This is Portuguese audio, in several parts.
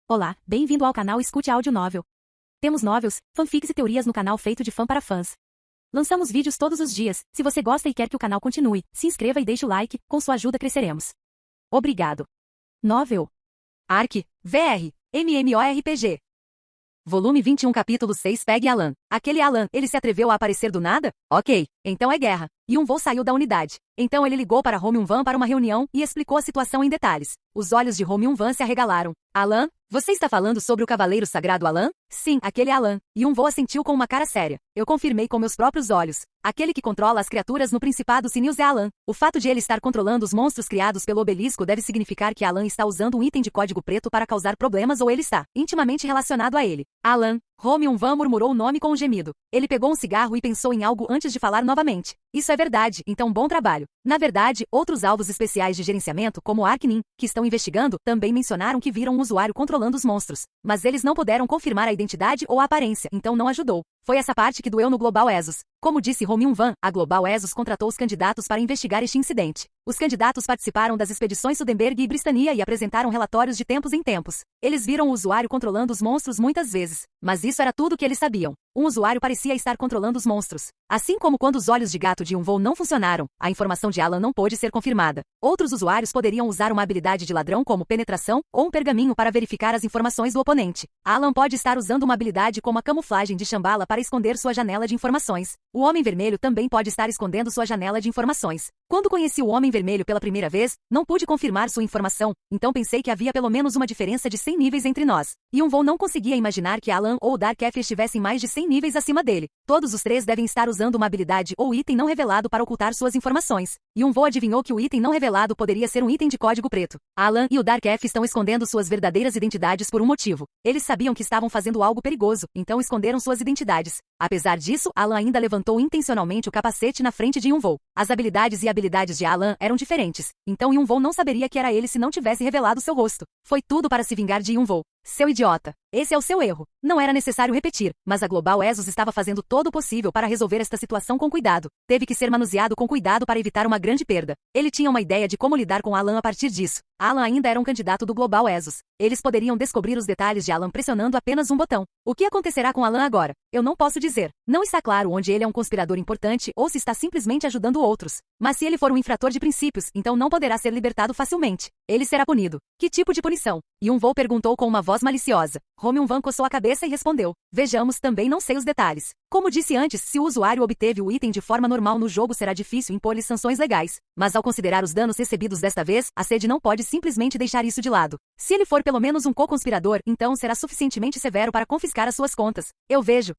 Olá, bem-vindo ao canal Escute Áudio Novel. Temos novels, fanfics e teorias no canal feito de fã para fãs. Lançamos vídeos todos os dias. Se você gosta e quer que o canal continue, se inscreva e deixe o like, com sua ajuda cresceremos. Obrigado. Novel. Ark, VR, MMORPG. Volume 21 capítulo 6 Pegue Alan. Aquele Alan, ele se atreveu a aparecer do nada? Ok, então é guerra. Yun-Woo saiu da unidade. Então ele ligou para Hong Yun-Wan para uma reunião e explicou a situação em detalhes. Os olhos de Hong Yun-Wan se arregalaram. Alan? Você está falando sobre o Cavaleiro Sagrado Alan? Sim, aquele Alan. Yun-Woo assentiu com uma cara séria. Eu confirmei com meus próprios olhos. Aquele que controla as criaturas no Principado Sinils é Alan. O fato de ele estar controlando os monstros criados pelo obelisco deve significar que Alan está usando um item de código preto para causar problemas ou ele está intimamente relacionado a ele. Alan. Hong Yun-Wan murmurou o nome com um gemido. Ele pegou um cigarro e pensou em algo antes de falar novamente. Isso é verdade, então bom trabalho. Na verdade, outros alvos especiais de gerenciamento, como Arknin, que estão investigando, também mencionaram que viram um usuário controlando os monstros. Mas eles não puderam confirmar a identidade ou a aparência, então não ajudou. Foi essa parte que doeu no Global Exos. Como disse Hong Yun-Wan, a Global Exos contratou os candidatos para investigar este incidente. Os candidatos participaram das expedições Sudenberg e Bristania e apresentaram relatórios de tempos em tempos. Eles viram o usuário controlando os monstros muitas vezes. Mas isso era tudo que eles sabiam. Um usuário parecia estar controlando os monstros. Assim como quando os olhos de gato de Yun-Woo não funcionaram, a informação de Alan não pôde ser confirmada. Outros usuários poderiam usar uma habilidade de ladrão como penetração ou um pergaminho para verificar as informações do oponente. Alan pode estar usando uma habilidade como a camuflagem de Shambhala para esconder sua janela de informações. O Homem Vermelho também pode estar escondendo sua janela de informações. Quando conheci o Homem Vermelho pela primeira vez, não pude confirmar sua informação, então pensei que havia pelo menos uma diferença de 100 níveis entre nós. Yun-Woo não conseguia imaginar que Alan ou Dark F estivessem mais de 100 níveis acima dele. Todos os três devem estar usando uma habilidade ou item não revelado para ocultar suas informações. Yun-Woo adivinhou que o item não revelado poderia ser um item de código preto. Alan e o Dark F estão escondendo suas verdadeiras identidades por um motivo. Eles sabiam que estavam fazendo algo perigoso, então esconderam suas identidades. Apesar disso, Alan ainda levantou intencionalmente o capacete na frente de Yun-Woo. As habilidades e habilidades de Alan eram diferentes, então Yun-Woo não saberia que era ele se não tivesse revelado seu rosto. Foi tudo para se vingar de Yun-Woo. Seu idiota. Esse é o seu erro. Não era necessário repetir, mas a Global Exos estava fazendo todo o possível para resolver esta situação com cuidado. Teve que ser manuseado com cuidado para evitar uma grande perda. Ele tinha uma ideia de como lidar com Alan a partir disso. Alan ainda era um candidato do Global Exos. Eles poderiam descobrir os detalhes de Alan pressionando apenas um botão. O que acontecerá com Alan agora? Eu não posso dizer. Não está claro onde ele é um conspirador importante ou se está simplesmente ajudando outros. Mas se ele for um infrator de princípios, então não poderá ser libertado facilmente. Ele será punido. Que tipo de punição? Yun-Woo perguntou com uma voz maliciosa. Hong Yun-Wan coçou a cabeça e respondeu. Vejamos, também não sei os detalhes. Como disse antes, se o usuário obteve o item de forma normal no jogo será difícil impor-lhe sanções legais. Mas ao considerar os danos recebidos desta vez, a sede não pode simplesmente deixar isso de lado. Se ele for pelo menos um co-conspirador, então será suficientemente severo para confiscar as suas contas. Eu vejo.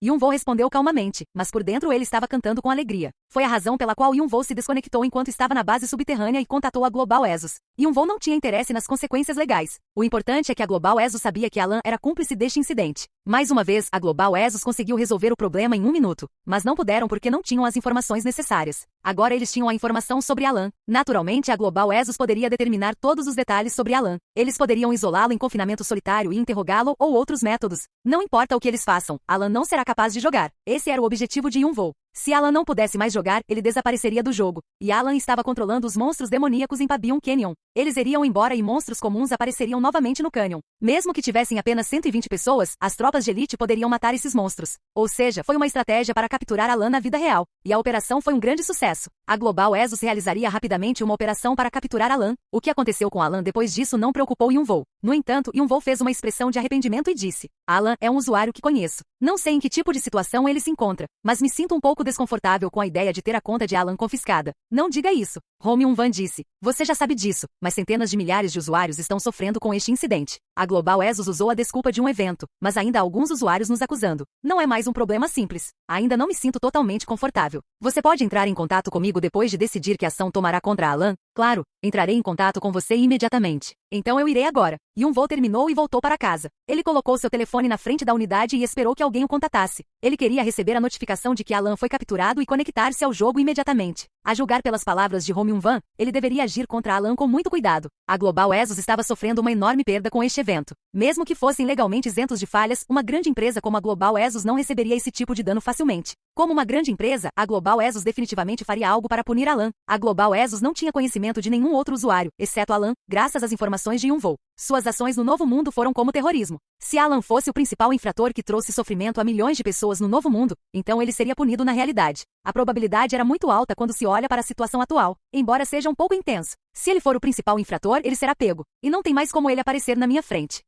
Yun-Woo respondeu calmamente, mas por dentro ele estava cantando com alegria. Foi a razão pela qual Yun-Woo se desconectou enquanto estava na base subterrânea e contatou a Global Exos. Yun-Woo não tinha interesse nas consequências legais. O importante é que a Global Exos sabia que Alan era cúmplice deste incidente. Mais uma vez, a Global Exos conseguiu resolver o problema em 1 minuto. Mas não puderam porque não tinham as informações necessárias. Agora eles tinham a informação sobre Alan. Naturalmente, a Global Exos poderia determinar todos os detalhes sobre Alan. Eles poderiam isolá-lo em confinamento solitário e interrogá-lo ou outros métodos. Não importa o que eles façam, Alan não será capaz de jogar. Esse era o objetivo de Yun-Woo. Se Alan não pudesse mais jogar, ele desapareceria do jogo. E Alan estava controlando os monstros demoníacos em Pabion Canyon. Eles iriam embora e monstros comuns apareceriam novamente no canyon. Mesmo que tivessem apenas 120 pessoas, as tropas de elite poderiam matar esses monstros. Ou seja, foi uma estratégia para capturar Alan na vida real. E a operação foi um grande sucesso. A Global Exos realizaria rapidamente uma operação para capturar Alan. O que aconteceu com Alan depois disso não preocupou Yun-Woo. No entanto, Yun-Woo fez uma expressão de arrependimento e disse. Alan é um usuário que conheço. Não sei em que tipo de situação ele se encontra, mas me sinto um pouco desconfortável com a ideia de ter a conta de Alan confiscada. Não diga isso. Hong Yun-Wan disse. Você já sabe disso, mas centenas de milhares de usuários estão sofrendo com este incidente. A Global Exos usou a desculpa de um evento, mas ainda há alguns usuários nos acusando. Não é mais um problema simples. Ainda não me sinto totalmente confortável. Você pode entrar em contato comigo depois de decidir que ação tomará contra Alan? Claro, entrarei em contato com você imediatamente. Então eu irei agora. Yun-Woo terminou e voltou para casa. Ele colocou seu telefone na frente da unidade e esperou que alguém o contatasse. Ele queria receber a notificação de que Alan foi capturado e conectar-se ao jogo imediatamente. A julgar pelas palavras de Hong Yun-Wan, ele deveria agir contra Alan com muito cuidado. A Global Exos estava sofrendo uma enorme perda com este evento. Mesmo que fossem legalmente isentos de falhas, uma grande empresa como a Global Exos não receberia esse tipo de dano facilmente. Como uma grande empresa, a Global Exos definitivamente faria algo para punir Alan. A Global Exos não tinha conhecimento de nenhum outro usuário, exceto Alan, graças às informações de Yun-Woo. Suas ações no Novo Mundo foram como terrorismo. Se Alan fosse o principal infrator que trouxe sofrimento a milhões de pessoas no Novo Mundo, então ele seria punido na realidade. A probabilidade era muito alta quando se olha para a situação atual, embora seja um pouco intenso. Se ele for o principal infrator, ele será pego. E não tem mais como ele aparecer na minha frente.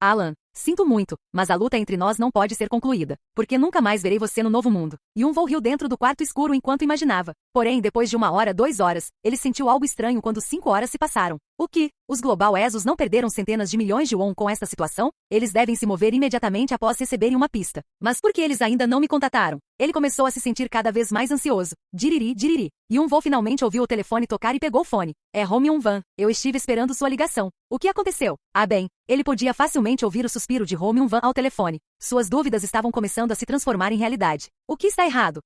Alan. Sinto muito, mas a luta entre nós não pode ser concluída, porque nunca mais verei você no Novo Mundo. Yun-Woo riu dentro do quarto escuro enquanto imaginava. Porém, depois de 1 hora, 2 horas, ele sentiu algo estranho quando 5 horas se passaram. O que? Os Global Exos não perderam centenas de milhões de won com esta situação? Eles devem se mover imediatamente após receberem uma pista. Mas por que eles ainda não me contataram? Ele começou a se sentir cada vez mais ansioso. Diriri, diriri. Yun-Woo finalmente ouviu o telefone tocar e pegou o fone. É Hong Yun-Wan. Eu estive esperando sua ligação. O que aconteceu? Ah bem, ele podia facilmente ouvir o suspiro de Hong Yun-Wan ao telefone. Suas dúvidas estavam começando a se transformar em realidade. O que está errado?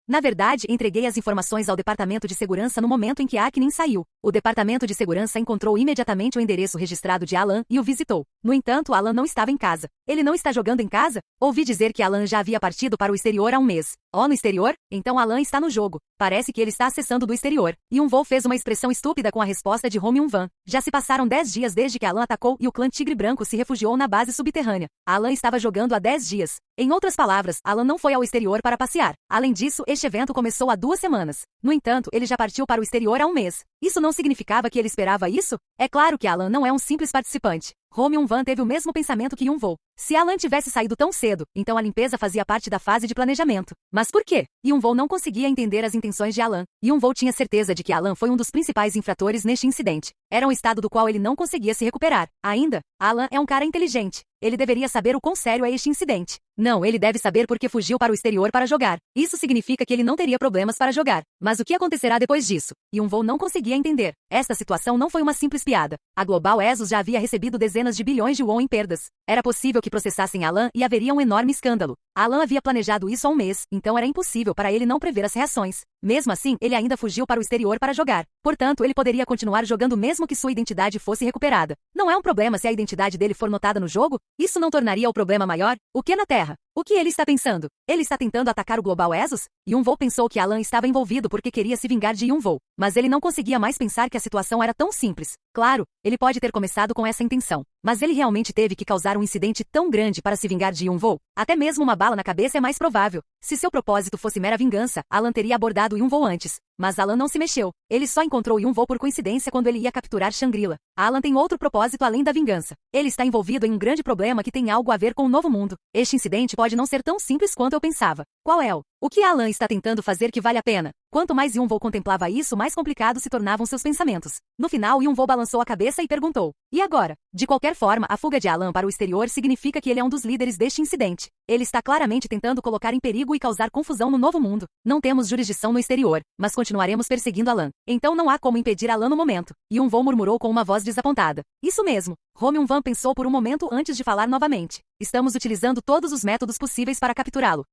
Na verdade, entreguei as informações ao Departamento de Segurança no momento em que Aknin saiu. O Departamento de Segurança encontrou imediatamente o endereço registrado de Alan e o visitou. No entanto, Alan não estava em casa. Ele não está jogando em casa? Ouvi dizer que Alan já havia partido para o exterior há um mês. Oh, no exterior? Então Alan está no jogo. Parece que ele está acessando do exterior. Yun-Woo fez uma expressão estúpida com a resposta de Hong Yun-Wan. Já se passaram 10 dias desde que Alan atacou e o clã Tigre Branco se refugiou na base subterrânea. Alan estava jogando há 10 dias. Em outras palavras, Alan não foi ao exterior para passear. Além disso, este evento começou há 2 semanas. No entanto, ele já partiu para o exterior há um mês. Isso não significava que ele esperava isso? É claro que Alan não é um simples participante. Hong Yun-Wan teve o mesmo pensamento que Yun-Woo. Se Alan tivesse saído tão cedo, então a limpeza fazia parte da fase de planejamento. Mas por quê? Yun-Woo não conseguia entender as intenções de Alan. Yun-Woo tinha certeza de que Alan foi um dos principais infratores neste incidente. Era um estado do qual ele não conseguia se recuperar. Ainda, Alan é um cara inteligente. Ele deveria saber o quão sério é este incidente. Não, ele deve saber porque fugiu para o exterior para jogar. Isso significa que ele não teria problemas para jogar. Mas o que acontecerá depois disso? Yun-Woo não conseguia entender. Esta situação não foi uma simples piada. A Global Exos já havia recebido dezenas de bilhões de won em perdas. Era possível que processassem Alan e haveria um enorme escândalo. Alan havia planejado isso há um mês, então era impossível para ele não prever as reações. Mesmo assim, ele ainda fugiu para o exterior para jogar. Portanto, ele poderia continuar jogando mesmo que sua identidade fosse recuperada. Não é um problema se a identidade dele for notada no jogo? Isso não tornaria o problema maior? O que na Terra? O que ele está pensando? Ele está tentando atacar o Global Exos? Yun-Woo pensou que Alan estava envolvido porque queria se vingar de Yun-Woo, mas ele não conseguia mais pensar que a situação era tão simples. Claro, ele pode ter começado com essa intenção, mas ele realmente teve que causar um incidente tão grande para se vingar de Yun-Woo? Até mesmo uma bala na cabeça é mais provável. Se seu propósito fosse mera vingança, Alan teria abordado Yun-Woo antes. Mas Alan não se mexeu. Ele só encontrou Yun-Woo por coincidência quando ele ia capturar Shangri-La. Alan tem outro propósito além da vingança. Ele está envolvido em um grande problema que tem algo a ver com o Novo Mundo. Este incidente pode não ser tão simples quanto eu pensava. Qual é o que Alan está tentando fazer que vale a pena? Quanto mais Yun-Woo contemplava isso, mais complicados se tornavam seus pensamentos. No final, Yun-Woo balançou a cabeça e perguntou: e agora? De qualquer forma, a fuga de Alan para o exterior significa que ele é um dos líderes deste incidente. Ele está claramente tentando colocar em perigo e causar confusão no Novo Mundo. Não temos jurisdição no exterior, mas continuaremos perseguindo Alan. Então não há como impedir Alan no momento. Yun-Woo murmurou com uma voz desapontada. Isso mesmo. Hong Yun-Wan pensou por um momento antes de falar novamente. Estamos utilizando todos os métodos possíveis para capturá-lo.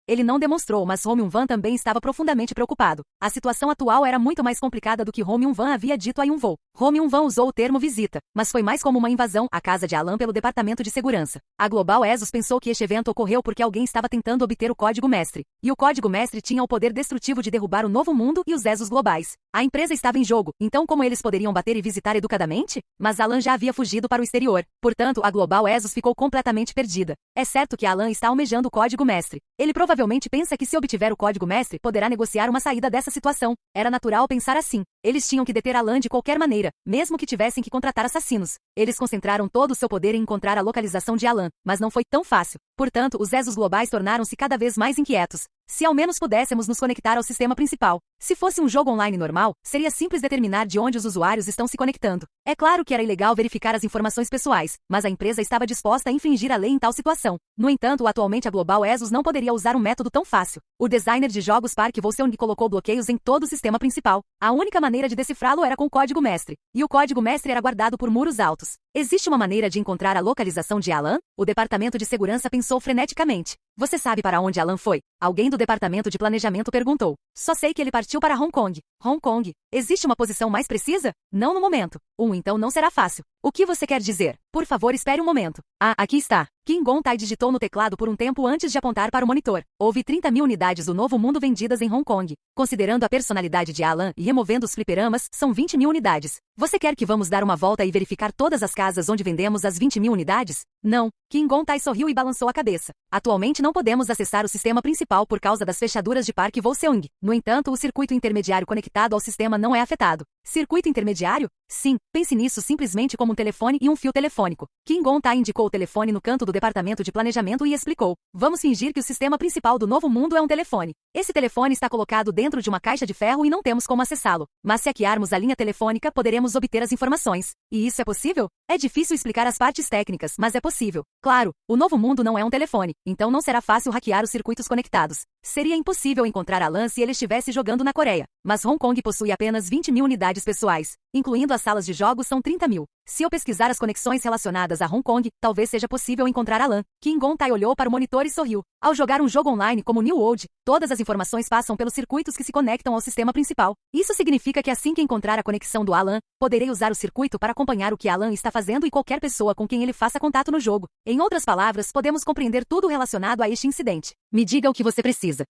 Ele não demonstrou, mas Hong Yun-Wan também estava profundamente preocupado. A situação atual era muito mais complicada do que Hong Yun-Wan havia dito a Yun-Woo. Hong Yun-Wan usou o termo visita, mas foi mais como uma invasão à casa de Alan pelo Departamento de Segurança. A Global Exos pensou que este evento ocorreu porque alguém estava tentando obter o Código Mestre. E o Código Mestre tinha o poder destrutivo de derrubar o Novo Mundo e os Exos globais. A empresa estava em jogo, então como eles poderiam bater e visitar educadamente? Mas Alan já havia fugido para o exterior. Portanto, a Global Exos ficou completamente perdida. É certo que Alan está almejando o Código Mestre. Ele provavelmente pensa que se obtiver o Código Mestre, poderá negociar uma saída dessa situação. Era natural pensar assim. Eles tinham que deter Alan de qualquer maneira, mesmo que tivessem que contratar assassinos. Eles concentraram todo o seu poder em encontrar a localização de Alan, mas não foi tão fácil. Portanto, os Exos globais tornaram-se cada vez mais inquietos. Se ao menos pudéssemos nos conectar ao sistema principal. Se fosse um jogo online normal, seria simples determinar de onde os usuários estão se conectando. É claro que era ilegal verificar as informações pessoais, mas a empresa estava disposta a infringir a lei em tal situação. No entanto, atualmente a Global Exos não poderia usar um método tão fácil. O designer de jogos Park Volseong colocou bloqueios em todo o sistema principal. A única maneira de decifrá-lo era com o Código Mestre. E o Código Mestre era guardado por muros altos. Existe uma maneira de encontrar a localização de Alan? O Departamento de Segurança pensou freneticamente. Você sabe para onde Alan foi? Alguém do Departamento de Planejamento perguntou. Só sei que ele partiu para Hong Kong. Hong Kong. Existe uma posição mais precisa? Não no momento. Então não será fácil. O que você quer dizer? Por favor, espere um momento. Ah, aqui está. Kim Gon-tai digitou no teclado por um tempo antes de apontar para o monitor. Houve 30.000 unidades do Novo Mundo vendidas em Hong Kong. Considerando a personalidade de Alan e removendo os fliperamas, são 20.000 unidades. Você quer que vamos dar uma volta e verificar todas as casas onde vendemos as 20.000 unidades? Não. Kim Gon-tai sorriu e balançou a cabeça. Atualmente não podemos acessar o sistema principal por causa das fechaduras de Parque Volseung. No entanto, o circuito intermediário conectado ao sistema não é afetado. Circuito intermediário? Sim, pense nisso simplesmente como um telefone e um fio telefônico. Kim Gon-tai indicou o telefone no canto do departamento de planejamento e explicou. Vamos fingir que o sistema principal do Novo Mundo é um telefone. Esse telefone está colocado dentro de uma caixa de ferro e não temos como acessá-lo. Mas se hackearmos a linha telefônica, poderemos obter as informações. E isso é possível? É difícil explicar as partes técnicas, mas é possível. Claro, o Novo Mundo não é um telefone, então não será fácil hackear os circuitos conectados. Seria impossível encontrar Alan se ele estivesse jogando na Coreia. Mas Hong Kong possui apenas 20.000 unidades pessoais. Incluindo as salas de jogos são 30.000. Se eu pesquisar as conexões relacionadas a Hong Kong, talvez seja possível encontrar Alan. Kim Gon-tai olhou para o monitor e sorriu. Ao jogar um jogo online como New World, todas as informações passam pelos circuitos que se conectam ao sistema principal. Isso significa que assim que encontrar a conexão do Alan, poderei usar o circuito para acompanhar o que Alan está fazendo e qualquer pessoa com quem ele faça contato no jogo. Em outras palavras, podemos compreender tudo relacionado a este incidente. Me diga o que você precisa.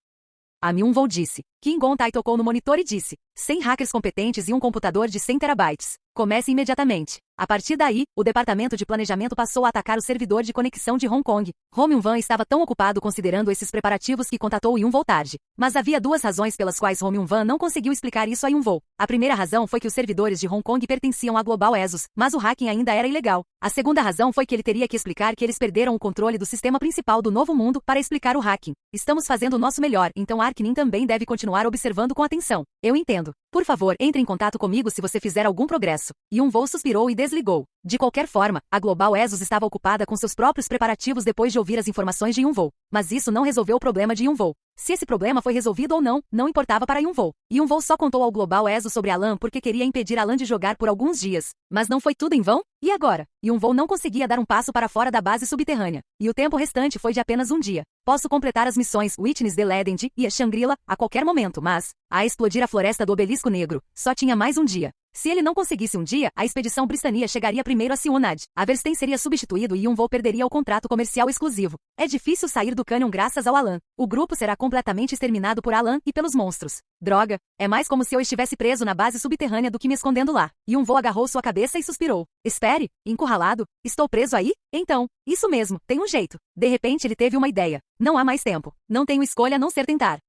A Myung-woo disse. Kim Gon-tai tocou no monitor e disse. 100 hackers competentes e um computador de 100 terabytes. Comece imediatamente. A partir daí, o departamento de planejamento passou a atacar o servidor de conexão de Hong Kong. Roh Myung-wan estava tão ocupado considerando esses preparativos que contatou Yun-woo tarde. Mas havia duas razões pelas quais Roh Myung-wan não conseguiu explicar isso a Yun-woo. A primeira razão foi que os servidores de Hong Kong pertenciam à Global ESOS, mas o hacking ainda era ilegal. A segunda razão foi que ele teria que explicar que eles perderam o controle do sistema principal do Novo Mundo para explicar o hacking. Estamos fazendo o nosso melhor, então Arknin também deve continuar observando com atenção. Eu entendo. Por favor, entre em contato comigo se você fizer algum progresso. Yun-woo suspirou e desligou. De qualquer forma, a Global ESOS estava ocupada com seus próprios preparativos depois de ouvir as informações de Yun-woo. Mas isso não resolveu o problema de Yun-woo. Se esse problema foi resolvido ou não, não importava para Yun-woo. Yun-woo só contou ao Global ESOS sobre Alan porque queria impedir Alan de jogar por alguns dias. Mas não foi tudo em vão? E agora? Yun-woo não conseguia dar um passo para fora da base subterrânea. E o tempo restante foi de apenas um dia. Posso completar as missões Witness the Legend e a Shangri-La a qualquer momento, mas, a explodir a floresta do Obelisco Negro, só tinha mais um dia. Se ele não conseguisse um dia, a expedição Bristania chegaria primeiro a Seonad. A Verstein seria substituído e Yun-woo perderia o contrato comercial exclusivo. É difícil sair do cânion graças ao Alan. O grupo será completamente exterminado por Alan e pelos monstros. Droga, é mais como se eu estivesse preso na base subterrânea do que me escondendo lá. Yun-woo agarrou sua cabeça e suspirou. Espere, encurralado? Estou preso aí? Então, isso mesmo, tem um jeito. De repente ele teve uma ideia. Não há mais tempo. Não tenho escolha a não ser tentar.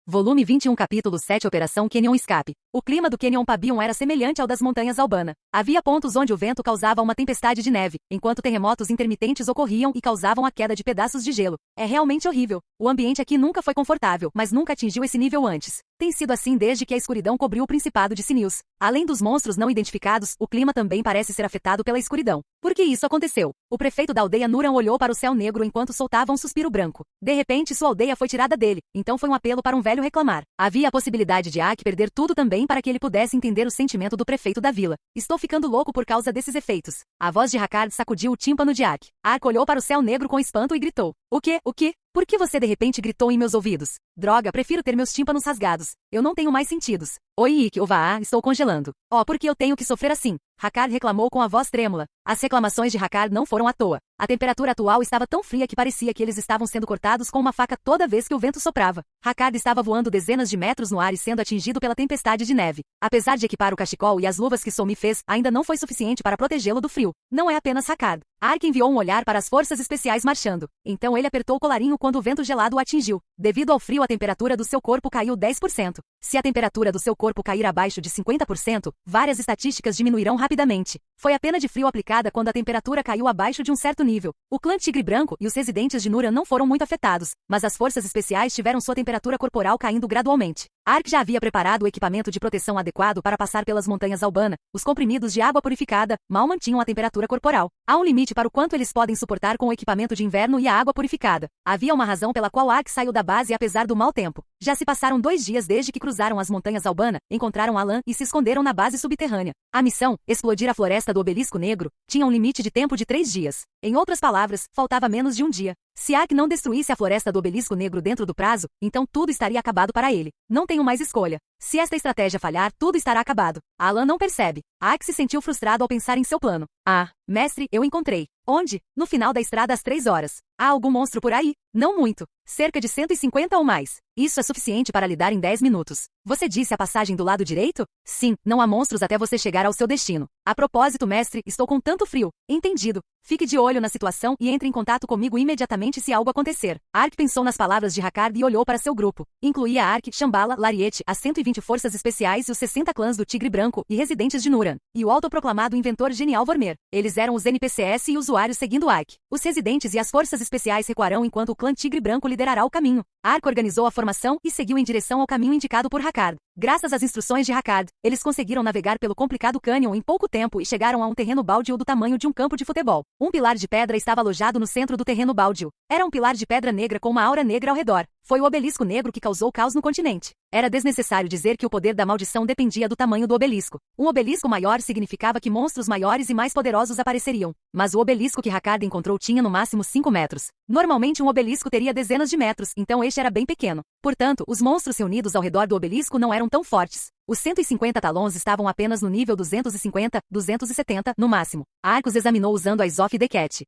Volume 21 Capítulo 7 Operação Canyon Escape. O clima do Canyon Pabion era semelhante ao das montanhas Albana. Havia pontos onde o vento causava uma tempestade de neve, enquanto terremotos intermitentes ocorriam e causavam a queda de pedaços de gelo. É realmente horrível. O ambiente aqui nunca foi confortável, mas nunca atingiu esse nível antes. Tem sido assim desde que a escuridão cobriu o Principado de Sinews. Além dos monstros não identificados, o clima também parece ser afetado pela escuridão. Por que isso aconteceu? O prefeito da aldeia Nuran olhou para o céu negro enquanto soltava um suspiro branco. De repente sua aldeia foi tirada dele, então foi um apelo para um velho reclamar. Havia a possibilidade de Ak perder tudo também para que ele pudesse entender o sentimento do prefeito da vila. Estou ficando louco por causa desses efeitos. A voz de Hakard sacudiu o tímpano de Ak. Ak olhou para o céu negro com espanto e gritou. O quê? O quê? Por que você de repente gritou em meus ouvidos? Droga, prefiro ter meus tímpanos rasgados. Eu não tenho mais sentidos. Oi, Ikki Ovaa, estou congelando. Oh, por que eu tenho que sofrer assim? Hakard reclamou com a voz trêmula. As reclamações de Hakard não foram à toa. A temperatura atual estava tão fria que parecia que eles estavam sendo cortados com uma faca toda vez que o vento soprava. Hakard estava voando dezenas de metros no ar e sendo atingido pela tempestade de neve. Apesar de equipar o cachecol e as luvas que Somi fez, ainda não foi suficiente para protegê-lo do frio. Não é apenas Hakard. Ark enviou um olhar para as forças especiais marchando. Então ele apertou o colarinho quando o vento gelado o atingiu. Devido ao frio, a temperatura do seu corpo caiu 10%. Se a temperatura do seu corpo cair abaixo de 50%, várias estatísticas diminuirão rapidamente. Foi a pena de frio aplicada quando a temperatura caiu abaixo de um certo nível. O clã Tigre Branco e os residentes de Nuran não foram muito afetados, mas as forças especiais tiveram sua temperatura corporal caindo gradualmente. Ark já havia preparado o equipamento de proteção adequado para passar pelas montanhas Albana. Os comprimidos de água purificada mal mantinham a temperatura corporal. Há um limite para o quanto eles podem suportar com o equipamento de inverno e a água purificada. Havia uma razão pela qual Ark saiu da base apesar do mau tempo. Já se passaram 2 dias desde que cruzaram as montanhas Albana, encontraram Alan e se esconderam na base subterrânea. A missão, explodir a floresta do Obelisco Negro, tinha um limite de tempo de 3 dias. Em outras palavras, faltava menos de um dia. Se Ark não destruísse a floresta do Obelisco Negro dentro do prazo, então tudo estaria acabado para ele. Não tenho mais escolha. Se esta estratégia falhar, tudo estará acabado. Alan não percebe. Ark se sentiu frustrado ao pensar em seu plano. Ah, mestre, eu encontrei. Onde? No final da estrada às 3 horas. Há algum monstro por aí? Não muito. Cerca de 150 ou mais. Isso é suficiente para lidar em 10 minutos. Você disse a passagem do lado direito? Sim, não há monstros até você chegar ao seu destino. A propósito, mestre, estou com tanto frio. Entendido. Fique de olho na situação e entre em contato comigo imediatamente se algo acontecer. Ark pensou nas palavras de Hakkard e olhou para seu grupo. Incluía Ark, Shambhala, Lariete, as 120 forças especiais e os 60 clãs do Tigre Branco e residentes de Nuran. E o autoproclamado inventor genial Vormer. Eles eram os NPCs e usuários seguindo Ark. Os residentes e as forças especiais recuarão enquanto o clã Tigre Branco liderará o caminho. Ark organizou a formação e seguiu em direção ao caminho indicado por Hakkard. Graças às instruções de Hakkard, eles conseguiram navegar pelo complicado cânion em pouco tempo e chegaram a um terreno baldio do tamanho de um campo de futebol. Um pilar de pedra estava alojado no centro do terreno baldio. Era um pilar de pedra negra com uma aura negra ao redor. Foi o obelisco negro que causou caos no continente. Era desnecessário dizer que o poder da maldição dependia do tamanho do obelisco. Um obelisco maior significava que monstros maiores e mais poderosos apareceriam. Mas o obelisco que Hakkard encontrou tinha no máximo 5 metros. Normalmente um obelisco teria dezenas de metros, então este era bem pequeno. Portanto, os monstros reunidos ao redor do obelisco não eram tão fortes. Os 150 talons estavam apenas no nível 250, 270, no máximo. Ark os examinou usando a Eyes of the Cat.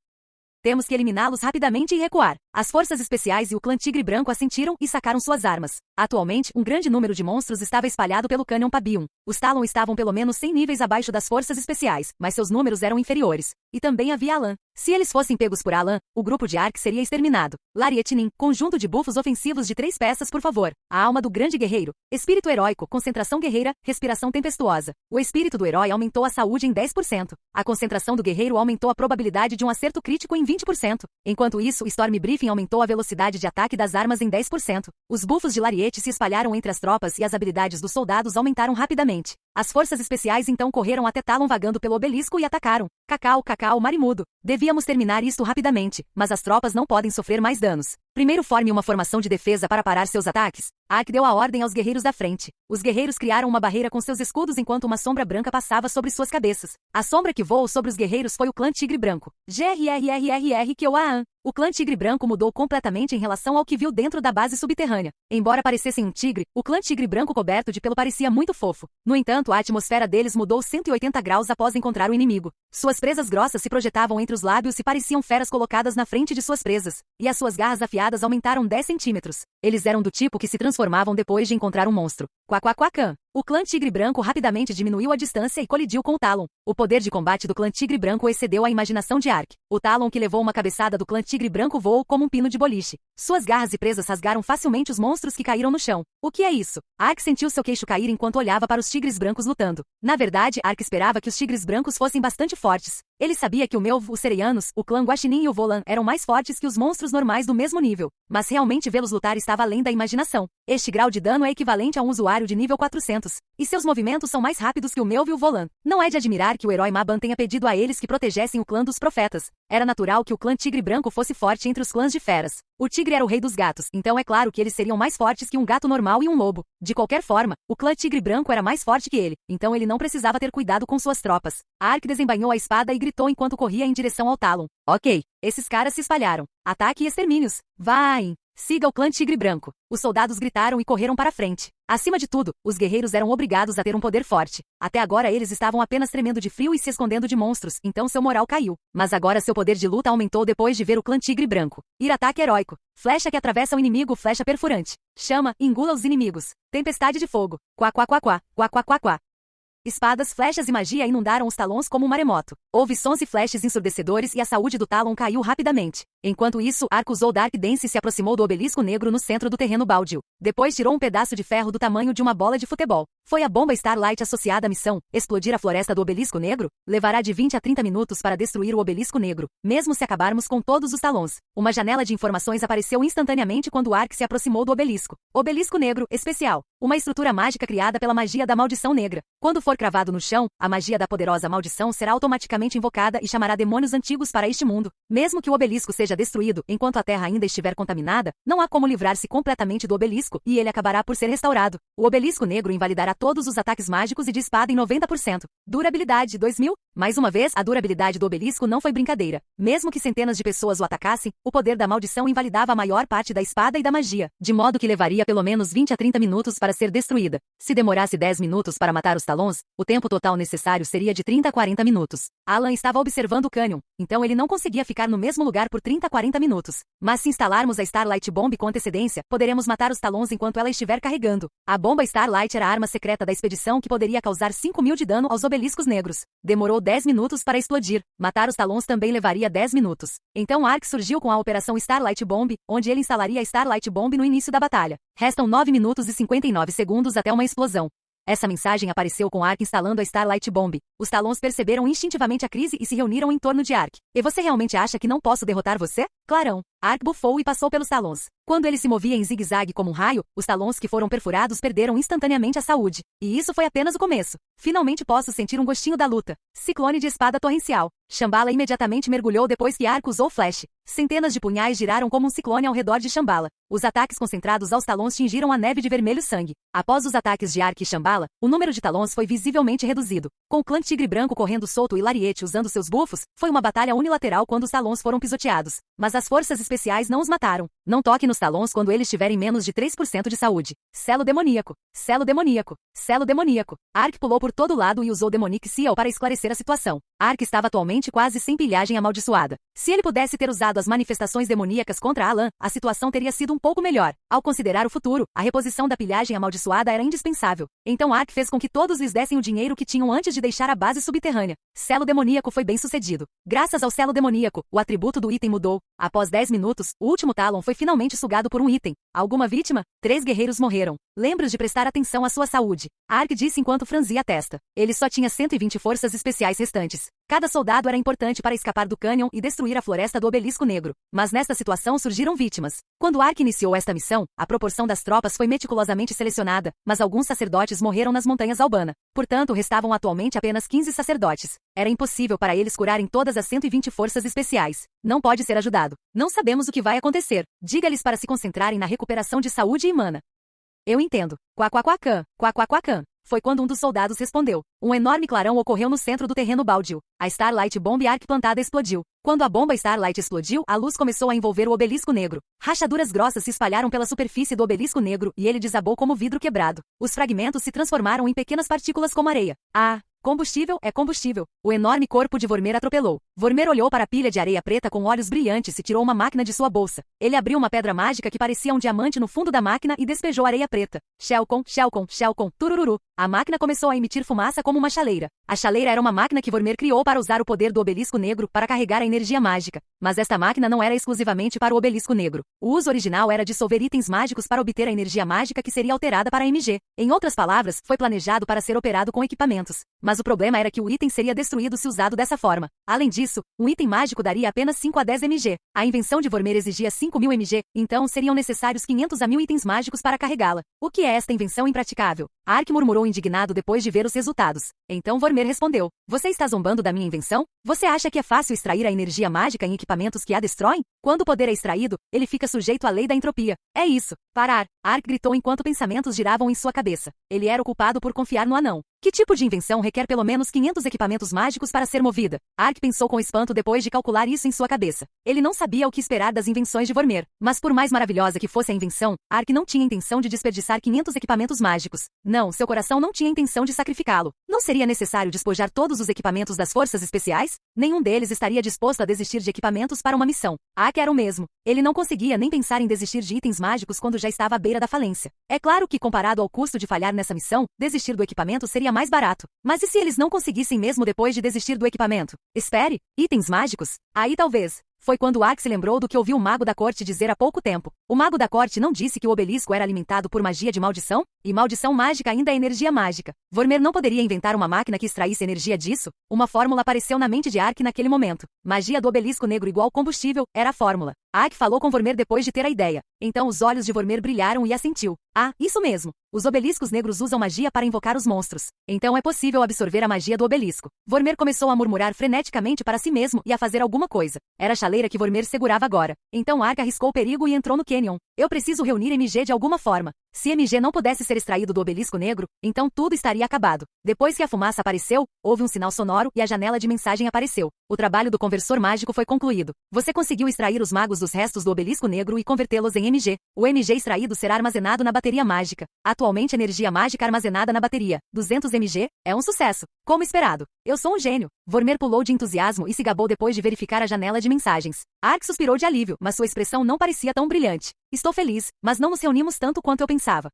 Temos que eliminá-los rapidamente e recuar. As forças especiais e o clã Tigre Branco assentiram e sacaram suas armas. Atualmente, um grande número de monstros estava espalhado pelo Canyon Pabium. Os Talon estavam pelo menos 100 níveis abaixo das forças especiais, mas seus números eram inferiores. E também havia Alan. Se eles fossem pegos por Alan, o grupo de Ark seria exterminado. Larietinin, conjunto de bufos ofensivos de 3 peças, por favor. A alma do grande guerreiro. Espírito heróico, concentração guerreira, respiração tempestuosa. O espírito do herói aumentou a saúde em 10%. A concentração do guerreiro aumentou a probabilidade de um acerto crítico em 20%. Enquanto isso, Storm Briefing aumentou a velocidade de ataque das armas em 10%. Os bufos de Lariete se espalharam entre as tropas e as habilidades dos soldados aumentaram rapidamente. As forças especiais então correram até Talon vagando pelo obelisco e atacaram. Cacau, marimudo. Devíamos terminar isto rapidamente, mas as tropas não podem sofrer mais danos. Primeiro forme uma formação de defesa para parar seus ataques. Ark deu a ordem aos guerreiros da frente. Os guerreiros criaram uma barreira com seus escudos enquanto uma sombra branca passava sobre suas cabeças. A sombra que voou sobre os guerreiros foi o clã Tigre Branco. GRRRRR. O clã Tigre Branco mudou completamente em relação ao que viu dentro da base subterrânea. Embora parecessem um tigre, o clã Tigre Branco coberto de pelo parecia muito fofo. No entanto, a atmosfera deles mudou 180 graus após encontrar o inimigo. Suas presas grossas se projetavam entre os lábios e pareciam feras colocadas na frente de suas presas. E as suas garras afiadas aumentaram 10 centímetros. Eles eram do tipo que se transformavam depois de encontrar um monstro. Quaquaquacan. O clã Tigre Branco rapidamente diminuiu a distância e colidiu com o Talon. O poder de combate do clã Tigre Branco excedeu a imaginação de Ark. O Talon que levou uma cabeçada do clã Tigre Branco voou como um pino de boliche. Suas garras e presas rasgaram facilmente os monstros que caíram no chão. O que é isso? Ark sentiu seu queixo cair enquanto olhava para os tigres brancos lutando. Na verdade, Ark esperava que os tigres brancos fossem bastante fortes. Ele sabia que o Melv, os Sereianos, o clã Guaxinim e o Volan eram mais fortes que os monstros normais do mesmo nível. Mas realmente vê-los lutar estava além da imaginação. Este grau de dano é equivalente a um usuário de nível 400. E seus movimentos são mais rápidos que o Melv e o Volan. Não é de admirar que o herói Maban tenha pedido a eles que protegessem o clã dos profetas. Era natural que o clã Tigre Branco fosse forte entre os clãs de feras. O tigre era o rei dos gatos, então é claro que eles seriam mais fortes que um gato normal e um lobo. De qualquer forma, o clã Tigre Branco era mais forte que ele, então ele não precisava ter cuidado com suas tropas. Ark desembainhou a espada e gritou enquanto corria em direção ao Talon. Ok, esses caras se espalharam. Ataque e extermínios. Vai! Siga o clã Tigre Branco. Os soldados gritaram e correram para a frente. Acima de tudo, os guerreiros eram obrigados a ter um poder forte. Até agora eles estavam apenas tremendo de frio e se escondendo de monstros, então seu moral caiu. Mas agora seu poder de luta aumentou depois de ver o clã Tigre Branco. Ir ataque heróico. Flecha que atravessa o inimigo, flecha perfurante. Chama, engula os inimigos. Tempestade de fogo. Quá. Espadas, flechas e magia inundaram os Talons como um maremoto. Houve sons e flashes ensurdecedores e a saúde do Talon caiu rapidamente. Enquanto isso, Ark usou Dark Dance e se aproximou do obelisco negro no centro do terreno baldio. Depois tirou um pedaço de ferro do tamanho de uma bola de futebol. Foi a bomba Starlight associada à missão, explodir a floresta do obelisco negro? Levará de 20 a 30 minutos para destruir o obelisco negro, mesmo se acabarmos com todos os Talons. Uma janela de informações apareceu instantaneamente quando Ark se aproximou do obelisco. Obelisco negro, especial. Uma estrutura mágica criada pela magia da maldição negra. Quando for cravado no chão, a magia da poderosa maldição será automaticamente invocada e chamará demônios antigos para este mundo. Mesmo que o obelisco seja seja destruído enquanto a Terra ainda estiver contaminada, não há como livrar-se completamente do obelisco e ele acabará por ser restaurado. O obelisco negro invalidará todos os ataques mágicos e de espada em 90%. Durabilidade 2000. Mais uma vez, a durabilidade do obelisco não foi brincadeira. Mesmo que centenas de pessoas o atacassem, o poder da maldição invalidava a maior parte da espada e da magia, de modo que levaria pelo menos 20 a 30 minutos para ser destruída. Se demorasse 10 minutos para matar os Talons, o tempo total necessário seria de 30 a 40 minutos. Alan estava observando o cânion, então ele não conseguia ficar no mesmo lugar por 30 a 40 minutos. Mas se instalarmos a Starlight Bomb com antecedência, poderemos matar os Talons enquanto ela estiver carregando. A bomba Starlight era a arma secreta da expedição que poderia causar 5.000 de dano aos obeliscos negros. Demorou 10 minutos para explodir. Matar os Talons também levaria 10 minutos. Então Ark surgiu com a operação Starlight Bomb, onde ele instalaria a Starlight Bomb no início da batalha. Restam 9 minutos e 59 segundos até uma explosão. Essa mensagem apareceu com Ark instalando a Starlight Bomb. Os Talons perceberam instintivamente a crise e se reuniram em torno de Ark. E você realmente acha que não posso derrotar você? Clarão. Ark bufou e passou pelos Talons. Quando ele se movia em zigue-zague como um raio, os Talons que foram perfurados perderam instantaneamente a saúde. E isso foi apenas o começo. Finalmente posso sentir um gostinho da luta. Ciclone de espada torrencial. Shambhala imediatamente mergulhou depois que Ark usou Flash. Centenas de punhais giraram como um ciclone ao redor de Shambhala. Os ataques concentrados aos Talons tingiram a neve de vermelho sangue. Após os ataques de Ark e Shambhala, o número de Talons foi visivelmente reduzido. Com o clã Tigre Branco correndo solto e Lariete usando seus bufos, foi uma batalha unilateral quando os Talons foram pisoteados. Mas as forças especiais não os mataram. Não toque nos Talons quando eles tiverem menos de 3% de saúde. Selo demoníaco. Selo demoníaco. Selo demoníaco. Ark pulou por todo lado e usou Demonic Seal para esclarecer a situação. Ark estava atualmente quase sem pilhagem amaldiçoada. Se ele pudesse ter usado as manifestações demoníacas contra Alan, a situação teria sido um pouco melhor. Ao considerar o futuro, a reposição da pilhagem amaldiçoada era indispensável. Então Ark fez com que todos lhes dessem o dinheiro que tinham antes de deixar a base subterrânea. Selo demoníaco foi bem sucedido. Graças ao selo demoníaco, o atributo do item mudou. Após 10 minutos, o último Talon foi finalmente sugado por um item. Alguma vítima? 3 guerreiros morreram. Lembre-se de prestar atenção à sua saúde. Ark disse enquanto franzia a testa. Ele só tinha 120 forças especiais restantes. Cada soldado era importante para escapar do cânion e destruir a floresta do Obelisco Negro. Mas nesta situação surgiram vítimas. Quando Ark iniciou esta missão, a proporção das tropas foi meticulosamente selecionada, mas alguns sacerdotes morreram nas montanhas Albana. Portanto, restavam atualmente apenas 15 sacerdotes. Era impossível para eles curarem todas as 120 forças especiais. Não pode ser ajudado. Não sabemos o que vai acontecer. Diga-lhes para se concentrarem na recuperação de saúde e mana. Eu entendo. Quaquaquacan, quaquaquacan. Foi quando um dos soldados respondeu. Um enorme clarão ocorreu no centro do terreno baldio. A Starlight Bomb Ark plantada explodiu. Quando a bomba Starlight explodiu, a luz começou a envolver o Obelisco Negro. Rachaduras grossas se espalharam pela superfície do Obelisco Negro e ele desabou como vidro quebrado. Os fragmentos se transformaram em pequenas partículas como areia. Ah! Combustível é combustível. O enorme corpo de Vormer atropelou. Vormer olhou para a pilha de areia preta com olhos brilhantes e tirou uma máquina de sua bolsa. Ele abriu uma pedra mágica que parecia um diamante no fundo da máquina e despejou areia preta. Shelcon, Shelcon, Shelcon, turururu. A máquina começou a emitir fumaça como uma chaleira. A chaleira era uma máquina que Vormer criou para usar o poder do Obelisco Negro para carregar a energia mágica. Mas esta máquina não era exclusivamente para o Obelisco Negro. O uso original era dissolver itens mágicos para obter a energia mágica que seria alterada para a MG. Em outras palavras, foi planejado para ser operado com equipamentos. Mas o problema era que o item seria destruído se usado dessa forma. Além disso, um item mágico daria apenas 5 a 10 mg. A invenção de Vormer exigia 5.000 mg, então seriam necessários 500 a 1.000 itens mágicos para carregá-la. O que é esta invenção impraticável? Ark murmurou indignado depois de ver os resultados. Então Vormer respondeu. Você está zombando da minha invenção? Você acha que é fácil extrair a energia mágica em equipamentos que a destroem? Quando o poder é extraído, ele fica sujeito à lei da entropia. É isso. Parar. Ark gritou enquanto pensamentos giravam em sua cabeça. Ele era o culpado por confiar no anão. Que tipo de invenção requer pelo menos 500 equipamentos mágicos para ser movida? Ark pensou com espanto depois de calcular isso em sua cabeça. Ele não sabia o que esperar das invenções de Vormer. Mas por mais maravilhosa que fosse a invenção, Ark não tinha intenção de desperdiçar 500 equipamentos mágicos. Não, seu coração não tinha intenção de sacrificá-lo. Não seria necessário despojar todos os equipamentos das forças especiais? Nenhum deles estaria disposto a desistir de equipamentos para uma missão. Ark era o mesmo. Ele não conseguia nem pensar em desistir de itens mágicos quando já estava à beira da falência. É claro que, comparado ao custo de falhar nessa missão, desistir do equipamento seria mais barato. Mas e se eles não conseguissem mesmo depois de desistir do equipamento? Espere, itens mágicos? Aí talvez. Foi quando Ark se lembrou do que ouviu o mago da corte dizer há pouco tempo. O mago da corte não disse que o obelisco era alimentado por magia de maldição? E maldição mágica ainda é energia mágica. Vormer não poderia inventar uma máquina que extraísse energia disso? Uma fórmula apareceu na mente de Ark naquele momento. Magia do Obelisco Negro igual combustível era a fórmula. Ark falou com Vormer depois de ter a ideia. Então os olhos de Vormer brilharam e assentiu. Ah, isso mesmo. Os obeliscos negros usam magia para invocar os monstros. Então é possível absorver a magia do obelisco. Vormer começou a murmurar freneticamente para si mesmo e a fazer alguma coisa. Era a chaleira que Vormer segurava agora. Então Ark arriscou o perigo e entrou no canyon. Eu preciso reunir MG de alguma forma. Se MG não pudesse ser extraído do obelisco negro, então tudo estaria acabado. Depois que a fumaça apareceu, houve um sinal sonoro e a janela de mensagem apareceu. O trabalho do conversor mágico foi concluído. Você conseguiu extrair os magos dos restos do obelisco negro e convertê-los em MG. O MG extraído será armazenado na bateria mágica. Atualmente energia mágica armazenada na bateria, 200 MG, é um sucesso. Como esperado. Eu sou um gênio. Vormer pulou de entusiasmo e se gabou depois de verificar a janela de mensagens. Ark suspirou de alívio, mas sua expressão não parecia tão brilhante. Estou feliz, mas não nos reunimos tanto quanto eu pensava.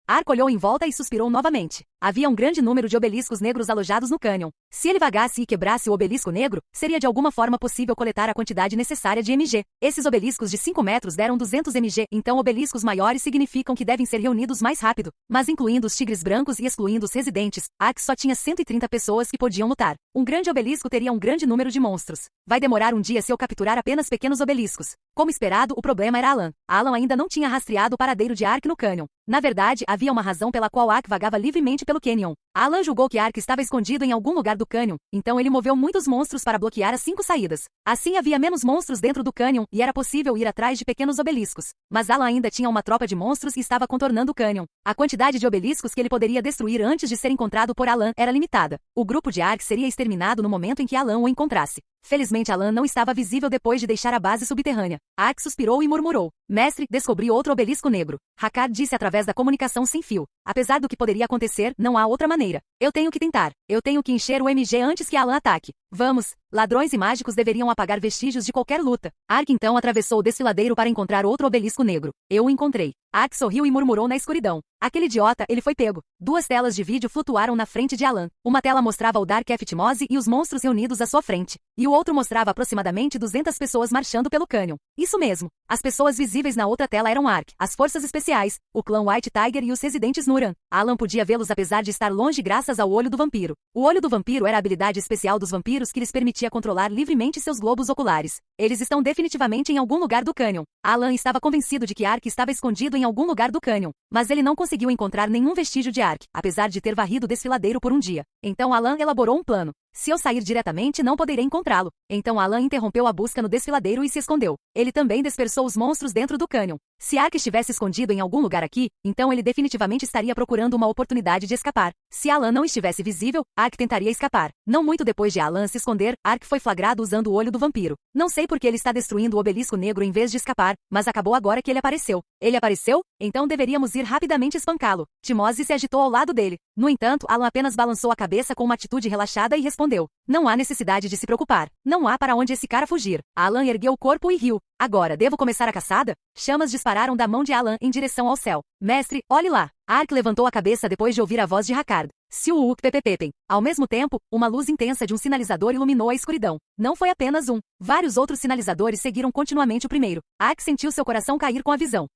Ark olhou em volta e suspirou novamente. Havia um grande número de obeliscos negros alojados no cânion. Se ele vagasse e quebrasse o obelisco negro, seria de alguma forma possível coletar a quantidade necessária de MG. Esses obeliscos de 5 metros deram 200 MG, então obeliscos maiores significam que devem ser reunidos mais rápido. Mas incluindo os tigres brancos e excluindo os residentes, Ark só tinha 130 pessoas que podiam lutar. Um grande obelisco teria um grande número de monstros. Vai demorar um dia se eu capturar apenas pequenos obeliscos. Como esperado, o problema era Alan. Alan ainda não tinha rastreado o paradeiro de Ark no cânion. Na verdade, havia uma razão pela qual Ark vagava livremente pelo canyon. Alan julgou que Ark estava escondido em algum lugar do cânion, então ele moveu muitos monstros para bloquear as 5 saídas. Assim havia menos monstros dentro do cânion e era possível ir atrás de pequenos obeliscos. Mas Alan ainda tinha uma tropa de monstros e estava contornando o cânion. A quantidade de obeliscos que ele poderia destruir antes de ser encontrado por Alan era limitada. O grupo de Ark seria exterminado no momento em que Alan o encontrasse. Felizmente Alan não estava visível depois de deixar a base subterrânea. Ark suspirou e murmurou. Mestre, descobri outro obelisco negro. Hakar disse através da comunicação sem fio. Apesar do que poderia acontecer, não há outra maneira. Eu tenho que tentar. Eu tenho que encher o MG antes que Alan ataque. Vamos. Ladrões e mágicos deveriam apagar vestígios de qualquer luta. Ark então atravessou o desfiladeiro para encontrar outro obelisco negro. Eu o encontrei. Ark sorriu e murmurou na escuridão. Aquele idiota, ele foi pego. 2 telas de vídeo flutuaram na frente de Alan. Uma tela mostrava o Dark Eftmose e os monstros reunidos à sua frente. E o outro mostrava aproximadamente 200 pessoas marchando pelo cânion. Isso mesmo. As pessoas visíveis na outra tela eram Ark, as forças especiais, o clã White Tiger e os residentes Nuran. Alan podia vê-los apesar de estar longe graças ao olho do vampiro. O olho do vampiro era a habilidade especial dos vampiros que lhes permitia controlar livremente seus globos oculares. Eles estão definitivamente em algum lugar do cânion. Alan estava convencido de que Ark estava escondido em algum lugar do cânion, mas ele não conseguiu encontrar nenhum vestígio de Ark, apesar de ter varrido o desfiladeiro por um dia. Então Alan elaborou um plano. Se eu sair diretamente, não poderei encontrá-lo. Então Alan interrompeu a busca no desfiladeiro e se escondeu. Ele também dispersou os monstros dentro do cânion. Se Ark estivesse escondido em algum lugar aqui, então ele definitivamente estaria procurando uma oportunidade de escapar. Se Alan não estivesse visível, Ark tentaria escapar. Não muito depois de Alan se esconder, Ark foi flagrado usando o olho do vampiro. Não sei por que ele está destruindo o obelisco negro em vez de escapar, mas acabou agora que ele apareceu. Ele apareceu? Então deveríamos ir rapidamente espancá-lo. Timose se agitou ao lado dele. No entanto, Alan apenas balançou a cabeça com uma atitude relaxada e respondeu. Não há necessidade de se preocupar. Não há para onde esse cara fugir. Alan ergueu o corpo e riu. Agora, devo começar a caçada? Chamas dispararam da mão de Alan em direção ao céu. Mestre, olhe lá. Ark levantou a cabeça depois de ouvir a voz de Hakard. Siuuk pepepepen. Ao mesmo tempo, uma luz intensa de um sinalizador iluminou a escuridão. Não foi apenas um. Vários outros sinalizadores seguiram continuamente o primeiro. Ark sentiu seu coração cair com a visão.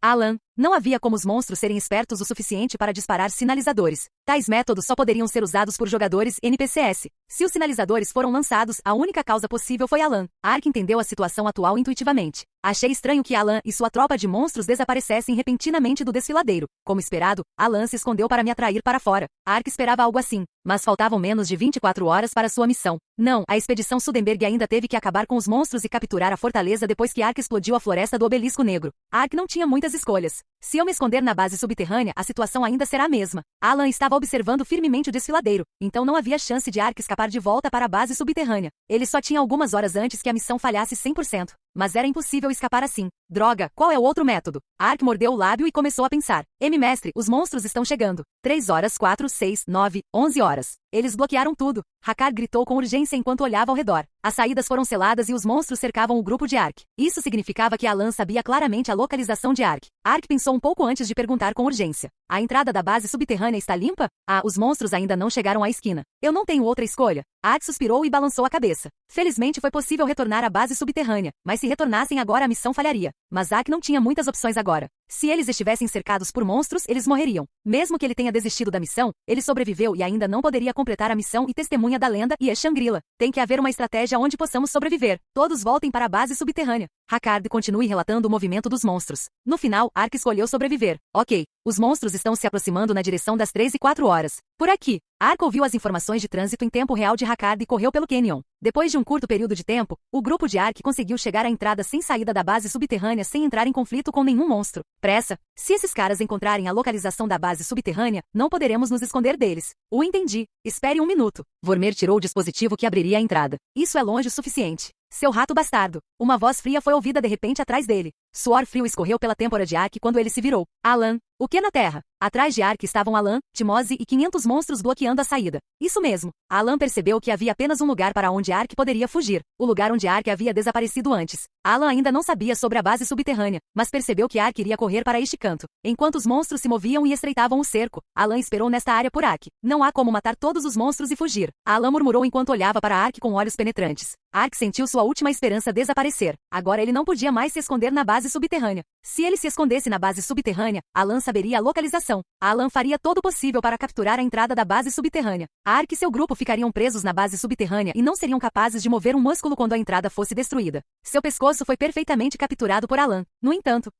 Alan, não havia como os monstros serem espertos o suficiente para disparar sinalizadores. Tais métodos só poderiam ser usados por jogadores NPCs. Se os sinalizadores foram lançados, a única causa possível foi Alan. Ark entendeu a situação atual intuitivamente. Achei estranho que Alan e sua tropa de monstros desaparecessem repentinamente do desfiladeiro. Como esperado, Alan se escondeu para me atrair para fora. Ark esperava algo assim, mas faltavam menos de 24 horas para sua missão. Não, a expedição Sudenberg ainda teve que acabar com os monstros e capturar a fortaleza depois que Ark explodiu a floresta do Obelisco Negro. Ark não tinha muitas escolhas. Se eu me esconder na base subterrânea, a situação ainda será a mesma. Alan estava observando firmemente o desfiladeiro, então não havia chance de Ark escapar de volta para a base subterrânea. Ele só tinha algumas horas antes que a missão falhasse 100%. Mas era impossível escapar assim. Droga, qual é o outro método? Ark mordeu o lábio e começou a pensar. Mestre, os monstros estão chegando. 3 horas, 4, 6, 9, 11 horas. Eles bloquearam tudo. Hakar gritou com urgência enquanto olhava ao redor. As saídas foram seladas e os monstros cercavam o grupo de Ark. Isso significava que Alan sabia claramente a localização de Ark. Ark pensou um pouco antes de perguntar com urgência. A entrada da base subterrânea está limpa? Ah, os monstros ainda não chegaram à esquina. Eu não tenho outra escolha. Ark suspirou e balançou a cabeça. Felizmente foi possível retornar à base subterrânea, mas se retornassem agora a missão falharia. Mas Zack não tinha muitas opções agora. Se eles estivessem cercados por monstros, eles morreriam. Mesmo que ele tenha desistido da missão, ele sobreviveu e ainda não poderia completar a missão e testemunha da lenda e Shangri-La. Tem que haver uma estratégia onde possamos sobreviver. Todos voltem para a base subterrânea. Hakkard continue relatando o movimento dos monstros. No final, Ark escolheu sobreviver. Ok. Os monstros estão se aproximando na direção das 3:04. Por aqui. Ark ouviu as informações de trânsito em tempo real de Hakkard e correu pelo Canyon. Depois de um curto período de tempo, o grupo de Ark conseguiu chegar à entrada sem saída da base subterrânea sem entrar em conflito com nenhum monstro. Pressa! Se esses caras encontrarem a localização da base subterrânea, não poderemos nos esconder deles. O entendi. Espere um minuto. Vormer tirou o dispositivo que abriria a entrada. Isso é longe o suficiente. Seu rato bastardo. Uma voz fria foi ouvida de repente atrás dele. Suor frio escorreu pela têmpora de Ark quando ele se virou. Alan. O que na terra? Atrás de Ark estavam Alan, Timose e 500 monstros bloqueando a saída. Isso mesmo. Alan percebeu que havia apenas um lugar para onde Ark poderia fugir. O lugar onde Ark havia desaparecido antes. Alan ainda não sabia sobre a base subterrânea, mas percebeu que Ark iria correr para este canto. Enquanto os monstros se moviam e estreitavam o cerco, Alan esperou nesta área por Ark. Não há como matar todos os monstros e fugir. Alan murmurou enquanto olhava para Ark com olhos penetrantes. Ark sentiu sua última esperança desaparecer. Agora ele não podia mais se esconder na base subterrânea. Se ele se escondesse na base subterrânea, Alan saberia a localização. Alan faria todo o possível para capturar a entrada da base subterrânea. Ark e seu grupo ficariam presos na base subterrânea e não seriam capazes de mover um músculo quando a entrada fosse destruída. Seu pescoço foi perfeitamente capturado por Alan. No entanto,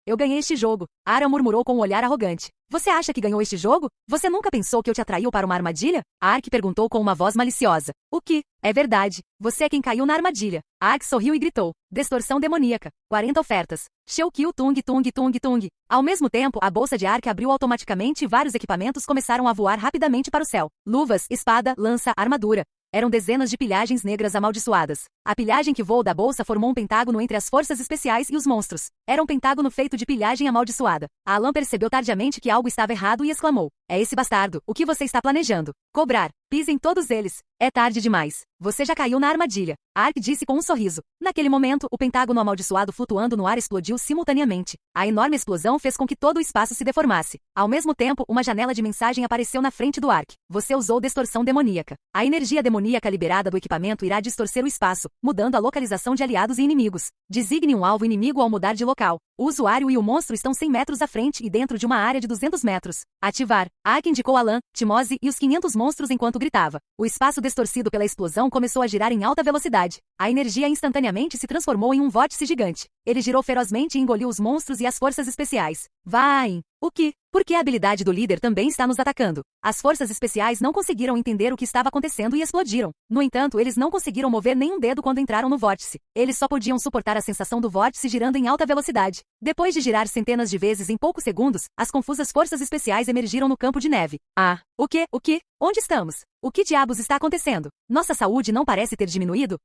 eu ganhei este jogo. Ara murmurou com um olhar arrogante. Você acha que ganhou este jogo? Você nunca pensou que eu te atraiu para uma armadilha? Ark perguntou com uma voz maliciosa. O que? É verdade. Você é quem caiu na armadilha. Ark sorriu e gritou. Distorção demoníaca. 40 ofertas. Shellkill tung tung tung tung. Ao mesmo tempo, a bolsa de Ark abriu automaticamente e vários equipamentos começaram a voar rapidamente para o céu. Luvas, espada, lança, armadura. Eram dezenas de pilhagens negras amaldiçoadas. A pilhagem que voou da bolsa formou um pentágono entre as forças especiais e os monstros. Era um pentágono feito de pilhagem amaldiçoada. Alan percebeu tardiamente que algo estava errado e exclamou. É esse bastardo. O que você está planejando? Cobrar. Pisem todos eles. É tarde demais. Você já caiu na armadilha. Ark disse com um sorriso. Naquele momento, o pentágono amaldiçoado flutuando no ar explodiu simultaneamente. A enorme explosão fez com que todo o espaço se deformasse. Ao mesmo tempo, uma janela de mensagem apareceu na frente do Ark. Você usou distorção demoníaca. A energia demoníaca liberada do equipamento irá distorcer o espaço, mudando a localização de aliados e inimigos. Designe um alvo inimigo ao mudar de local. O usuário e o monstro estão 100 metros à frente e dentro de uma área de 200 metros. Ativar. Ark indicou Alan, Timose e os 500 monstros enquanto gritava. O espaço distorcido pela explosão começou a girar em alta velocidade. A energia instantaneamente se transformou em um vórtice gigante. Ele girou ferozmente e engoliu os monstros e as forças especiais. Vai! O que? Porque a habilidade do líder também está nos atacando. As forças especiais não conseguiram entender o que estava acontecendo e explodiram. No entanto, eles não conseguiram mover nenhum dedo quando entraram no vórtice. Eles só podiam suportar a sensação do vórtice girando em alta velocidade. Depois de girar centenas de vezes em poucos segundos, as confusas forças especiais emergiram no campo de neve. Ah! O que? O que? Onde estamos? O que diabos está acontecendo? Nossa saúde não parece ter diminuído?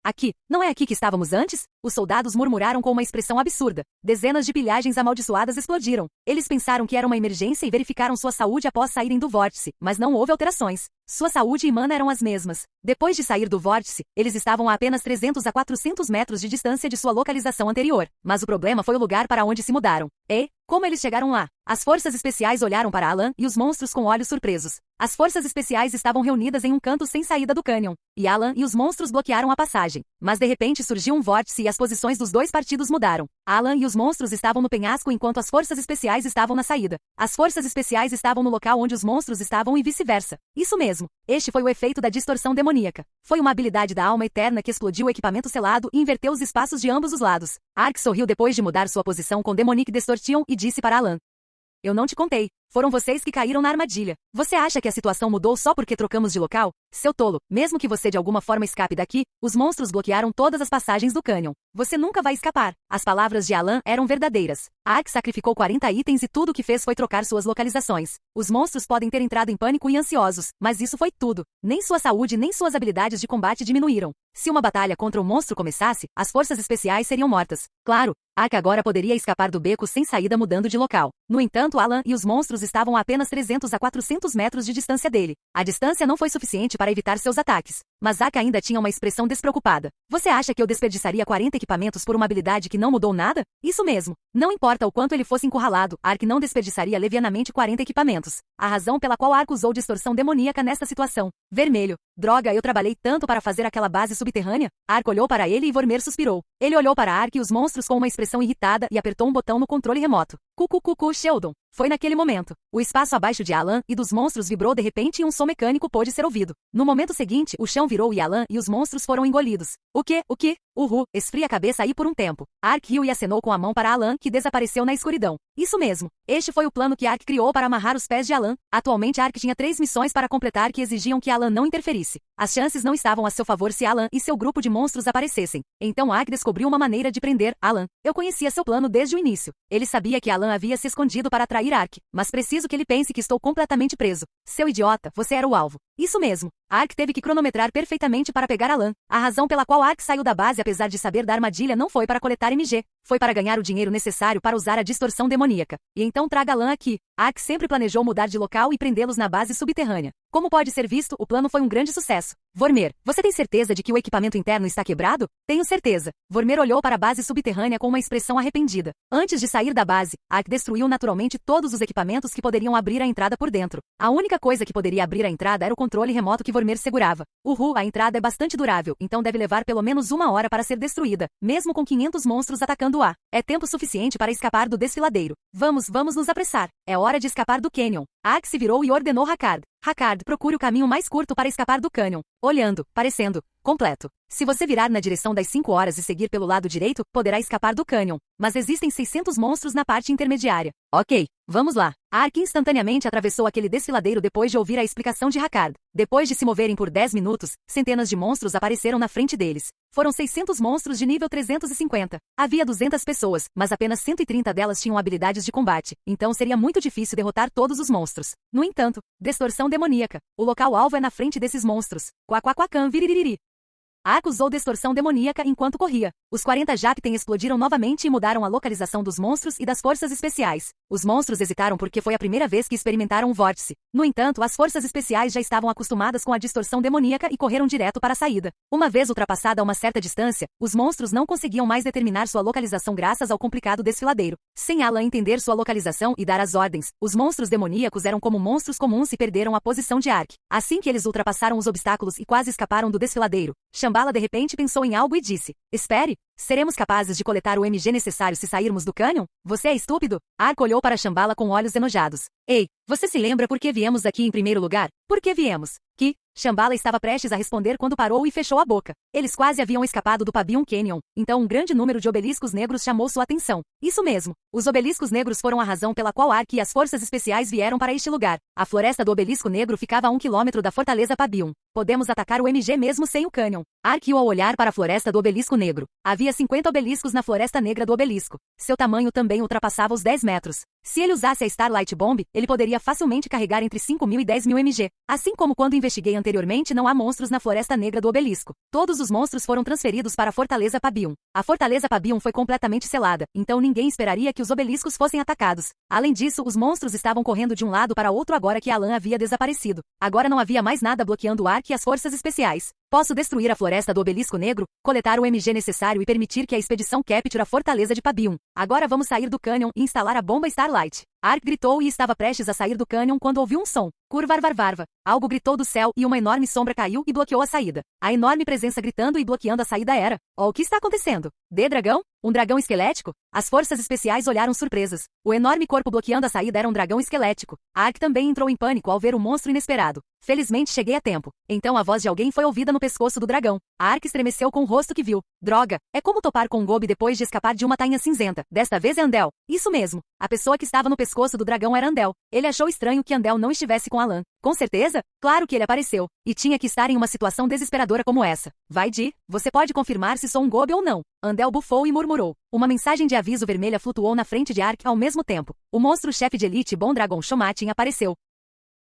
Aqui. Não é aqui que estávamos antes? Os soldados murmuraram com uma expressão absurda. Dezenas de pilhagens amaldiçoadas explodiram. Eles pensaram que era uma emergência e verificaram sua saúde após saírem do vórtice, mas não houve alterações. Sua saúde e mana eram as mesmas. Depois de sair do vórtice, eles estavam a apenas 300 a 400 metros de distância de sua localização anterior. Mas o problema foi o lugar para onde se mudaram. Como eles chegaram lá? As forças especiais olharam para Alan e os monstros com olhos surpresos. As forças especiais estavam reunidas em um canto sem saída do cânion, e Alan e os monstros bloquearam a passagem. Mas de repente surgiu um vórtice e as posições dos dois partidos mudaram. Alan e os monstros estavam no penhasco enquanto as forças especiais estavam na saída. As forças especiais estavam no local onde os monstros estavam e vice-versa. Isso mesmo. Este foi o efeito da distorção demoníaca. Foi uma habilidade da alma eterna que explodiu o equipamento selado e inverteu os espaços de ambos os lados. Ark sorriu depois de mudar sua posição com Demonic Distortion e disse para Alan. Eu não te contei. Foram vocês que caíram na armadilha. Você acha que a situação mudou só porque trocamos de local? Seu tolo, mesmo que você de alguma forma escape daqui, os monstros bloquearam todas as passagens do cânion. Você nunca vai escapar. As palavras de Alan eram verdadeiras. Ark sacrificou 40 itens e tudo o que fez foi trocar suas localizações. Os monstros podem ter entrado em pânico e ansiosos, mas isso foi tudo. Nem sua saúde nem suas habilidades de combate diminuíram. Se uma batalha contra o monstro começasse, as forças especiais seriam mortas. Claro, Ark agora poderia escapar do beco sem saída mudando de local. No entanto, Alan e os monstros monstros estavam a apenas 300 a 400 metros de distância dele. A distância não foi suficiente para evitar seus ataques. Mas Ark ainda tinha uma expressão despreocupada. Você acha que eu desperdiçaria 40 equipamentos por uma habilidade que não mudou nada? Isso mesmo. Não importa o quanto ele fosse encurralado, Ark não desperdiçaria levianamente 40 equipamentos. A razão pela qual Ark usou distorção demoníaca nesta situação. Vermelho. Droga, eu trabalhei tanto para fazer aquela base subterrânea. Ark olhou para ele e Vormer suspirou. Ele olhou para Ark e os monstros com uma expressão irritada e apertou um botão no controle remoto. Cucu, Sheldon. Foi naquele momento. O espaço abaixo de Alan e dos monstros vibrou de repente e um som mecânico pôde ser ouvido. No momento seguinte, o chão virou e Alan e os monstros foram engolidos. O quê? Esfria a cabeça aí por um tempo. Ark riu e acenou com a mão para Alan, que desapareceu na escuridão. Isso mesmo. Este foi o plano que Ark criou para amarrar os pés de Alan. Atualmente Ark tinha 3 missões para completar que exigiam que Alan não interferisse. As chances não estavam a seu favor se Alan e seu grupo de monstros aparecessem. Então Ark descobriu uma maneira de prender Alan. Eu conhecia seu plano desde o início. Ele sabia que Alan havia se escondido para atrair Ark, mas preciso que ele pense que estou completamente preso. Seu idiota, você era o alvo. Isso mesmo. Ark teve que cronometrar perfeitamente para pegar Alan. A razão pela qual Ark saiu da base apesar de saber da armadilha não foi para coletar MG, foi para ganhar o dinheiro necessário para usar a distorção demoníaca. E então traga Alan aqui. Ark sempre planejou mudar de local e prendê-los na base subterrânea. Como pode ser visto, o plano foi um grande sucesso. Vormer, você tem certeza de que o equipamento interno está quebrado? Tenho certeza. Vormer olhou para a base subterrânea com uma expressão arrependida. Antes de sair da base, Ark destruiu naturalmente todos os equipamentos que poderiam abrir a entrada por dentro. A única coisa que poderia abrir a entrada era o controle remoto que Vormer segurava. A entrada é bastante durável, então deve levar pelo menos 1 hora para ser destruída, mesmo com 500 monstros atacando-a. É tempo suficiente para escapar do desfiladeiro. Vamos nos apressar. É hora de escapar do Canyon. Ark se virou e ordenou Hakkard. Hakkard, procure o caminho mais curto para escapar do Canyon. Olhando, parecendo, completo. Se você virar na direção das 5 horas e seguir pelo lado direito, poderá escapar do Canyon. Mas existem 600 monstros na parte intermediária. Ok, vamos lá. Ark instantaneamente atravessou aquele desfiladeiro depois de ouvir a explicação de Hakkard. Depois de se moverem por 10 minutos, centenas de monstros apareceram na frente deles. Foram 600 monstros de nível 350. Havia 200 pessoas, mas apenas 130 delas tinham habilidades de combate, então seria muito difícil derrotar todos os monstros. No entanto, distorção demoníaca. O local-alvo é na frente desses monstros. Quaquaquacam viririri. Ark usou distorção demoníaca enquanto corria. Os 40 Japten explodiram novamente e mudaram a localização dos monstros e das forças especiais. Os monstros hesitaram porque foi a primeira vez que experimentaram um vórtice. No entanto, as forças especiais já estavam acostumadas com a distorção demoníaca e correram direto para a saída. Uma vez ultrapassada uma certa distância, os monstros não conseguiam mais determinar sua localização graças ao complicado desfiladeiro. Sem Alan entender sua localização e dar as ordens, os monstros demoníacos eram como monstros comuns e perderam a posição de Ark. Assim que eles ultrapassaram os obstáculos e quase escaparam do desfiladeiro, Shambhala de repente pensou em algo e disse: Espere, seremos capazes de coletar o MG necessário se sairmos do Canyon? Você é estúpido? Ark olhou para Shambhala com olhos enojados. Ei, você se lembra por que viemos aqui em primeiro lugar? Por que viemos? Que? Shambhala estava prestes a responder quando parou e fechou a boca. Eles quase haviam escapado do Pabion Canyon, então um grande número de obeliscos negros chamou sua atenção. Isso mesmo, os obeliscos negros foram a razão pela qual Ark e as forças especiais vieram para este lugar. A floresta do obelisco negro ficava a 1 quilômetro da fortaleza Pabion. Podemos atacar o MG mesmo sem o Canyon. Ark ia ao olhar para a floresta do obelisco negro. Havia 50 obeliscos na floresta negra do obelisco. Seu tamanho também ultrapassava os 10 metros. Se ele usasse a Starlight Bomb, ele poderia facilmente carregar entre 5.000 e 10.000 MG. Assim como quando investiguei anteriormente, não há monstros na floresta negra do obelisco. Todos os monstros foram transferidos para a fortaleza Pabion. A fortaleza Pabion foi completamente selada, então ninguém esperaria que os obeliscos fossem atacados. Além disso, os monstros estavam correndo de um lado para outro agora que Alan havia desaparecido. Agora não havia mais nada bloqueando o Ark e as forças especiais. Posso destruir a floresta do obelisco negro, coletar o MG necessário e permitir que a expedição capture a fortaleza de Pabion. Agora vamos sair do Canyon e instalar a bomba Starlight. Ark gritou e estava prestes a sair do Canyon quando ouviu um som. Curvarvarvarva. Algo gritou do céu e uma enorme sombra caiu e bloqueou a saída. A enorme presença gritando e bloqueando a saída era: o que está acontecendo? Dragão? Um dragão esquelético? As forças especiais olharam surpresas. O enorme corpo bloqueando a saída era um dragão esquelético. Ark também entrou em pânico ao ver o monstro inesperado. Felizmente cheguei a tempo. Então a voz de alguém foi ouvida no pescoço do dragão. Ark estremeceu com o rosto que viu. Droga, é como topar com um Gobi depois de escapar de uma tainha cinzenta. Desta vez é Andel. Isso mesmo. A pessoa que estava no pescoço do dragão era Andel. Ele achou estranho que Andel não estivesse com Alan. Com certeza? Claro que ele apareceu. E tinha que estar em uma situação desesperadora como essa. Vai Di, você pode confirmar se sou um Gobi ou não. Andel bufou e murmurou. Uma mensagem de aviso vermelha flutuou na frente de Ark ao mesmo tempo. O monstro-chefe de elite Bom Dragon Shomatin apareceu.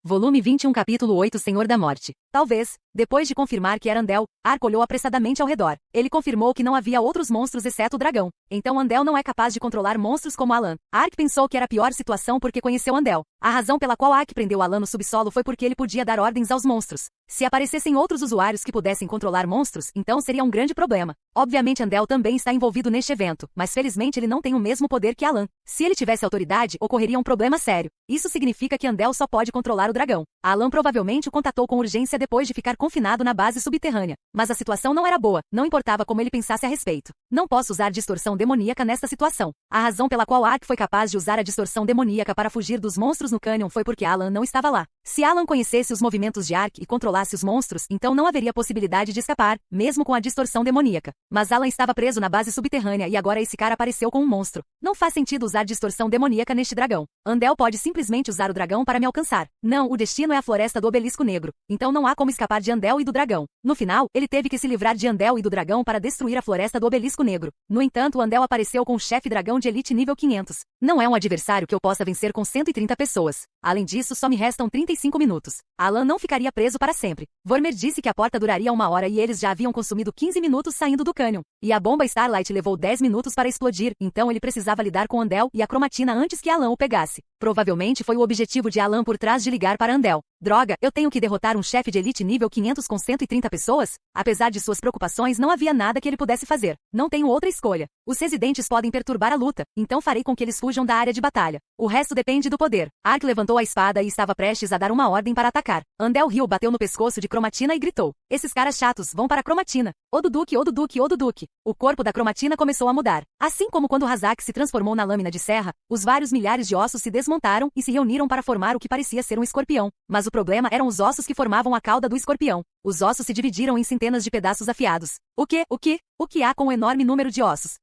Volume 21 Capítulo 8 Senhor da Morte. Talvez. Depois de confirmar que era Andel, Ark olhou apressadamente ao redor. Ele confirmou que não havia outros monstros exceto o dragão. Então Andel não é capaz de controlar monstros como Alan. Ark pensou que era a pior situação porque conheceu Andel. A razão pela qual Ark prendeu Alan no subsolo foi porque ele podia dar ordens aos monstros. Se aparecessem outros usuários que pudessem controlar monstros, então seria um grande problema. Obviamente Andel também está envolvido neste evento, mas felizmente ele não tem o mesmo poder que Alan. Se ele tivesse autoridade, ocorreria um problema sério. Isso significa que Andel só pode controlar o dragão. Alan provavelmente o contatou com urgência depois de ficar confinado na base subterrânea. Mas a situação não era boa, não importava como ele pensasse a respeito. Não posso usar distorção demoníaca nesta situação. A razão pela qual Ark foi capaz de usar a distorção demoníaca para fugir dos monstros no cânion foi porque Alan não estava lá. Se Alan conhecesse os movimentos de Ark e controlasse os monstros, então não haveria possibilidade de escapar, mesmo com a distorção demoníaca. Mas Alan estava preso na base subterrânea e agora esse cara apareceu com um monstro. Não faz sentido usar distorção demoníaca neste dragão. Andel pode simplesmente usar o dragão para me alcançar. Não, o destino é a floresta do obelisco negro. Então não há como escapar de Andel e do dragão. No final, ele teve que se livrar de Andel e do dragão para destruir a floresta do obelisco negro. No entanto, Andel apareceu com o chefe dragão de elite nível 500. Não é um adversário que eu possa vencer com 130 pessoas. Além disso, só me restam 35 minutos. Alan não ficaria preso para sempre. Vormer disse que a porta duraria 1 hora e eles já haviam consumido 15 minutos saindo do cânion. E a bomba Starlight levou 10 minutos para explodir, então ele precisava lidar com Andel e a cromatina antes que Alan o pegasse. Provavelmente foi o objetivo de Alan por trás de ligar para Andel. Droga, eu tenho que derrotar um chefe de elite nível 500 com 130 pessoas? Apesar de suas preocupações, não havia nada que ele pudesse fazer. Não tenho outra escolha. Os residentes podem perturbar a luta, então farei com que eles fujam da área de batalha. O resto depende do poder. Ark levantou a espada e estava prestes a dar uma ordem para atacar. Andel riu, bateu no pescoço de Cromatina e gritou: "Esses caras chatos, vão para a Cromatina. O Duduque, o Duduque, o Duduque." O corpo da Cromatina começou a mudar. Assim como quando Razak se transformou na lâmina de serra, os vários milhares de ossos se desmontaram e se reuniram para formar o que parecia ser um escorpião. Mas o problema eram os ossos que formavam a cauda do escorpião. Os ossos se dividiram em centenas de pedaços afiados. O que há com um enorme número de ossos?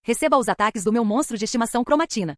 Receba os ataques do meu monstro de estimação Cromatina.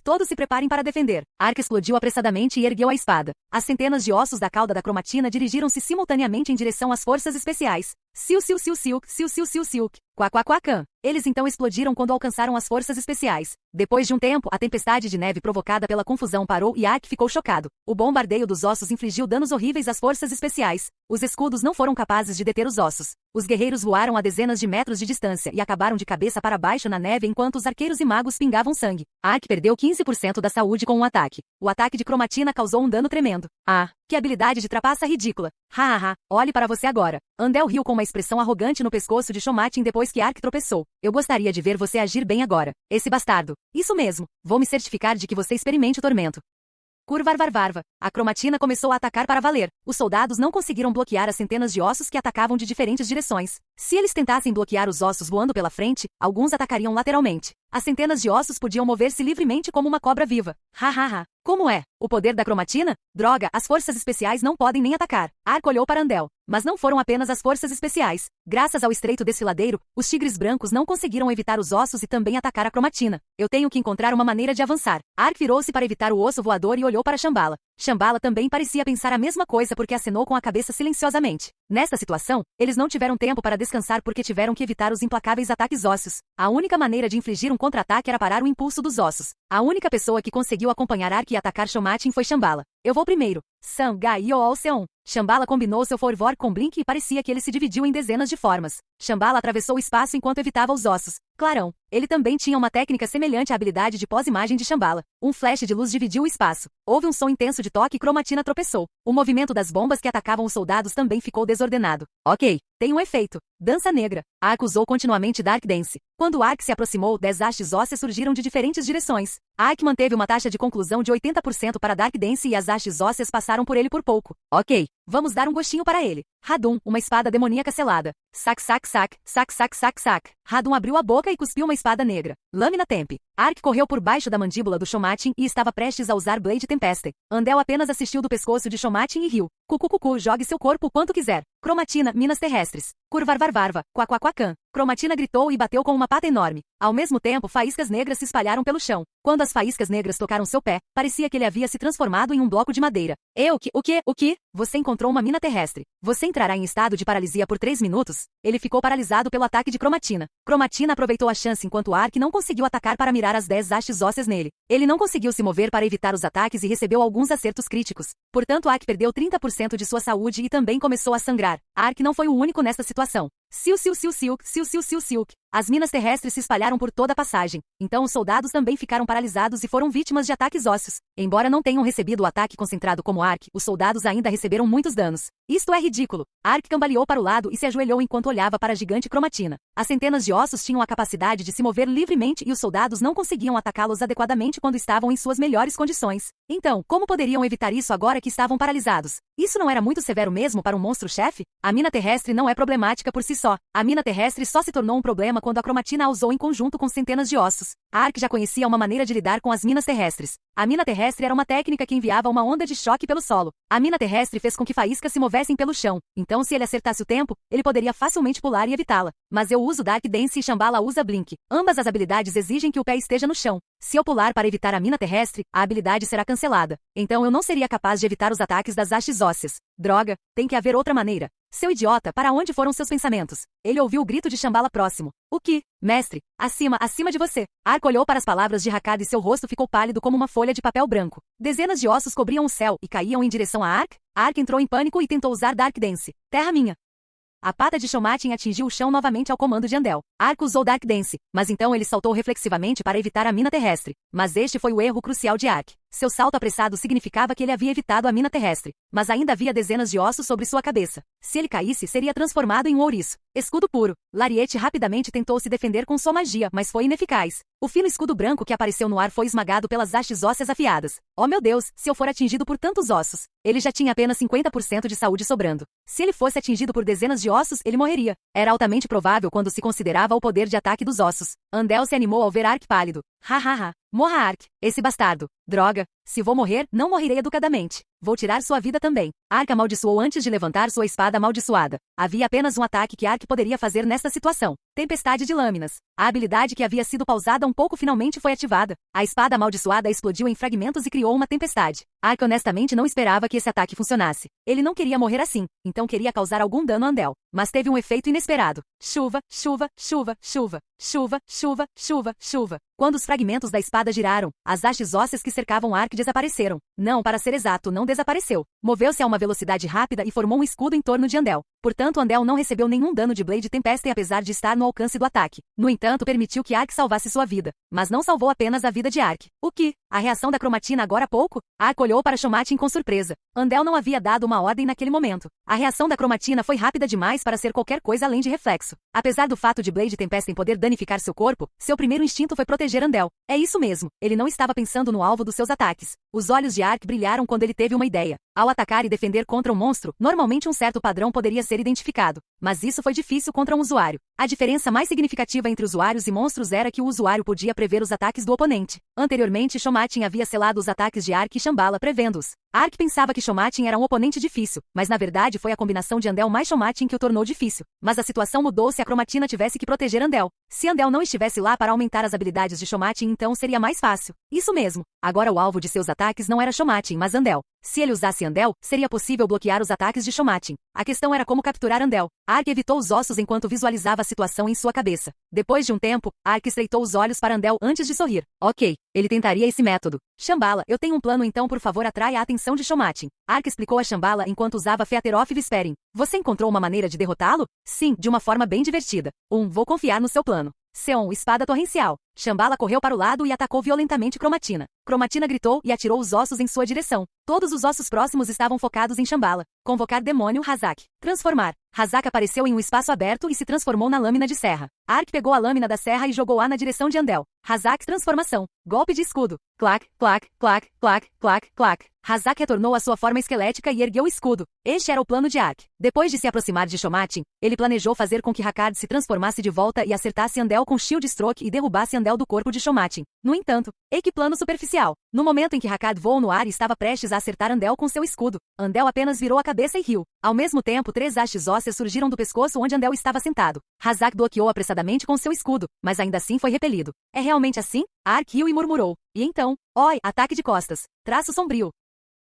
Todos se preparem para defender. Ark explodiu apressadamente e ergueu a espada. As centenas de ossos da cauda da Cromatina dirigiram-se simultaneamente em direção às forças especiais. Siu, siu, siu, siu, siu, siu, siu, siu. Quá, quá, quá, can. Eles então explodiram quando alcançaram as forças especiais. Depois de um tempo, a tempestade de neve provocada pela confusão parou e Ark ficou chocado. O bombardeio dos ossos infligiu danos horríveis às forças especiais. Os escudos não foram capazes de deter os ossos. Os guerreiros voaram a dezenas de metros de distância e acabaram de cabeça para baixo na neve enquanto os arqueiros e magos pingavam sangue. Ark perdeu 15% da saúde com um ataque. O ataque de Cromatina causou um dano tremendo. Ah, que habilidade de trapaça ridícula. Hahaha, olhe para você agora. Andel riu com uma expressão arrogante no pescoço de Shomatin depois que Ark tropeçou. Eu gostaria de ver você agir bem agora. Esse bastardo. Isso mesmo. Vou me certificar de que você experimente o tormento. Curvarvarvarva. A Cromatina começou a atacar para valer. Os soldados não conseguiram bloquear as centenas de ossos que atacavam de diferentes direções. Se eles tentassem bloquear os ossos voando pela frente, alguns atacariam lateralmente. As centenas de ossos podiam mover-se livremente como uma cobra viva. Hahaha. Como é? O poder da Cromatina? Droga, as forças especiais não podem nem atacar. Ark olhou para Andel. Mas não foram apenas as forças especiais. Graças ao estreito desfiladeiro, os tigres brancos não conseguiram evitar os ossos e também atacar a Cromatina. Eu tenho que encontrar uma maneira de avançar. Ark virou-se para evitar o osso voador e olhou para Shambhala. Shambhala também parecia pensar a mesma coisa porque acenou com a cabeça silenciosamente. Nesta situação, eles não tiveram tempo para descansar porque tiveram que evitar os implacáveis ataques ósseos. A única maneira de infligir um contra-ataque era parar o impulso dos ossos. A única pessoa que conseguiu acompanhar Ark e atacar Shomatin foi Shambhala. Eu vou primeiro. Sam, Gai, Seon. Shambhala combinou seu fervor com Blink e parecia que ele se dividiu em dezenas de formas. Shambhala atravessou o espaço enquanto evitava os ossos. Clarão. Ele também tinha uma técnica semelhante à habilidade de pós-imagem de Shambhala. Um flash de luz dividiu o espaço. Houve um som intenso de toque e Cromatina tropeçou. O movimento das bombas que atacavam os soldados também ficou desordenado. Ok. Tem um efeito. Dança negra. Ark usou continuamente Dark Dance. Quando Ark se aproximou, 10 hastes ósseas surgiram de diferentes direções. Ark manteve uma taxa de conclusão de 80% para Dark Dance e as hastes ósseas passaram por ele por pouco. Ok. Vamos dar um gostinho para ele. Radum, uma espada demoníaca selada. Sac, sac, sac, sac, sac, sac, sac. Radum abriu a boca e cuspiu uma espada negra. Lâmina Temp. Ark correu por baixo da mandíbula do Shomatin e estava prestes a usar Blade Tempeste. Andel apenas assistiu do pescoço de Shomatin e riu. Cucucucu, jogue seu corpo quanto quiser. Cromatina, minas terrestres. Curvarvarvarva, quaquaquacan. Cromatina gritou e bateu com uma pata enorme. Ao mesmo tempo, faíscas negras se espalharam pelo chão. Quando as faíscas negras tocaram seu pé, parecia que ele havia se transformado em um bloco de madeira. O que? Você encontrou uma mina terrestre. Você entrará em estado de paralisia por 3 minutos? Ele ficou paralisado pelo ataque de Cromatina. Cromatina aproveitou a chance enquanto Ark não conseguiu atacar para mirar as 10 hastes ósseas nele. Ele não conseguiu se mover para evitar os ataques e recebeu alguns acertos críticos. Portanto, Ark perdeu 30% de sua saúde e também começou a sangrar. Ark não foi o único nesta situação. Silk. As minas terrestres se espalharam por toda a passagem. Então os soldados também ficaram paralisados e foram vítimas de ataques ósseos. Embora não tenham recebido o ataque concentrado como Ark, os soldados ainda receberam muitos danos. Isto é ridículo. Ark cambaleou para o lado e se ajoelhou enquanto olhava para a gigante Cromatina. As centenas de ossos tinham a capacidade de se mover livremente e os soldados não conseguiam atacá-los adequadamente quando estavam em suas melhores condições. Então, como poderiam evitar isso agora que estavam paralisados? Isso não era muito severo mesmo para um monstro-chefe? A mina terrestre não é problemática por si só. A mina terrestre só se tornou um problema quando a Cromatina a usou em conjunto com centenas de ossos. Ark já conhecia uma maneira de lidar com as minas terrestres. A mina terrestre era uma técnica que enviava uma onda de choque pelo solo. A mina terrestre fez com que faíscas se movessem pelo chão. Então, se ele acertasse o tempo, ele poderia facilmente pular e evitá-la. Mas eu uso Dark Dance e Shambhala usa Blink. Ambas as habilidades exigem que o pé esteja no chão. Se eu pular para evitar a mina terrestre, a habilidade será cancelada. Então eu não seria capaz de evitar os ataques das hastes ósseas. Droga, tem que haver outra maneira. Seu idiota, para onde foram seus pensamentos? Ele ouviu o grito de Shambhala próximo. O que? Mestre, acima de você. Ark olhou para as palavras de Hakad e seu rosto ficou pálido como uma folha de papel branco. Dezenas de ossos cobriam o céu e caíam em direção a Ark. Ark entrou em pânico e tentou usar Dark Dance. Terra minha. A pata de Shomatin atingiu o chão novamente ao comando de Andel. Ark usou Dark Dance, mas então ele saltou reflexivamente para evitar a mina terrestre. Mas este foi o erro crucial de Ark. Seu salto apressado significava que ele havia evitado a mina terrestre, mas ainda havia dezenas de ossos sobre sua cabeça. Se ele caísse, seria transformado em um ouriço. Escudo puro. Lariete rapidamente tentou se defender com sua magia, mas foi ineficaz. O fino escudo branco que apareceu no ar foi esmagado pelas hastes ósseas afiadas. Oh meu Deus, se eu for atingido por tantos ossos. Ele já tinha apenas 50% de saúde sobrando. Se ele fosse atingido por dezenas de ossos, ele morreria. Era altamente provável quando se considerava o poder de ataque dos ossos. Andel se animou ao ver Ark pálido. Morra Ark, esse bastardo. Droga, se vou morrer, não morrerei educadamente. Vou tirar sua vida também. Ark amaldiçoou antes de levantar sua espada amaldiçoada. Havia apenas um ataque que Ark poderia fazer nesta situação. Tempestade de lâminas. A habilidade que havia sido pausada um pouco finalmente foi ativada. A espada amaldiçoada explodiu em fragmentos e criou uma tempestade. Ark honestamente não esperava que esse ataque funcionasse. Ele não queria morrer assim, então queria causar algum dano a Andel. Mas teve um efeito inesperado. Chuva. Quando os fragmentos da espada giraram, as hastes ósseas que cercavam Ark desapareceram. Não, para ser exato, não desapareceu. Moveu-se a uma velocidade rápida e formou um escudo em torno de Andel. Portanto, Andel não recebeu nenhum dano de Blade Tempest apesar de estar no alcance do ataque. No entanto, permitiu que Ark salvasse sua vida. Mas não salvou apenas a vida de Ark. O que? A reação da Cromatina agora há pouco? Ark olhou para Shomatin com surpresa. Andel não havia dado uma ordem naquele momento. A reação da Cromatina foi rápida demais para ser qualquer coisa além de reflexo. Apesar do fato de Blade Tempest poder danificar seu corpo, seu primeiro instinto foi proteger Andel. É isso mesmo, ele não estava pensando no alvo dos seus ataques. Os olhos de Ark brilharam quando ele teve uma ideia. Ao atacar e defender contra um monstro, normalmente um certo padrão poderia ser identificado. Mas isso foi difícil contra um usuário. A diferença mais significativa entre usuários e monstros era que o usuário podia prever os ataques do oponente. Anteriormente, Shomatin havia selado os ataques de Ark e Shambhala prevendo-os. Ark pensava que Shomatin era um oponente difícil, mas na verdade foi a combinação de Andel mais Shomatin que o tornou difícil. Mas a situação mudou se a Cromatina tivesse que proteger Andel. Se Andel não estivesse lá para aumentar as habilidades de Shomatin, então seria mais fácil. Isso mesmo. Agora o alvo de seus ataques não era Shomatin, mas Andel. Se ele usasse Andel, seria possível bloquear os ataques de Shomatin. A questão era como capturar Andel. Ark evitou os ossos enquanto visualizava a situação em sua cabeça. Depois de um tempo, Ark estreitou os olhos para Andel antes de sorrir. Ok, ele tentaria esse método. Shambhala, eu tenho um plano então por favor atraia a atenção de Shomatin. Ark explicou a Shambhala enquanto usava Feateroth Visperin. Você encontrou uma maneira de derrotá-lo? Sim, de uma forma bem divertida. Vou confiar no seu plano. Seon, espada torrencial. Shambhala correu para o lado e atacou violentamente Cromatina. Cromatina gritou e atirou os ossos em sua direção. Todos os ossos próximos estavam focados em Shambhala. Convocar demônio Hazak. Transformar. Hazak apareceu em um espaço aberto e se transformou na lâmina de serra. Ark pegou a lâmina da serra e jogou-a na direção de Andel. Hazak transformação. Golpe de escudo. Clac, clac, clac, clac, clac, clac. Hazak retornou à sua forma esquelética e ergueu o escudo. Este era o plano de Ark. Depois de se aproximar de Shomatin, ele planejou fazer com que Hakad se transformasse de volta e acertasse Andel com Shield Stroke e derrubasse Andel do corpo de Shomatin. No entanto, que plano superficial. No momento em que Hakkad voou no ar e estava prestes a acertar Andel com seu escudo, Andel apenas virou a cabeça e riu. Ao mesmo tempo, 3 hastes ósseas surgiram do pescoço onde Andel estava sentado. Hazak bloqueou apressadamente com seu escudo, mas ainda assim foi repelido. É realmente assim? Ark riu e murmurou. E então, oi, ataque de costas. Traço sombrio.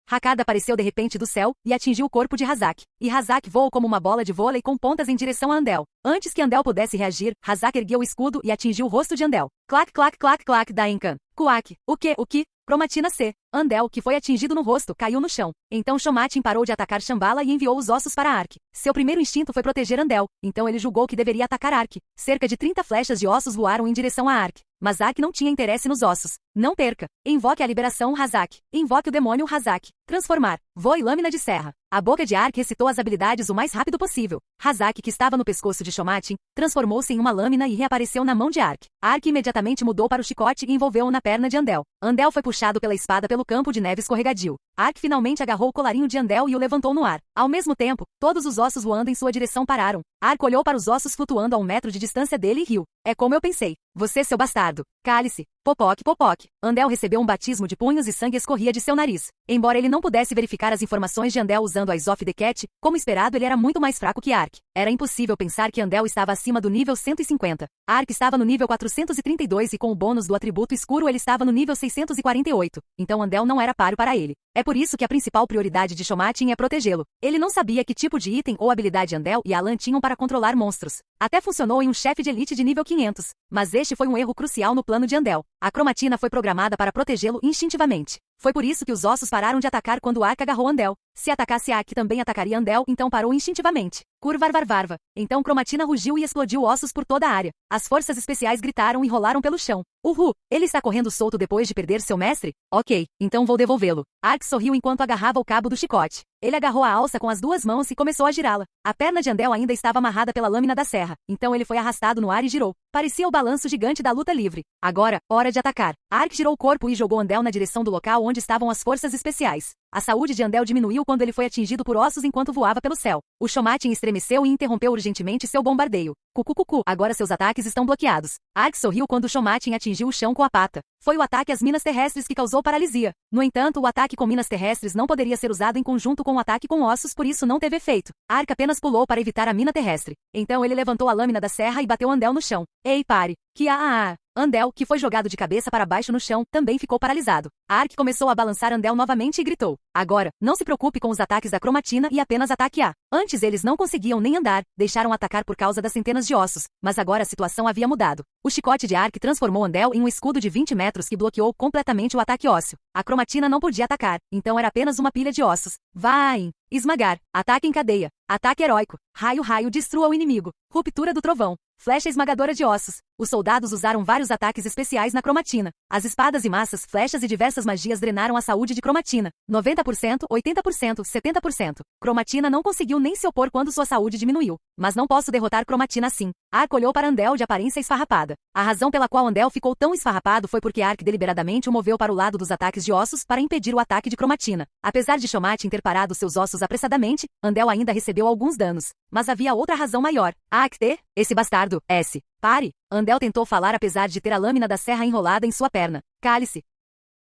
Hakkad apareceu de repente do céu e atingiu o corpo de Hazak. E Hazak voou como uma bola de vôlei com pontas em direção a Andel. Antes que Andel pudesse reagir, Hazak ergueu o escudo e atingiu o rosto de Andel. Clac, clac, clac, clac, Dainkan. Kuak. O que? Cromatina C. Andel, que foi atingido no rosto, caiu no chão. Então Shomatin parou de atacar Shambhala e enviou os ossos para Ark. Seu primeiro instinto foi proteger Andel, então ele julgou que deveria atacar Ark. Cerca de 30 flechas de ossos voaram em direção a Ark. Mas Ark não tinha interesse nos ossos. Não perca. Invoque a liberação Hazak. Invoque o demônio Hazak. Transformar. Voe lâmina de serra. A boca de Ark recitou as habilidades o mais rápido possível. Hazak, que estava no pescoço de Shomatin, transformou-se em uma lâmina e reapareceu na mão de Ark. Ark imediatamente mudou para o chicote e envolveu-o na perna de Andel. Andel foi puxado pela espada pelo campo de neve escorregadio. Ark finalmente agarrou o colarinho de Andel e o levantou no ar. Ao mesmo tempo, todos os ossos voando em sua direção pararam. Ark olhou para os ossos flutuando a 1 metro de distância dele e riu. É como eu pensei. Você, seu bastardo. Cale-se. Popoc, popoc. Andel recebeu um batismo de punhos e sangue escorria de seu nariz. Embora ele não pudesse verificar as informações de Andel usando a Eyes of the Cat, como esperado ele era muito mais fraco que Ark. Era impossível pensar que Andel estava acima do nível 150. Ark estava no nível 432 e com o bônus do atributo escuro ele estava no nível 648. Então Andel não era páreo para ele. É por isso que a principal prioridade de Shomatin é protegê-lo. Ele não sabia que tipo de item ou habilidade Andel e Alan tinham para controlar monstros. Até funcionou em um chefe de elite de nível 500. Mas este foi um erro crucial no plano de Andel. A cromatina foi programada para protegê-lo instintivamente. Foi por isso que os ossos pararam de atacar quando Ark agarrou Andel. Se atacasse Ark também atacaria Andel, então parou instintivamente. Curvarvarvarva. Então Cromatina rugiu e explodiu ossos por toda a área. As forças especiais gritaram e rolaram pelo chão. Uhu! Ele está correndo solto depois de perder seu mestre? Ok, então vou devolvê-lo. Ark sorriu enquanto agarrava o cabo do chicote. Ele agarrou a alça com as 2 mãos e começou a girá-la. A perna de Andel ainda estava amarrada pela lâmina da serra, então ele foi arrastado no ar e girou. Parecia o balanço gigante da luta livre. Agora, hora de atacar. Ark girou o corpo e jogou Andel na direção do local onde estavam as forças especiais. A saúde de Andel diminuiu quando ele foi atingido por ossos enquanto voava pelo céu. O Shomatin estremeceu e interrompeu urgentemente seu bombardeio. Cucucucu, agora seus ataques estão bloqueados. Ark sorriu quando o Shomatin atingiu o chão com a pata. Foi o ataque às minas terrestres que causou paralisia. No entanto, o ataque com minas terrestres não poderia ser usado em conjunto com o ataque com ossos, por isso não teve efeito. Ark apenas pulou para evitar a mina terrestre. Então ele levantou a lâmina da serra e bateu Andel no chão. Ei, pare! Andel, que foi jogado de cabeça para baixo no chão, também ficou paralisado. Ark começou a balançar Andel novamente e gritou. Agora, não se preocupe com os ataques da cromatina e apenas ataque A. Antes eles não conseguiam nem andar, deixaram atacar por causa das centenas de ossos, mas agora a situação havia mudado. O chicote de Ark transformou Andel em um escudo de 20 metros que bloqueou completamente o ataque ósseo. A cromatina não podia atacar, então era apenas uma pilha de ossos. Vai! Esmagar. Ataque em cadeia. Ataque heróico. Raio, destrua o inimigo. Ruptura do trovão. Flecha esmagadora de ossos. Os soldados usaram vários ataques especiais na cromatina. As espadas e massas, flechas e diversas magias drenaram a saúde de cromatina. 90%, 80%, 70%. Cromatina não conseguiu nem se opor quando sua saúde diminuiu. Mas não posso derrotar cromatina assim. Ark olhou para Andel de aparência esfarrapada. A razão pela qual Andel ficou tão esfarrapado foi porque Ark deliberadamente o moveu para o lado dos ataques de ossos para impedir o ataque de cromatina. Apesar de Shomatin ter parado seus ossos apressadamente, Andel ainda recebeu alguns danos. Mas havia outra razão maior. Esse bastardo, S. Pare! Andel tentou falar apesar de ter a lâmina da serra enrolada em sua perna. Cale-se!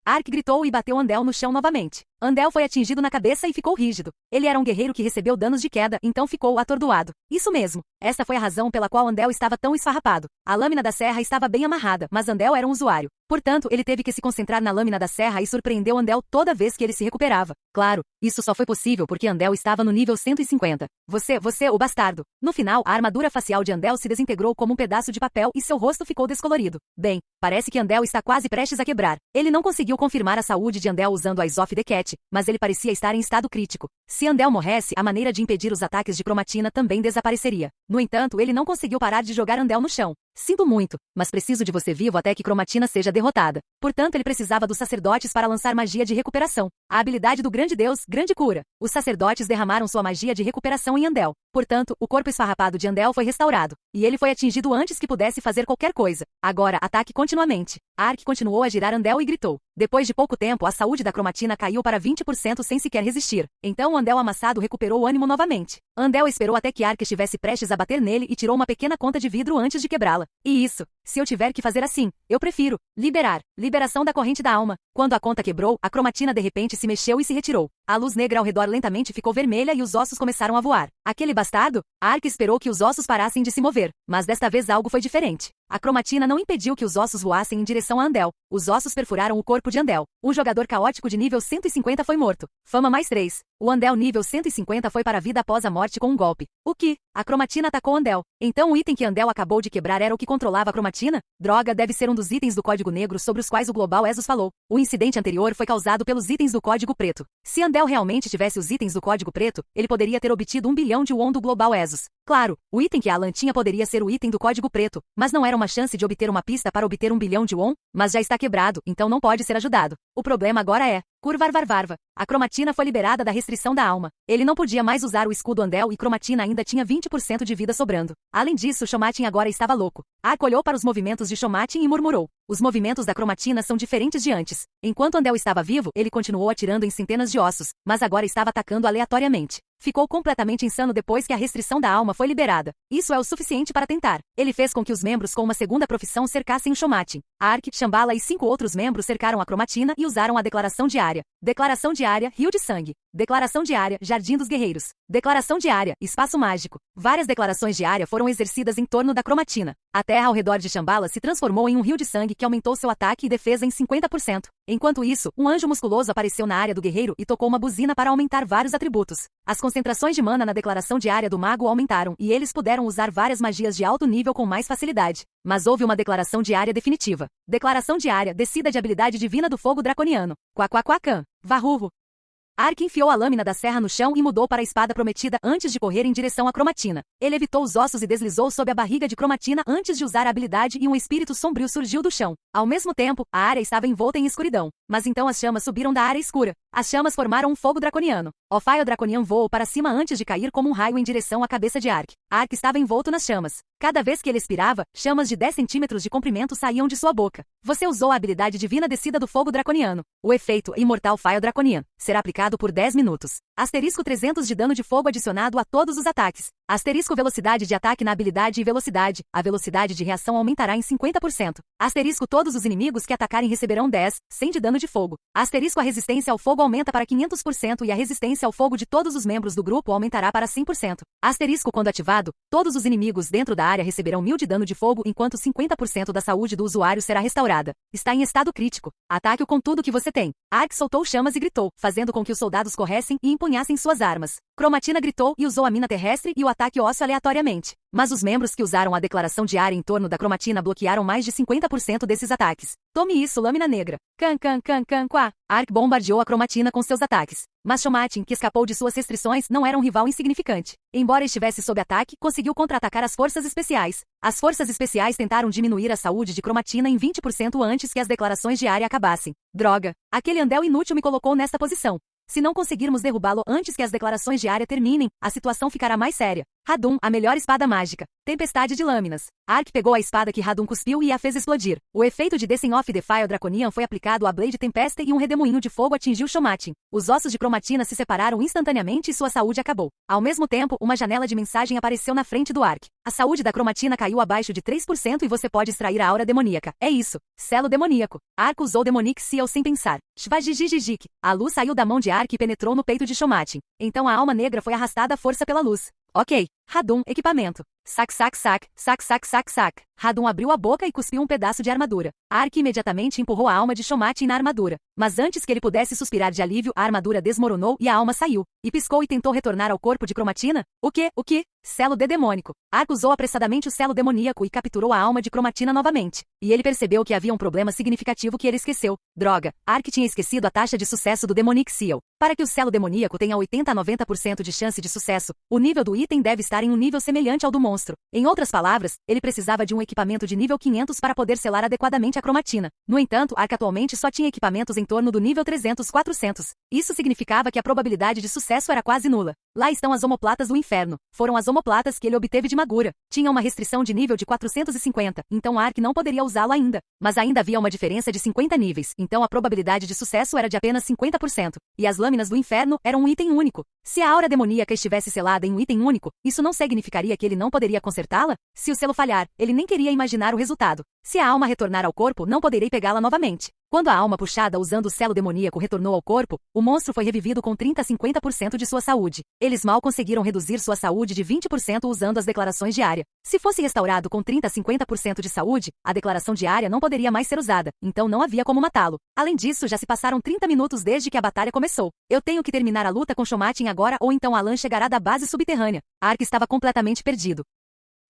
Ark gritou e bateu Andel no chão novamente. Andel foi atingido na cabeça e ficou rígido. Ele era um guerreiro que recebeu danos de queda, então ficou atordoado. Isso mesmo. Essa foi a razão pela qual Andel estava tão esfarrapado. A lâmina da serra estava bem amarrada, mas Andel era um usuário. Portanto, ele teve que se concentrar na lâmina da serra e surpreendeu Andel toda vez que ele se recuperava. Claro, isso só foi possível porque Andel estava no nível 150. Você, o bastardo. No final, a armadura facial de Andel se desintegrou como um pedaço de papel e seu rosto ficou descolorido. Bem, parece que Andel está quase prestes a quebrar. Ele não conseguiu confirmar a saúde de Andel usando a Eyes of the Cat, mas ele parecia estar em estado crítico. Se Andel morresse, a maneira de impedir os ataques de cromatina também desapareceria. No entanto, ele não conseguiu parar de jogar Andel no chão. Sinto muito, mas preciso de você vivo até que cromatina seja derrotada. Portanto, ele precisava dos sacerdotes para lançar magia de recuperação. A habilidade do grande deus, grande cura. Os sacerdotes derramaram sua magia de recuperação em Andel. Portanto, o corpo esfarrapado de Andel foi restaurado. E ele foi atingido antes que pudesse fazer qualquer coisa. Agora, ataque continuamente. Ark continuou a girar Andel e gritou. Depois de pouco tempo, a saúde da cromatina caiu para 20% sem sequer resistir. Então Andel amassado recuperou o ânimo novamente. Andel esperou até que Ark estivesse prestes a bater nele e tirou uma pequena conta de vidro antes de quebrá-la. Shambhala. E isso, se eu tiver que fazer assim, eu prefiro liberar. Liberação da corrente da alma. Quando a conta quebrou, a cromatina de repente se mexeu e se retirou. A luz negra ao redor lentamente ficou vermelha e os ossos começaram a voar. Aquele bastardo? Ark esperou que os ossos parassem de se mover, mas desta vez algo foi diferente. A cromatina não impediu que os ossos voassem em direção a Andel. Os ossos perfuraram o corpo de Andel. Um jogador caótico de nível 150 foi morto. Fama mais 3. O Andel nível 150 foi para a vida após a morte com um golpe. O que? A cromatina atacou Andel. Então o item que Andel acabou de quebrar era o que controlava a cromatina? Droga, deve ser um dos itens do Código Negro sobre os quais o Global Exos falou. O incidente anterior foi causado pelos itens do Código Preto. Se Andel realmente tivesse os itens do Código Preto, ele poderia ter obtido 1 bilhão de won do Global Exos. Claro, o item que Alan tinha poderia ser o item do Código Preto, mas não era uma chance de obter uma pista para obter 1 bilhão de won, mas já está quebrado, então não pode ser ajudado. O problema agora é Curvarvarvarva. A cromatina foi liberada da restrição da alma. Ele não podia mais usar o escudo Andel e cromatina ainda tinha 20% de vida sobrando. Além disso, Shomatin agora estava louco. Ark olhou para os movimentos de Shomatin e murmurou. Os movimentos da cromatina são diferentes de antes. Enquanto Andel estava vivo, ele continuou atirando em centenas de ossos, mas agora estava atacando aleatoriamente. Ficou completamente insano depois que a restrição da alma foi liberada. Isso é o suficiente para tentar. Ele fez com que os membros com uma segunda profissão cercassem o Shomatin. Ark, Shambhala e 5 outros membros cercaram a cromatina e usaram a declaração diária. Declaração diária, Rio de Sangue. Declaração diária, Jardim dos Guerreiros. Declaração diária, Espaço Mágico. Várias declarações diárias foram exercidas em torno da cromatina. A terra ao redor de Shambhala se transformou em um rio de sangue que aumentou seu ataque e defesa em 50%. Enquanto isso, um anjo musculoso apareceu na área do guerreiro e tocou uma buzina para aumentar vários atributos. As concentrações de mana na declaração diária do mago aumentaram e eles puderam usar várias magias de alto nível com mais facilidade. Mas houve uma declaração diária definitiva. Declaração diária, descida de habilidade divina do fogo draconiano. Quaquaquacan. Varrurro. Ark enfiou a lâmina da serra no chão e mudou para a espada prometida antes de correr em direção à cromatina. Ele evitou os ossos e deslizou sob a barriga de cromatina antes de usar a habilidade e um espírito sombrio surgiu do chão. Ao mesmo tempo, a área estava envolta em escuridão. Mas então as chamas subiram da área escura. As chamas formaram um fogo draconiano. O Fire Draconian voou para cima antes de cair como um raio em direção à cabeça de Ark. Ark estava envolto nas chamas. Cada vez que ele expirava, chamas de 10 centímetros de comprimento saíam de sua boca. Você usou a habilidade divina descida do fogo draconiano. O efeito Imortal Fire Draconian será aplicado por 10 minutos. Asterisco 300 de dano de fogo adicionado a todos os ataques. Asterisco velocidade de ataque na habilidade e velocidade. A velocidade de reação aumentará em 50%. Asterisco todos os inimigos que atacarem receberão 10, 100 de dano de fogo. Asterisco a resistência ao fogo aumenta para 500% e a resistência ao fogo de todos os membros do grupo aumentará para 100%. Asterisco quando ativado, todos os inimigos dentro da área receberão 1000 de dano de fogo enquanto 50% da saúde do usuário será restaurada. Está em estado crítico. Ataque-o com tudo que você tem. Ark soltou chamas e gritou, fazendo com que os soldados corressem e empunhassem suas armas. Cromatina gritou e usou a mina terrestre e o ataque ósseo aleatoriamente. Mas os membros que usaram a declaração diária em torno da cromatina bloquearam mais de 50% desses ataques. Tome isso, lâmina negra. Quá. Ark bombardeou a cromatina com seus ataques. Mas Shomatin, que escapou de suas restrições, não era um rival insignificante. Embora estivesse sob ataque, conseguiu contra-atacar as forças especiais. As forças especiais tentaram diminuir a saúde de cromatina em 20% antes que as declarações diárias acabassem. Droga! Aquele Andel inútil me colocou nesta posição. Se não conseguirmos derrubá-lo antes que as declarações diárias terminem, a situação ficará mais séria. Hadum, a melhor espada mágica. Tempestade de lâminas. Ark pegou a espada que Hadum cuspiu e a fez explodir. O efeito de Descent of the Fire Draconian foi aplicado à Blade Tempeste e um redemoinho de fogo atingiu Shomatin. Os ossos de cromatina se separaram instantaneamente e sua saúde acabou. Ao mesmo tempo, uma janela de mensagem apareceu na frente do Ark. A saúde da cromatina caiu abaixo de 3% e você pode extrair a aura demoníaca. É isso. Selo demoníaco. Ark usou Demonic Seal sem pensar. Shvajijijik. A luz saiu da mão de Ark e penetrou no peito de Shomatin. Então a alma negra foi arrastada à força pela luz. Ok. Hadum, equipamento. Sac. Hadum abriu a boca e cuspiu um pedaço de armadura. Ark imediatamente empurrou a alma de Shomatin na armadura. Mas antes que ele pudesse suspirar de alívio, a armadura desmoronou e a alma saiu. E piscou e tentou retornar ao corpo de cromatina? O quê? Selo de demônico. Ark usou apressadamente o selo demoníaco e capturou a alma de cromatina novamente. E ele percebeu que havia um problema significativo que ele esqueceu. Droga, Ark tinha esquecido a taxa de sucesso do Demonic Seal. Para que o selo demoníaco tenha 80 a 90% de chance de sucesso, o nível do item deve estar em um nível semelhante ao do monstro. Em outras palavras, ele precisava de um equipamento de nível 500 para poder selar adequadamente a cromatina. No entanto, Ark atualmente só tinha equipamentos em torno do nível 300-400. Isso significava que a probabilidade de sucesso era quase nula. Lá estão as omoplatas do inferno. Foram as omoplatas que ele obteve de Magura. Tinha uma restrição de nível de 450, então Ark não poderia usá-lo ainda. Mas ainda havia uma diferença de 50 níveis, então a probabilidade de sucesso era de apenas 50%. E as lâminas do inferno eram um item único. Se a aura demoníaca estivesse selada em um item único, isso não não significaria que ele não poderia consertá-la? Se o selo falhar, ele nem queria imaginar o resultado. Se a alma retornar ao corpo, não poderei pegá-la novamente. Quando a alma puxada usando o selo demoníaco retornou ao corpo, o monstro foi revivido com 30 a 50% de sua saúde. Eles mal conseguiram reduzir sua saúde de 20% usando as declarações de área. Se fosse restaurado com 30 a 50% de saúde, a declaração de área não poderia mais ser usada, então não havia como matá-lo. Além disso, já se passaram 30 minutos desde que a batalha começou. Eu tenho que terminar a luta com Shomatin agora ou então Alan chegará da base subterrânea. Ark estava completamente perdido.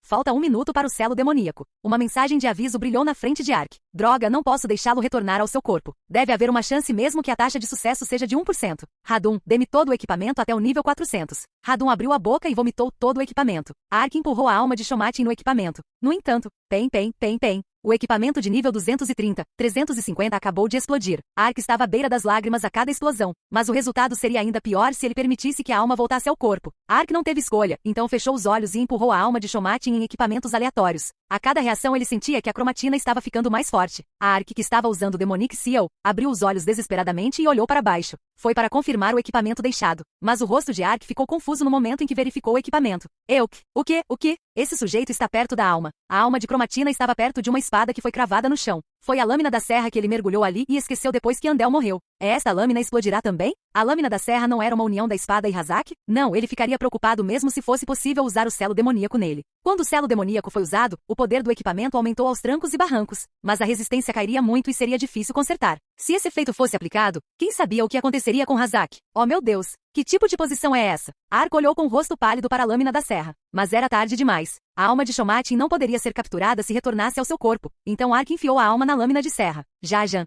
Falta 1 minuto para o selo demoníaco. Uma mensagem de aviso brilhou na frente de Ark. Droga, não posso deixá-lo retornar ao seu corpo. Deve haver uma chance mesmo que a taxa de sucesso seja de 1%. Radum, dê-me todo o equipamento até o nível 400. Radum abriu a boca e vomitou todo o equipamento. Ark empurrou a alma de Shomatin no equipamento. No entanto, pen. O equipamento de nível 230, 350 acabou de explodir. Ark estava à beira das lágrimas a cada explosão, mas o resultado seria ainda pior se ele permitisse que a alma voltasse ao corpo. Ark não teve escolha, então fechou os olhos e empurrou a alma de Shomatin em equipamentos aleatórios. A cada reação ele sentia que a cromatina estava ficando mais forte. A Ark, que estava usando o Demonic Seal, abriu os olhos desesperadamente e olhou para baixo. Foi para confirmar o equipamento deixado, mas o rosto de Ark ficou confuso no momento em que verificou o equipamento. O quê? Esse sujeito está perto da alma. A alma de cromatina estava perto de uma espada que foi cravada no chão. Foi a lâmina da serra que ele mergulhou ali e esqueceu depois que Andel morreu. Esta lâmina explodirá também? A lâmina da serra não era uma união da espada e Hazak? Não, ele ficaria preocupado mesmo se fosse possível usar o selo demoníaco nele. Quando o selo demoníaco foi usado, o poder do equipamento aumentou aos trancos e barrancos, mas a resistência cairia muito e seria difícil consertar. Se esse efeito fosse aplicado, quem sabia o que aconteceria com Hazak? Oh meu Deus! Que tipo de posição é essa? Ark olhou com o rosto pálido para a lâmina da serra, mas era tarde demais. A alma de Shomatin não poderia ser capturada se retornasse ao seu corpo, então Ark enfiou a alma na lâmina de serra. Jajan.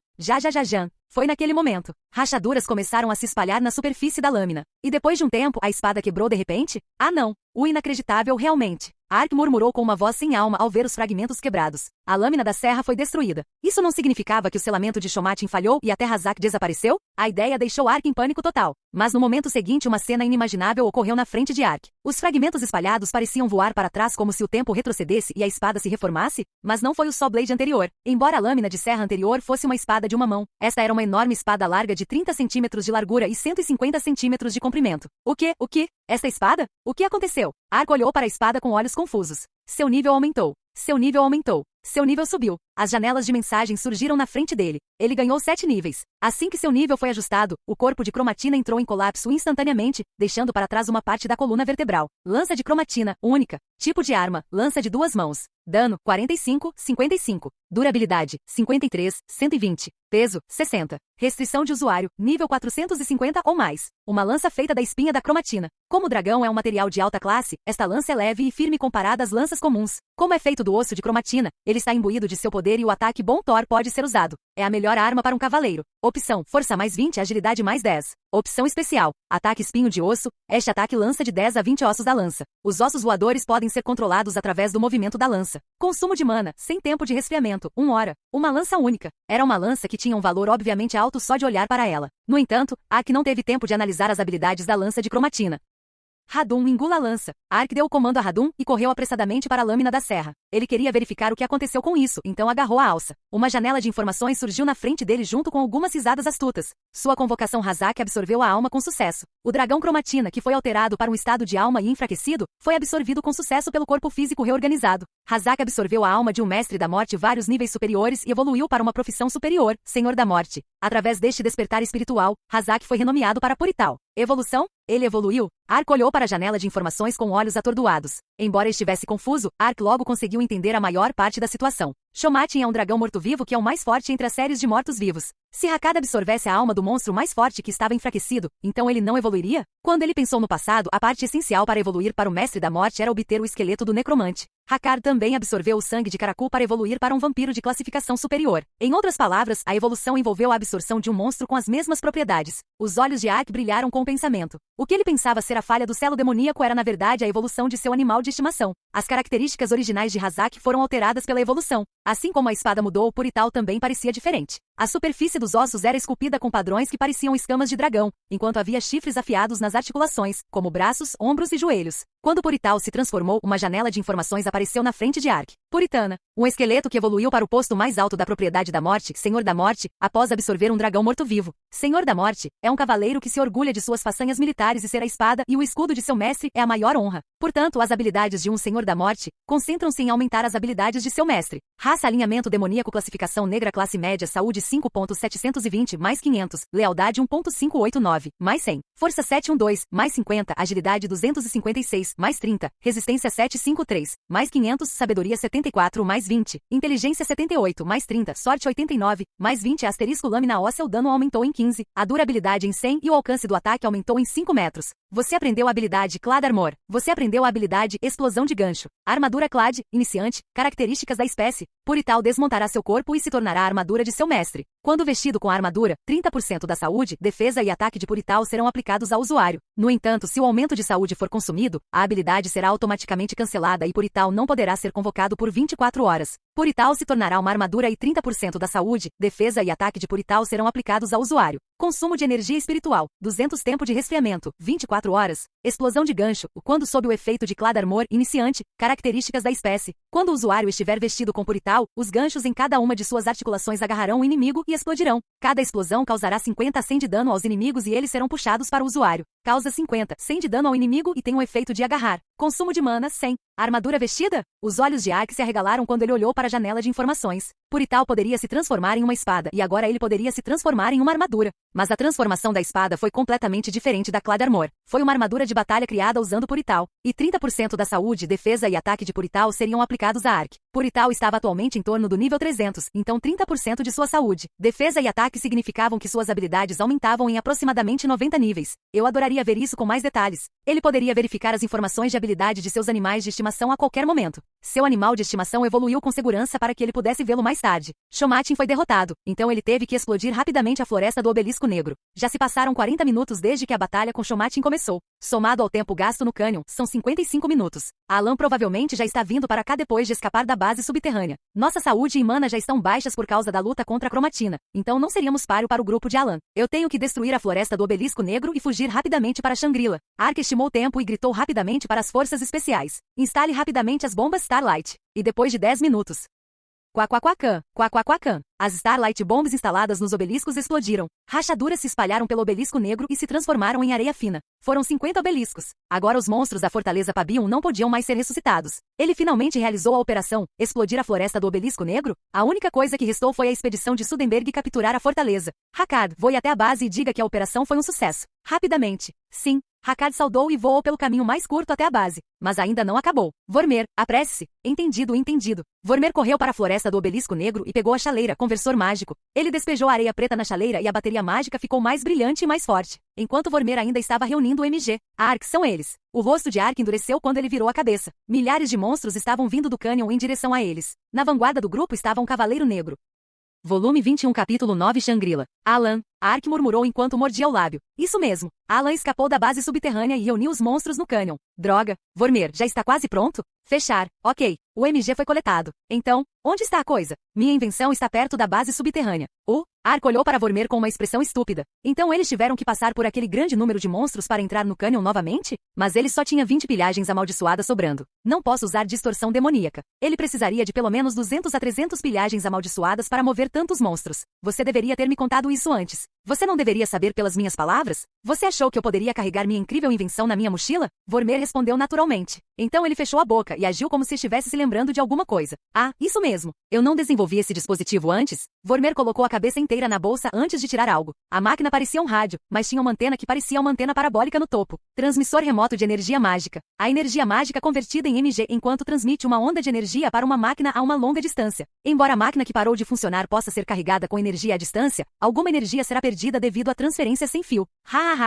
Foi naquele momento. Rachaduras começaram a se espalhar na superfície da lâmina. E depois de um tempo, a espada quebrou de repente? Ah não! O inacreditável realmente. Ark murmurou com uma voz sem alma ao ver os fragmentos quebrados. A lâmina da serra foi destruída. Isso não significava que o selamento de Shomatin falhou e até Hazak desapareceu? A ideia deixou Ark em pânico total. Mas no momento seguinte uma cena inimaginável ocorreu na frente de Ark. Os fragmentos espalhados pareciam voar para trás como se o tempo retrocedesse e a espada se reformasse, mas não foi o Saw Blade anterior. Embora a lâmina de serra anterior fosse uma espada de uma mão, esta era uma enorme espada larga de 30 centímetros de largura e 150 centímetros de comprimento. O quê? Esta espada? O que aconteceu? Ark olhou para a espada com olhos confusos. Seu nível aumentou. Seu nível subiu. As janelas de mensagem surgiram na frente dele. Ele ganhou 7 níveis. Assim que seu nível foi ajustado, o corpo de cromatina entrou em colapso instantaneamente, deixando para trás uma parte da coluna vertebral. Lança de cromatina, única. Tipo de arma, lança de 2 mãos. Dano, 45, 55. Durabilidade, 53, 120. Peso, 60. Restrição de usuário, nível 450 ou mais. Uma lança feita da espinha da cromatina. Como o dragão é um material de alta classe, esta lança é leve e firme comparada às lanças comuns. Como é feito do osso de cromatina, ele está imbuído de seu poder e o ataque Bom Thor pode ser usado. É a melhor arma para um cavaleiro. Opção, força mais 20, agilidade mais 10. Opção especial, ataque espinho de osso, este ataque lança de 10 a 20 ossos da lança. Os ossos voadores podem ser controlados através do movimento da lança. Consumo de mana, sem tempo de resfriamento, 1 hora. Uma lança única. Era uma lança que tinha um valor obviamente alto só de olhar para ela. No entanto, Ark não teve tempo de analisar as habilidades da lança de cromatina. Radum, engula a lança. Ark deu o comando a Radum e correu apressadamente para a lâmina da serra. Ele queria verificar o que aconteceu com isso, então agarrou a alça. Uma janela de informações surgiu na frente dele junto com algumas risadas astutas. Sua convocação Hazak absorveu a alma com sucesso. O dragão cromatina, que foi alterado para um estado de alma e enfraquecido, foi absorvido com sucesso pelo corpo físico reorganizado. Hazak absorveu a alma de um mestre da morte vários níveis superiores e evoluiu para uma profissão superior, Senhor da Morte. Através deste despertar espiritual, Hazak foi renomeado para Purital. Evolução? Ele evoluiu. Ark olhou para a janela de informações com olhos atordoados. Embora estivesse confuso, Ark logo conseguiu entender a maior parte da situação. Shomatin é um dragão morto-vivo que é o mais forte entre as séries de mortos-vivos. Se Hakad absorvesse a alma do monstro mais forte que estava enfraquecido, então ele não evoluiria? Quando ele pensou no passado, a parte essencial para evoluir para o Mestre da Morte era obter o esqueleto do necromante. Hakad também absorveu o sangue de Karakul para evoluir para um vampiro de classificação superior. Em outras palavras, a evolução envolveu a absorção de um monstro com as mesmas propriedades. Os olhos de Ark brilharam com o pensamento. O que ele pensava ser a falha do selo demoníaco era na verdade a evolução de seu animal de estimação. As características originais de Hazak foram alteradas pela evolução. Assim como a espada mudou, o Purital também parecia diferente. A superfície dos ossos era esculpida com padrões que pareciam escamas de dragão, enquanto havia chifres afiados nas articulações, como braços, ombros e joelhos. Quando Purital se transformou, uma janela de informações apareceu na frente de Ark. Puritana. Um esqueleto que evoluiu para o posto mais alto da propriedade da morte, Senhor da Morte, após absorver um dragão morto-vivo. Senhor da Morte é um cavaleiro que se orgulha de suas façanhas militares e ser a espada e o escudo de seu mestre é a maior honra. Portanto, as habilidades de um Senhor da Morte concentram-se em aumentar as habilidades de seu mestre. Raça alinhamento demoníaco classificação negra classe média saúde 5.720 mais 500, lealdade 1.589 mais 100, força 712 mais 50, agilidade 256 mais 30, resistência 753 mais 500, sabedoria 74 mais 20, inteligência 78 mais 30, sorte 89 mais 20, asterisco lâmina óssea o dano aumentou em 15, a durabilidade em 100 e o alcance do ataque aumentou em 5 metros. Você aprendeu a habilidade Clad Armor. Você aprendeu a habilidade Explosão de Gancho. Armadura Clad, iniciante, características da espécie. Purital desmontará seu corpo e se tornará a armadura de seu mestre. Quando vestido com a armadura, 30% da saúde, defesa e ataque de Purital serão aplicados ao usuário. No entanto, se o aumento de saúde for consumido, a habilidade será automaticamente cancelada e Purital não poderá ser convocado por 24 horas. Purital se tornará uma armadura e 30% da saúde, defesa e ataque de Purital serão aplicados ao usuário. Consumo de energia espiritual, 200 tempo de resfriamento, 24 horas. Explosão de gancho, quando sob o efeito de Clad Armor, iniciante, características da espécie. Quando o usuário estiver vestido com Purital, os ganchos em cada uma de suas articulações agarrarão o inimigo e explodirão. Cada explosão causará 50 a 100 de dano aos inimigos e eles serão puxados para o usuário. Causa 50, 100 de dano ao inimigo e tem o efeito de agarrar. Consumo de mana, 100. Armadura vestida? Os olhos de Ark se arregalaram quando ele olhou para a janela de informações. Purital poderia se transformar em uma espada e agora ele poderia se transformar em uma armadura. Mas a transformação da espada foi completamente diferente da Clad Armor. Foi uma armadura de batalha criada usando Purital. E 30% da saúde, defesa e ataque de Purital seriam aplicados a Ark. Purital estava atualmente em torno do nível 300, então 30% de sua saúde, defesa e ataque significavam que suas habilidades aumentavam em aproximadamente 90 níveis. Eu adoraria ver isso com mais detalhes. Ele poderia verificar as informações de habilidade de seus animais de estimação a qualquer momento. Seu animal de estimação evoluiu com segurança para que ele pudesse vê-lo mais tarde. Shomatin foi derrotado, então ele teve que explodir rapidamente a floresta do Obelisco Negro. Já se passaram 40 minutos desde que a batalha com Shomatin começou. Somado ao tempo gasto no cânion, são 55 minutos. Alan provavelmente já está vindo para cá depois de escapar da base subterrânea. Nossa saúde e mana já estão baixas por causa da luta contra a cromatina, então não seríamos páreo para o grupo de Alan. Eu tenho que destruir a floresta do Obelisco Negro e fugir rapidamente para Shangri-La. Ark estimou o tempo e gritou rapidamente para as forças especiais. Instale rapidamente as bombas Starlight. E depois de 10 minutos. Quaquaquacan, quaquaquacan. As Starlight Bombs instaladas nos obeliscos explodiram. Rachaduras se espalharam pelo obelisco negro e se transformaram em areia fina. Foram 50 obeliscos. Agora os monstros da fortaleza Pabion não podiam mais ser ressuscitados. Ele finalmente realizou a operação, explodir a floresta do obelisco negro? A única coisa que restou foi a expedição de Sudenberg capturar a fortaleza. Hakad, voe até a base e diga que a operação foi um sucesso. Rapidamente. Sim. Hakad saudou e voou pelo caminho mais curto até a base. Mas ainda não acabou. Vormer, apresse-se. Entendido, entendido. Vormer correu para a floresta do obelisco negro e pegou a chaleira, conversor mágico. Ele despejou a areia preta na chaleira e a bateria mágica ficou mais brilhante e mais forte. Enquanto Vormer ainda estava reunindo o MG. Ark, são eles. O rosto de Ark endureceu quando ele virou a cabeça. Milhares de monstros estavam vindo do cânion em direção a eles. Na vanguarda do grupo estava um cavaleiro negro. Volume 21 capítulo 9 Shangri-La. Alan. Ark murmurou enquanto mordia o lábio. Isso mesmo. Alan escapou da base subterrânea e reuniu os monstros no cânion. Droga. Vormer, já está quase pronto? Fechar. Ok. O MG foi coletado. Então, onde está a coisa? Minha invenção está perto da base subterrânea. Ark olhou para Vormer com uma expressão estúpida. Então eles tiveram que passar por aquele grande número de monstros para entrar no cânion novamente? Mas ele só tinha 20 pilhagens amaldiçoadas sobrando. Não posso usar distorção demoníaca. Ele precisaria de pelo menos 200 a 300 pilhagens amaldiçoadas para mover tantos monstros. Você deveria ter me contado isso antes. Você não deveria saber pelas minhas palavras? Você achou que eu poderia carregar minha incrível invenção na minha mochila? Vormer respondeu naturalmente. Então ele fechou a boca e agiu como se estivesse se lembrando de alguma coisa. Ah, isso mesmo. Eu não desenvolvi esse dispositivo antes? Vormer colocou a cabeça inteira na bolsa antes de tirar algo. A máquina parecia um rádio, mas tinha uma antena que parecia uma antena parabólica no topo. Transmissor remoto de energia mágica. A energia mágica convertida em MG enquanto transmite uma onda de energia para uma máquina a uma longa distância. Embora a máquina que parou de funcionar possa ser carregada com energia à distância, alguma energia será perdida devido à transferência sem fio.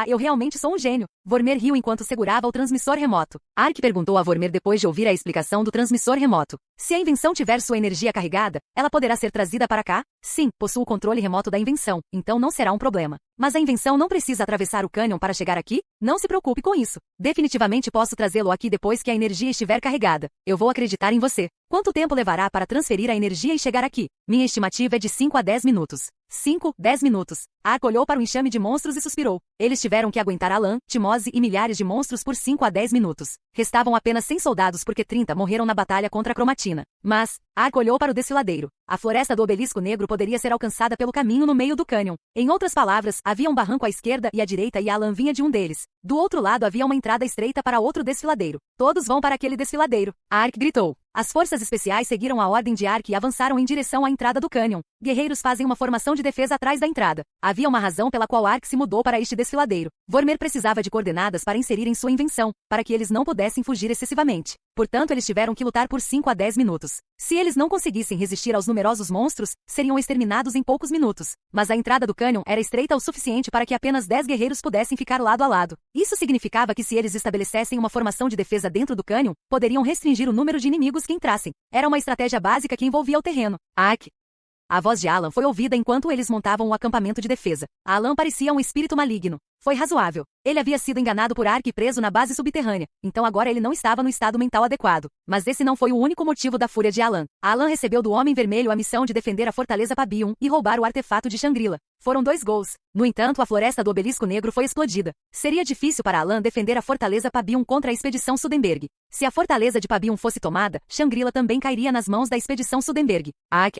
Eu realmente sou um gênio. Vormer riu enquanto segurava o transmissor remoto. Ark perguntou a Vormer depois de ouvir a explicação do transmissor remoto. Se a invenção tiver sua energia carregada, ela poderá ser trazida para cá? Sim, possuo o controle remoto da invenção, então não será um problema. Mas a invenção não precisa atravessar o cânion para chegar aqui? Não se preocupe com isso. Definitivamente posso trazê-lo aqui depois que a energia estiver carregada. Eu vou acreditar em você. Quanto tempo levará para transferir a energia e chegar aqui? Minha estimativa é de 5 a 10 minutos. 5, 10 minutos. Ark olhou para o enxame de monstros e suspirou. Eles tiveram que aguentar Alan, Timóteo e milhares de monstros por 5 a 10 minutos. Restavam apenas 100 soldados porque 30 morreram na batalha contra a Cromatina. Mas, Ark olhou para o desfiladeiro. A floresta do Obelisco Negro poderia ser alcançada pelo caminho no meio do cânion. Em outras palavras, havia um barranco à esquerda e à direita e Alan vinha de um deles. Do outro lado havia uma entrada estreita para outro desfiladeiro. Todos vão para aquele desfiladeiro. Ark gritou. As forças especiais seguiram a ordem de Ark e avançaram em direção à entrada do cânion. Guerreiros fazem uma formação de defesa atrás da entrada. Havia uma razão pela qual Ark se mudou para este desfiladeiro. Vormer precisava de coordenadas para inserir em sua invenção, para que eles não pudessem fugir excessivamente. Portanto, eles tiveram que lutar por 5 a 10 minutos. Se eles não conseguissem resistir aos numerosos monstros, seriam exterminados em poucos minutos. Mas a entrada do cânion era estreita o suficiente para que apenas 10 guerreiros pudessem ficar lado a lado. Isso significava que se eles estabelecessem uma formação de defesa dentro do cânion, poderiam restringir o número de inimigos que entrassem. Era uma estratégia básica que envolvia o terreno. Ark. A voz de Alan foi ouvida enquanto eles montavam o acampamento de defesa. Alan parecia um espírito maligno. Foi razoável. Ele havia sido enganado por Ark e preso na base subterrânea, então agora ele não estava no estado mental adequado. Mas esse não foi o único motivo da fúria de Alan. Alan recebeu do Homem Vermelho a missão de defender a Fortaleza Pabium e roubar o artefato de Shangri-La. Foram 2 gols. No entanto, a floresta do Obelisco Negro foi explodida. Seria difícil para Alan defender a Fortaleza Pabium contra a expedição Sudenberg. Se a Fortaleza de Pabium fosse tomada, Shangri-La também cairia nas mãos da expedição Sudenberg. Ark,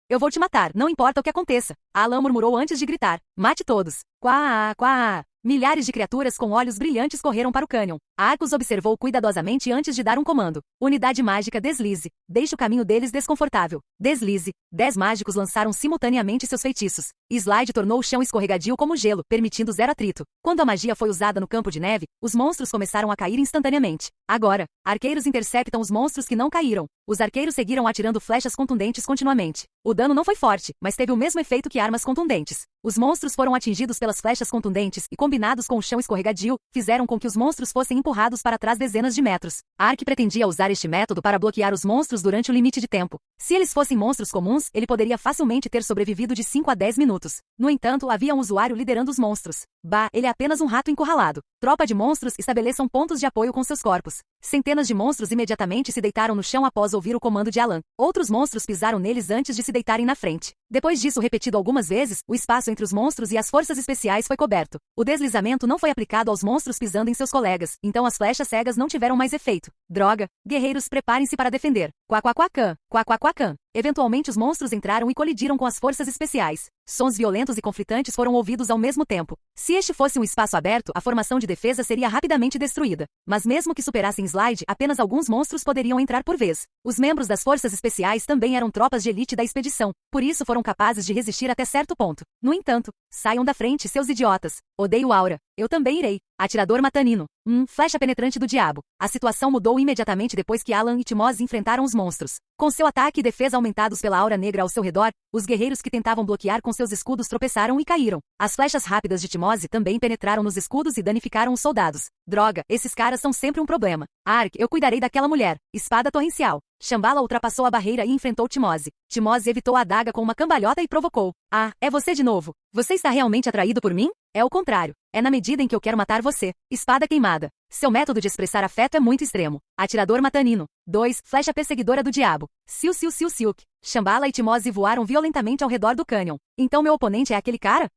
eu vou te matar, não importa o que aconteça. Alan murmurou antes de gritar. Mate todos. Quá, quá. Milhares de criaturas com olhos brilhantes correram para o cânion. Ark os observou cuidadosamente antes de dar um comando. Unidade mágica deslize. Deixe o caminho deles desconfortável. Deslize. 10 mágicos lançaram simultaneamente seus feitiços. Slide tornou o chão escorregadio como gelo, permitindo 0 atrito. Quando a magia foi usada no campo de neve, os monstros começaram a cair instantaneamente. Agora, arqueiros interceptam os monstros que não caíram. Os arqueiros seguiram atirando flechas contundentes continuamente. O dano não foi forte, mas teve o mesmo efeito que armas contundentes. Os monstros foram atingidos pelas flechas contundentes e, combinados com o chão escorregadio, fizeram com que os monstros fossem empurrados para trás dezenas de metros. Ark pretendia usar este método para bloquear os monstros durante o limite de tempo. Se eles fossem monstros comuns, ele poderia facilmente ter sobrevivido de 5 a 10 minutos. No entanto, havia um usuário liderando os monstros. Bah, ele é apenas um rato encurralado. Tropa de monstros, estabeleçam pontos de apoio com seus corpos. Centenas de monstros imediatamente se deitaram no chão após ouvir o comando de Alan. Outros monstros pisaram neles antes de se deitarem na frente. Depois disso repetido algumas vezes, o espaço entre os monstros e as forças especiais foi coberto. O deslizamento não foi aplicado aos monstros pisando em seus colegas, então as flechas cegas não tiveram mais efeito. Droga! Guerreiros, preparem-se para defender. Quá-quá-quá-cã, quá-quá-quá-cã. Eventualmente os monstros entraram e colidiram com as forças especiais. Sons violentos e conflitantes foram ouvidos ao mesmo tempo. Se este fosse um espaço aberto, a formação de defesa seria rapidamente destruída. Mas mesmo que superassem Slide, apenas alguns monstros poderiam entrar por vez. Os membros das forças especiais também eram tropas de elite da expedição, por isso foram capazes de resistir até certo ponto. No entanto, saiam da frente, seus idiotas. Odeio Aura. Eu também irei. Atirador Matanino. Flecha penetrante do diabo. A situação mudou imediatamente depois que Alan e Timóteo enfrentaram os monstros. Com seu ataque e defesa aumentados pela aura negra ao seu redor, os guerreiros que tentavam bloquear com seus escudos tropeçaram e caíram. As flechas rápidas de Timóteo também penetraram nos escudos e danificaram os soldados. Droga, esses caras são sempre um problema. Ark, eu cuidarei daquela mulher. Espada torrencial. Shambhala ultrapassou a barreira e enfrentou Timóteo. Timóteo evitou a adaga com uma cambalhota e provocou. Ah, é você de novo. Você está realmente atraído por mim? É o contrário. É na medida em que eu quero matar você. Espada queimada. Seu método de expressar afeto é muito extremo. Atirador Matanino. 2. Flecha perseguidora do diabo. Silk. Shambhala e Timóteo voaram violentamente ao redor do cânion. Então meu oponente é aquele cara?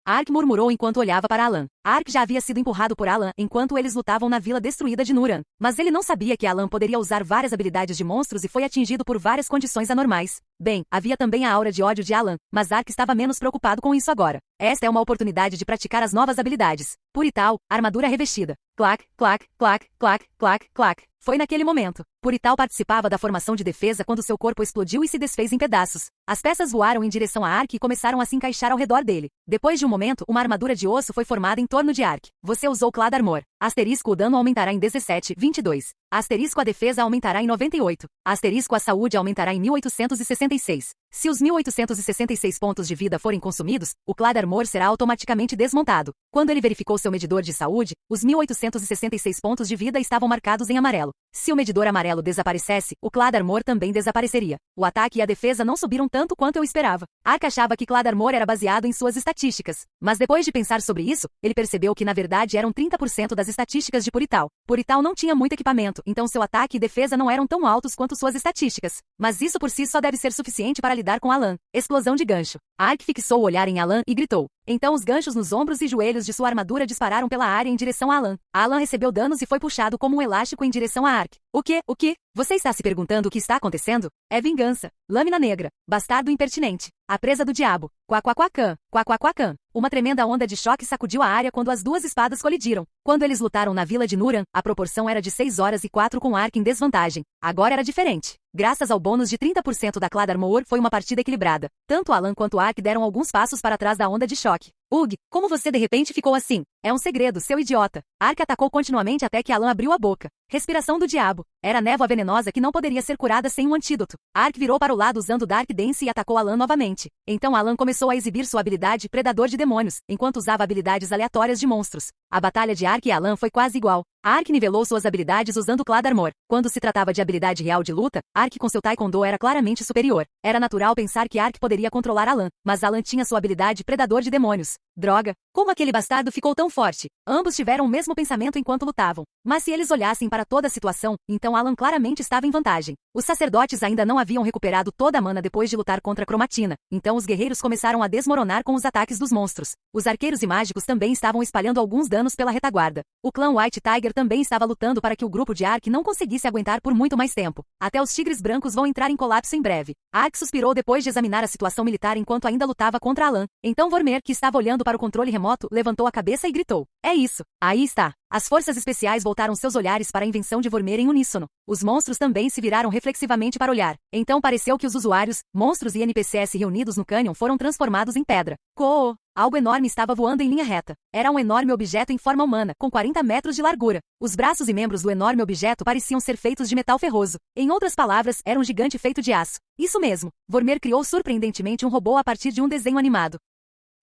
Ark murmurou enquanto olhava para Alan. Ark já havia sido empurrado por Alan enquanto eles lutavam na vila destruída de Nuran. Mas ele não sabia que Alan poderia usar várias habilidades de monstros e foi atingido por várias condições anormais. Bem, havia também a aura de ódio de Alan, mas Ark estava menos preocupado com isso agora. Esta é uma oportunidade de praticar as novas habilidades. Por e tal, armadura revestida. Clac, clac, clac, clac, clac, clac. Foi naquele momento. Purital participava da formação de defesa quando seu corpo explodiu e se desfez em pedaços. As peças voaram em direção a Ark e começaram a se encaixar ao redor dele. Depois de um momento, uma armadura de osso foi formada em torno de Ark. Você usou Clad Armor. Asterisco, o dano aumentará em 17, 22. Asterisco a defesa aumentará em 98. Asterisco a saúde aumentará em 1866. Se os 1866 pontos de vida forem consumidos, o Claddarmore será automaticamente desmontado. Quando ele verificou seu medidor de saúde, os 1866 pontos de vida estavam marcados em amarelo. Se o medidor amarelo desaparecesse, o Claddarmore também desapareceria. O ataque e a defesa não subiram tanto quanto eu esperava. Ark achava que Claddarmore era baseado em suas estatísticas. Mas depois de pensar sobre isso, ele percebeu que na verdade eram 30% das estatísticas de Purital. Purital não tinha muito equipamento, então seu ataque e defesa não eram tão altos quanto suas estatísticas. Mas isso por si só deve ser suficiente para lidar com Alan. Explosão de gancho. Ark fixou o olhar em Alan e gritou. Então os ganchos nos ombros e joelhos de sua armadura dispararam pela área em direção a Alan. Alan recebeu danos e foi puxado como um elástico em direção a Ark. O quê? O quê? Você está se perguntando o que está acontecendo? É vingança. Lâmina negra. Bastardo impertinente. A presa do diabo. Quaquaquacan. Quaquaquacan. Uma tremenda onda de choque sacudiu a área quando as duas espadas colidiram. Quando eles lutaram na vila de Nuran, a proporção era de 6 horas e 4 com Ark em desvantagem. Agora era diferente. Graças ao bônus de 30% da Claddarmore, foi uma partida equilibrada. Tanto Alan quanto Ark deram alguns passos para trás da onda de choque. Ugh, como você de repente ficou assim? É um segredo, seu idiota. Ark atacou continuamente até que Alan abriu a boca. Respiração do diabo. Era névoa venenosa que não poderia ser curada sem um antídoto. Ark virou para o lado usando Dark Dance e atacou Alan novamente. Então Alan começou a exibir sua habilidade Predador de Demônios, enquanto usava habilidades aleatórias de monstros. A batalha de Ark e Alan foi quase igual. Ark nivelou suas habilidades usando Claddarmore. Quando se tratava de habilidade real de luta, Ark com seu Taekwondo era claramente superior. Era natural pensar que Ark poderia controlar Alan, mas Alan tinha sua habilidade Predador de Demônios. Droga! Como aquele bastardo ficou tão forte? Ambos tiveram o mesmo pensamento enquanto lutavam. Mas se eles olhassem para toda a situação, então Alan claramente estava em vantagem. Os sacerdotes ainda não haviam recuperado toda a mana depois de lutar contra a Cromatina, então os guerreiros começaram a desmoronar com os ataques dos monstros. Os arqueiros e mágicos também estavam espalhando alguns danos pela retaguarda. O clã White Tiger também estava lutando para que o grupo de Ark não conseguisse aguentar por muito mais tempo. Até os tigres brancos vão entrar em colapso em breve. Ark suspirou depois de examinar a situação militar enquanto ainda lutava contra Alan. Então Vormer, que estava olhando para o controle remoto, levantou a cabeça e gritou. É isso. Aí está. As forças especiais voltaram seus olhares para a invenção de Vormer em uníssono. Os monstros também se viraram reflexivamente para olhar. Então pareceu que os usuários, monstros e NPCs reunidos no cânion foram transformados em pedra. Coo! Algo enorme estava voando em linha reta. Era um enorme objeto em forma humana, com 40 metros de largura. Os braços e membros do enorme objeto pareciam ser feitos de metal ferroso. Em outras palavras, era um gigante feito de aço. Isso mesmo. Vormer criou surpreendentemente um robô a partir de um desenho animado.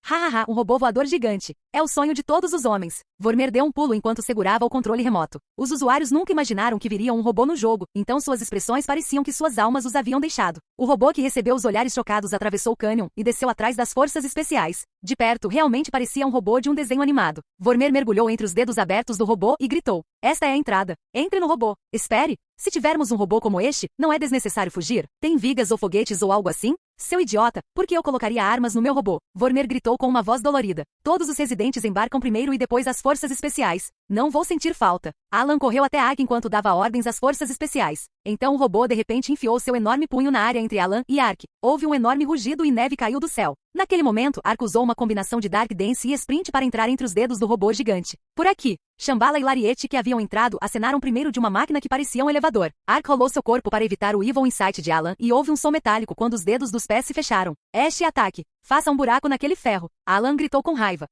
Hahaha, um robô voador gigante. É o sonho de todos os homens. Vormer deu um pulo enquanto segurava o controle remoto. Os usuários nunca imaginaram que viriam um robô no jogo, então suas expressões pareciam que suas almas os haviam deixado. O robô que recebeu os olhares chocados atravessou o cânion e desceu atrás das forças especiais. De perto, realmente parecia um robô de um desenho animado. Vormer mergulhou entre os dedos abertos do robô e gritou. Esta é a entrada. Entre no robô. Espere. Se tivermos um robô como este, não é desnecessário fugir? Tem vigas ou foguetes ou algo assim? Seu idiota, por que eu colocaria armas no meu robô? Vormer gritou com uma voz dolorida. Todos os residentes embarcam primeiro e depois as forças especiais. Não vou sentir falta. Alan correu até Ark enquanto dava ordens às forças especiais. Então o robô de repente enfiou seu enorme punho na área entre Alan e Ark. Houve um enorme rugido e neve caiu do céu. Naquele momento, Ark usou uma combinação de Dark Dance e Sprint para entrar entre os dedos do robô gigante. Por aqui. Shambhala e Lariete, que haviam entrado, acenaram primeiro de uma máquina que parecia um elevador. Ark rolou seu corpo para evitar o Evil Insight de Alan e houve um som metálico quando os dedos dos pés se fecharam. Este ataque. Faça um buraco naquele ferro. Alan gritou com raiva.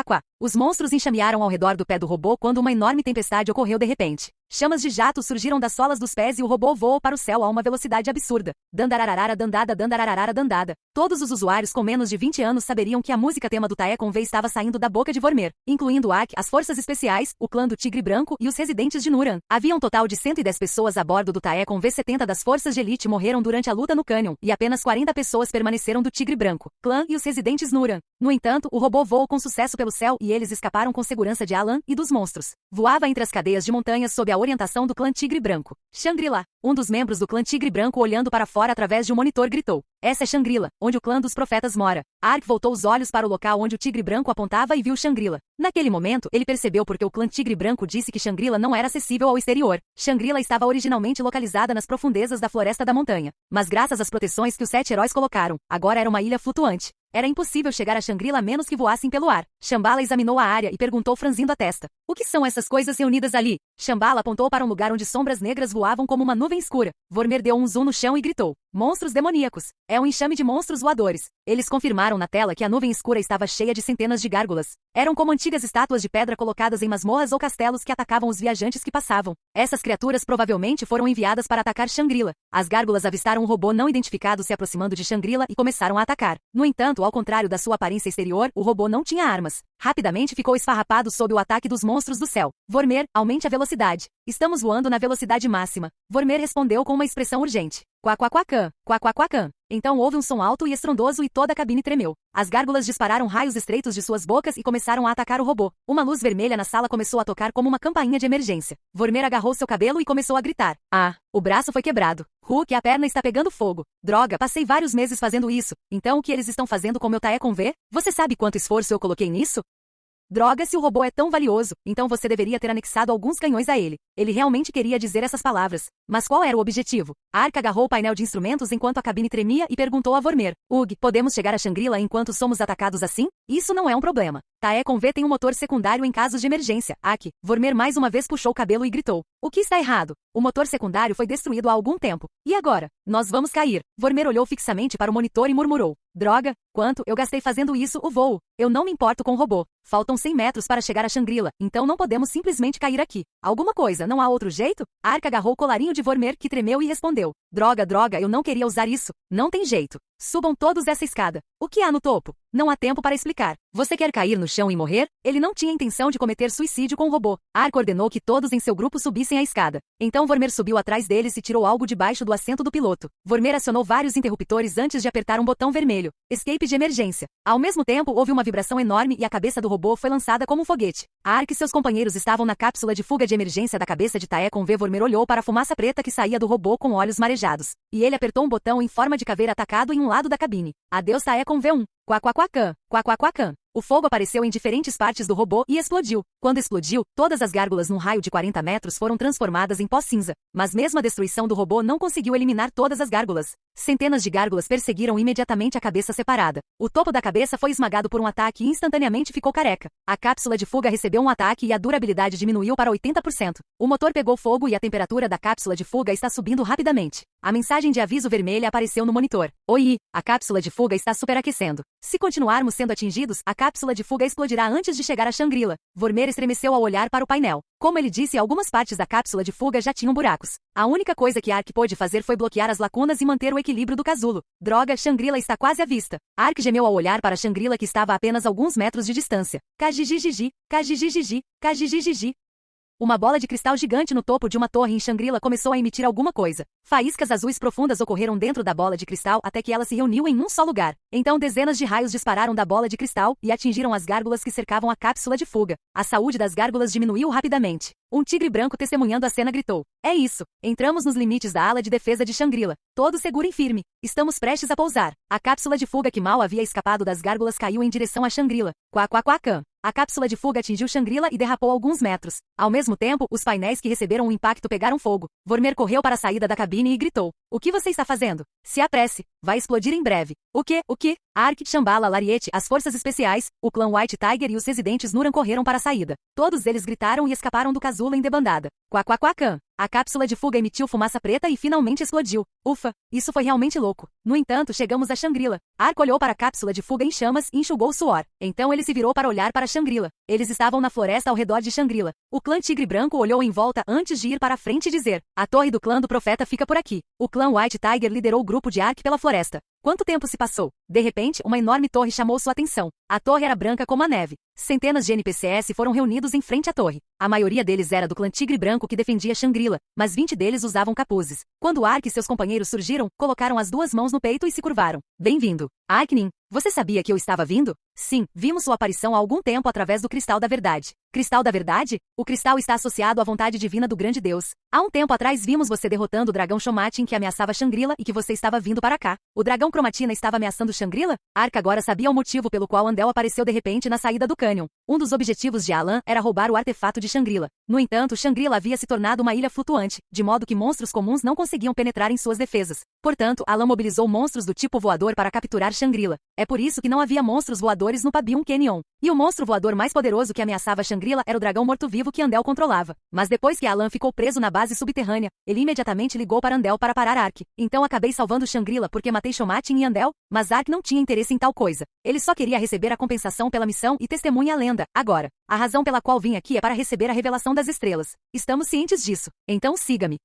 Quá. Os monstros enxamearam ao redor do pé do robô quando uma enorme tempestade ocorreu de repente. Chamas de jato surgiram das solas dos pés e o robô voou para o céu a uma velocidade absurda. Dandararara dandada. Todos os usuários com menos de 20 anos saberiam que a música tema do Taekon V estava saindo da boca de Vormer, incluindo Ark, as forças especiais, o clã do Tigre Branco e os residentes de Nuran. Havia um total de 110 pessoas a bordo do Taekon V. 70 das forças de elite morreram durante a luta no cânion, e apenas 40 pessoas permaneceram do Tigre Branco, clã e os residentes Nuran. No entanto, o robô voou com sucesso pelo céu e eles escaparam com segurança de Alan e dos monstros. Voava entre as cadeias de montanhas sob a orientação do clã Tigre Branco. Shangri-La. Um dos membros do clã Tigre Branco olhando para fora através de um monitor gritou. Essa é Shangri-La, onde o clã dos profetas mora. Ark voltou os olhos para o local onde o Tigre Branco apontava e viu Shangri-La. Naquele momento, ele percebeu porque o clã Tigre Branco disse que Shangri-La não era acessível ao exterior. Shangri-La estava originalmente localizada nas profundezas da Floresta da Montanha. Mas graças às proteções que os 7 heróis colocaram, agora era uma ilha flutuante. Era impossível chegar a Shangri-La a menos que voassem pelo ar. Shambhala examinou a área e perguntou franzindo a testa. O que são essas coisas reunidas ali? Shambhala apontou para um lugar onde sombras negras voavam como uma nuvem escura. Vormer deu um zoom no chão e gritou. Monstros demoníacos. É um enxame de monstros voadores. Eles confirmaram na tela que a nuvem escura estava cheia de centenas de gárgulas. Eram como antigas estátuas de pedra colocadas em masmorras ou castelos que atacavam os viajantes que passavam. Essas criaturas provavelmente foram enviadas para atacar Shangri-La. As gárgulas avistaram um robô não identificado se aproximando de Shangri-La e começaram a atacar. No entanto, ao contrário da sua aparência exterior, o robô não tinha armas. Rapidamente ficou esfarrapado sob o ataque dos monstros do céu. Vormer, aumente a velocidade. Estamos voando na velocidade máxima. Vormer respondeu com uma expressão urgente. Quaquaquacã, quaquaquacã. Então houve um som alto e estrondoso e toda a cabine tremeu. As gárgulas dispararam raios estreitos de suas bocas e começaram a atacar o robô. Uma luz vermelha na sala começou a tocar como uma campainha de emergência. Vormer agarrou seu cabelo e começou a gritar. Ah, o braço foi quebrado. Hulk, a perna está pegando fogo. Droga, passei vários meses fazendo isso. Então o que eles estão fazendo com meu Tae com V? Você sabe quanto esforço eu coloquei nisso? Droga, se o robô é tão valioso, então você deveria ter anexado alguns canhões a ele. Ele realmente queria dizer essas palavras. Mas qual era o objetivo? Ark agarrou o painel de instrumentos enquanto a cabine tremia e perguntou a Vormer. Ugh, podemos chegar a Shangri-La enquanto somos atacados assim? Isso não é um problema. Tae com V tem um motor secundário em casos de emergência. Aki. Vormer mais uma vez puxou o cabelo e gritou. O que está errado? O motor secundário foi destruído há algum tempo. E agora? Nós vamos cair. Vormer olhou fixamente para o monitor e murmurou. Droga, quanto eu gastei fazendo isso o voo. Eu não me importo com o robô. Faltam 100 metros para chegar a Shangri-La, então não podemos simplesmente cair aqui. Alguma coisa, não há outro jeito? Ark agarrou o colarinho de Vormer que tremeu e respondeu. Droga, eu não queria usar isso. Não tem jeito. Subam todos essa escada. O que há no topo? Não há tempo para explicar. Você quer cair no chão e morrer? Ele não tinha intenção de cometer suicídio com o robô. Ark ordenou que todos em seu grupo subissem a escada. Então Vormer subiu atrás deles e tirou algo debaixo do assento do piloto. Vormer acionou vários interruptores antes de apertar um botão vermelho. Escape de emergência. Ao mesmo tempo, houve uma vibração enorme e a cabeça do robô foi lançada como um foguete. Ark e seus companheiros estavam na cápsula de fuga de emergência da cabeça de Tae com V. Vormer olhou para a fumaça preta que saía do robô com olhos marejados. E ele apertou um botão em forma de caveira atacado em um lado da cabine. Adeus Tae com V1. Quaquaquacã, quaquaquacã. O fogo apareceu em diferentes partes do robô e explodiu. Quando explodiu, todas as gárgulas num raio de 40 metros foram transformadas em pó cinza. Mas mesmo a destruição do robô não conseguiu eliminar todas as gárgulas. Centenas de gárgulas perseguiram imediatamente a cabeça separada. O topo da cabeça foi esmagado por um ataque e instantaneamente ficou careca. A cápsula de fuga recebeu um ataque e a durabilidade diminuiu para 80%. O motor pegou fogo e a temperatura da cápsula de fuga está subindo rapidamente. A mensagem de aviso vermelha apareceu no monitor. Oi, a cápsula de fuga está superaquecendo. Se continuarmos sendo atingidos, a cápsula de fuga explodirá antes de chegar a Shangri-La. Vormer estremeceu ao olhar para o painel. Como ele disse, algumas partes da cápsula de fuga já tinham buracos. A única coisa que Ark pôde fazer foi bloquear as lacunas e manter o equilíbrio do casulo. Droga, Shangri-La está quase à vista. Ark gemeu ao olhar para Shangri-La que estava a apenas alguns metros de distância. Kajijijiji, kajijijiji, kajijijiji. Uma bola de cristal gigante no topo de uma torre em Shangri-La começou a emitir alguma coisa. Faíscas azuis profundas ocorreram dentro da bola de cristal até que ela se reuniu em um só lugar. Então dezenas de raios dispararam da bola de cristal e atingiram as gárgulas que cercavam a cápsula de fuga. A saúde das gárgulas diminuiu rapidamente. Um tigre branco testemunhando a cena gritou. É isso. Entramos nos limites da ala de defesa de Shangri-La. Todo seguro e firme. Estamos prestes a pousar. A cápsula de fuga que mal havia escapado das gárgulas caiu em direção a Shangri-La. Quaquaquacã. A cápsula de fuga atingiu Shangri-La e derrapou alguns metros. Ao mesmo tempo, os painéis que receberam o impacto pegaram fogo. Vormer correu para a saída da cabine e gritou. O que você está fazendo? Se apresse. Vai explodir em breve. O quê? O quê? Ark, Shambhala, Lariete, as forças especiais, o clã White Tiger e os residentes Nuran correram para a saída. Todos eles gritaram e escaparam do casulo em debandada. Quaquaquacã. A cápsula de fuga emitiu fumaça preta e finalmente explodiu. Ufa, isso foi realmente louco. No entanto, chegamos a Shangri-La. Ark olhou para a cápsula de fuga em chamas e enxugou o suor. Então ele se virou para olhar para Shangri-La. Eles estavam na floresta ao redor de Shangri-La. O clã Tigre Branco olhou em volta antes de ir para a frente e dizer: a torre do clã do profeta fica por aqui. O clã White Tiger liderou o grupo de Ark pela floresta. Quanto tempo se passou? De repente, uma enorme torre chamou sua atenção. A torre era branca como a neve. Centenas de NPCs foram reunidos em frente à torre. A maioria deles era do clã Tigre Branco que defendia Shangri-La, mas 20 deles usavam capuzes. Quando Ark e seus companheiros surgiram, colocaram as duas mãos no peito e se curvaram. Bem-vindo. Arknin, você sabia que eu estava vindo? Sim, vimos sua aparição há algum tempo através do Cristal da Verdade. Cristal da Verdade? O cristal está associado à vontade divina do grande Deus. Há um tempo atrás vimos você derrotando o dragão Shomatin que ameaçava Shangri-La e que você estava vindo para cá. O dragão Cromatina estava ameaçando Shangri-La? Ark agora sabia o motivo pelo qual Andel apareceu de repente na saída do cânion. Um dos objetivos de Alan era roubar o artefato de Shangri-La. No entanto, Shangri-La havia se tornado uma ilha flutuante, de modo que monstros comuns não conseguiam penetrar em suas defesas. Portanto, Alan mobilizou monstros do tipo voador para capturar Shangri-La. É por isso que não havia monstros voadores no Pabium Canyon. E o monstro voador mais poderoso que ameaçava Shangri-La Shangri-La era o dragão morto-vivo que Andel controlava. Mas depois que Alan ficou preso na base subterrânea, ele imediatamente ligou para Andel para parar Ark. Então acabei salvando Shangri-La porque matei Shomatin e Andel, mas Ark não tinha interesse em tal coisa. Ele só queria receber a compensação pela missão e testemunha a lenda. Agora, a razão pela qual vim aqui é para receber a revelação das estrelas. Estamos cientes disso. Então siga-me.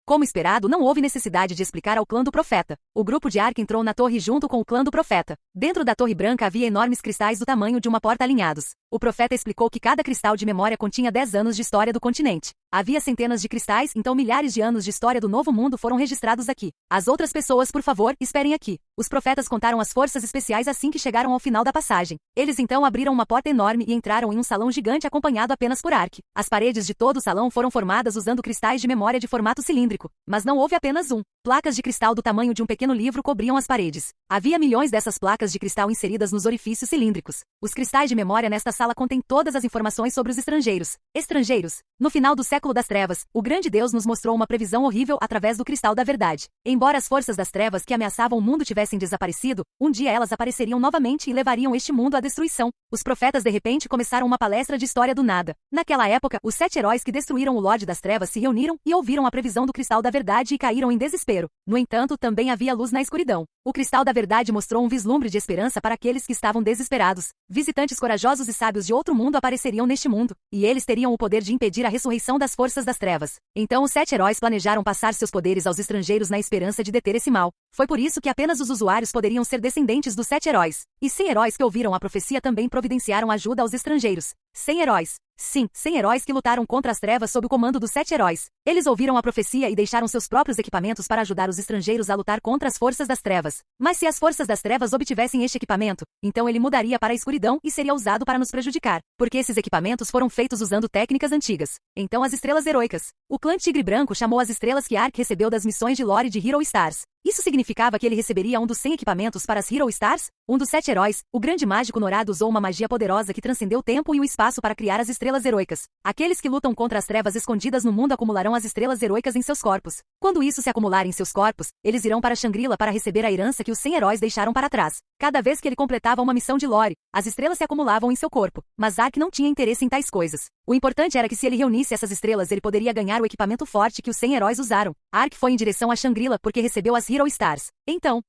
Como esperado, não houve necessidade de explicar ao clã do profeta. O grupo de Ark entrou na torre junto com o clã do profeta. Dentro da torre branca havia enormes cristais do tamanho de uma porta alinhados. O profeta explicou que cada cristal de memória continha 10 anos de história do continente. Havia centenas de cristais, então milhares de anos de história do novo mundo foram registrados aqui. As outras pessoas, por favor, esperem aqui. Os profetas contaram as forças especiais assim que chegaram ao final da passagem. Eles então abriram uma porta enorme e entraram em um salão gigante acompanhado apenas por Ark. As paredes de todo o salão foram formadas usando cristais de memória de formato cilíndrico. Mas não houve apenas um. Placas de cristal do tamanho de um pequeno livro cobriam as paredes. Havia milhões dessas placas de cristal inseridas nos orifícios cilíndricos. Os cristais de memória nesta sala contêm todas as informações sobre os estrangeiros. Estrangeiros. No final do século das trevas, o grande Deus nos mostrou uma previsão horrível através do cristal da verdade. Embora as forças das trevas que ameaçavam o mundo tivessem desaparecido, um dia elas apareceriam novamente e levariam este mundo à destruição. Os profetas de repente começaram uma palestra de história do nada. Naquela época, os 7 heróis que destruíram o Lorde das Trevas se reuniram e ouviram a previsão do cristal da verdade e caíram em desespero. No entanto, também havia luz na escuridão. O cristal da verdade mostrou um vislumbre de esperança para aqueles que estavam desesperados. Visitantes corajosos e sábios de outro mundo apareceriam neste mundo, e eles teriam o poder de impedir a ressurreição das forças das trevas. Então os 7 heróis planejaram passar seus poderes aos estrangeiros na esperança de deter esse mal. Foi por isso que apenas os usuários poderiam ser descendentes dos 7 heróis. E 100 heróis que ouviram a profecia também providenciaram ajuda aos estrangeiros. 100 heróis. Sim, 100 heróis que lutaram contra as trevas sob o comando dos 7 heróis. Eles ouviram a profecia e deixaram seus próprios equipamentos para ajudar os estrangeiros a lutar contra as forças das trevas. Mas se as forças das trevas obtivessem este equipamento, então ele mudaria para a escuridão e seria usado para nos prejudicar, porque esses equipamentos foram feitos usando técnicas antigas. Então as estrelas heroicas. O clã Tigre Branco chamou as estrelas que Ark recebeu das missões de Lore de Hero Stars. Isso significava que ele receberia um dos 100 equipamentos para as Hero Stars? Um dos 7 heróis, o grande mágico Norado usou uma magia poderosa que transcendeu o tempo e o espaço para criar as estrelas heroicas. Aqueles que lutam contra as trevas escondidas no mundo acumularão as estrelas heroicas em seus corpos. Quando isso se acumular em seus corpos, eles irão para Shangri-La para receber a herança que os 100 heróis deixaram para trás. Cada vez que ele completava uma missão de Lore, as estrelas se acumulavam em seu corpo. Mas Ark não tinha interesse em tais coisas. O importante era que se ele reunisse essas estrelas ele poderia ganhar o equipamento forte que os 100 heróis usaram. Ark foi em direção a Shangri-La porque recebeu as Hero Stars. Então,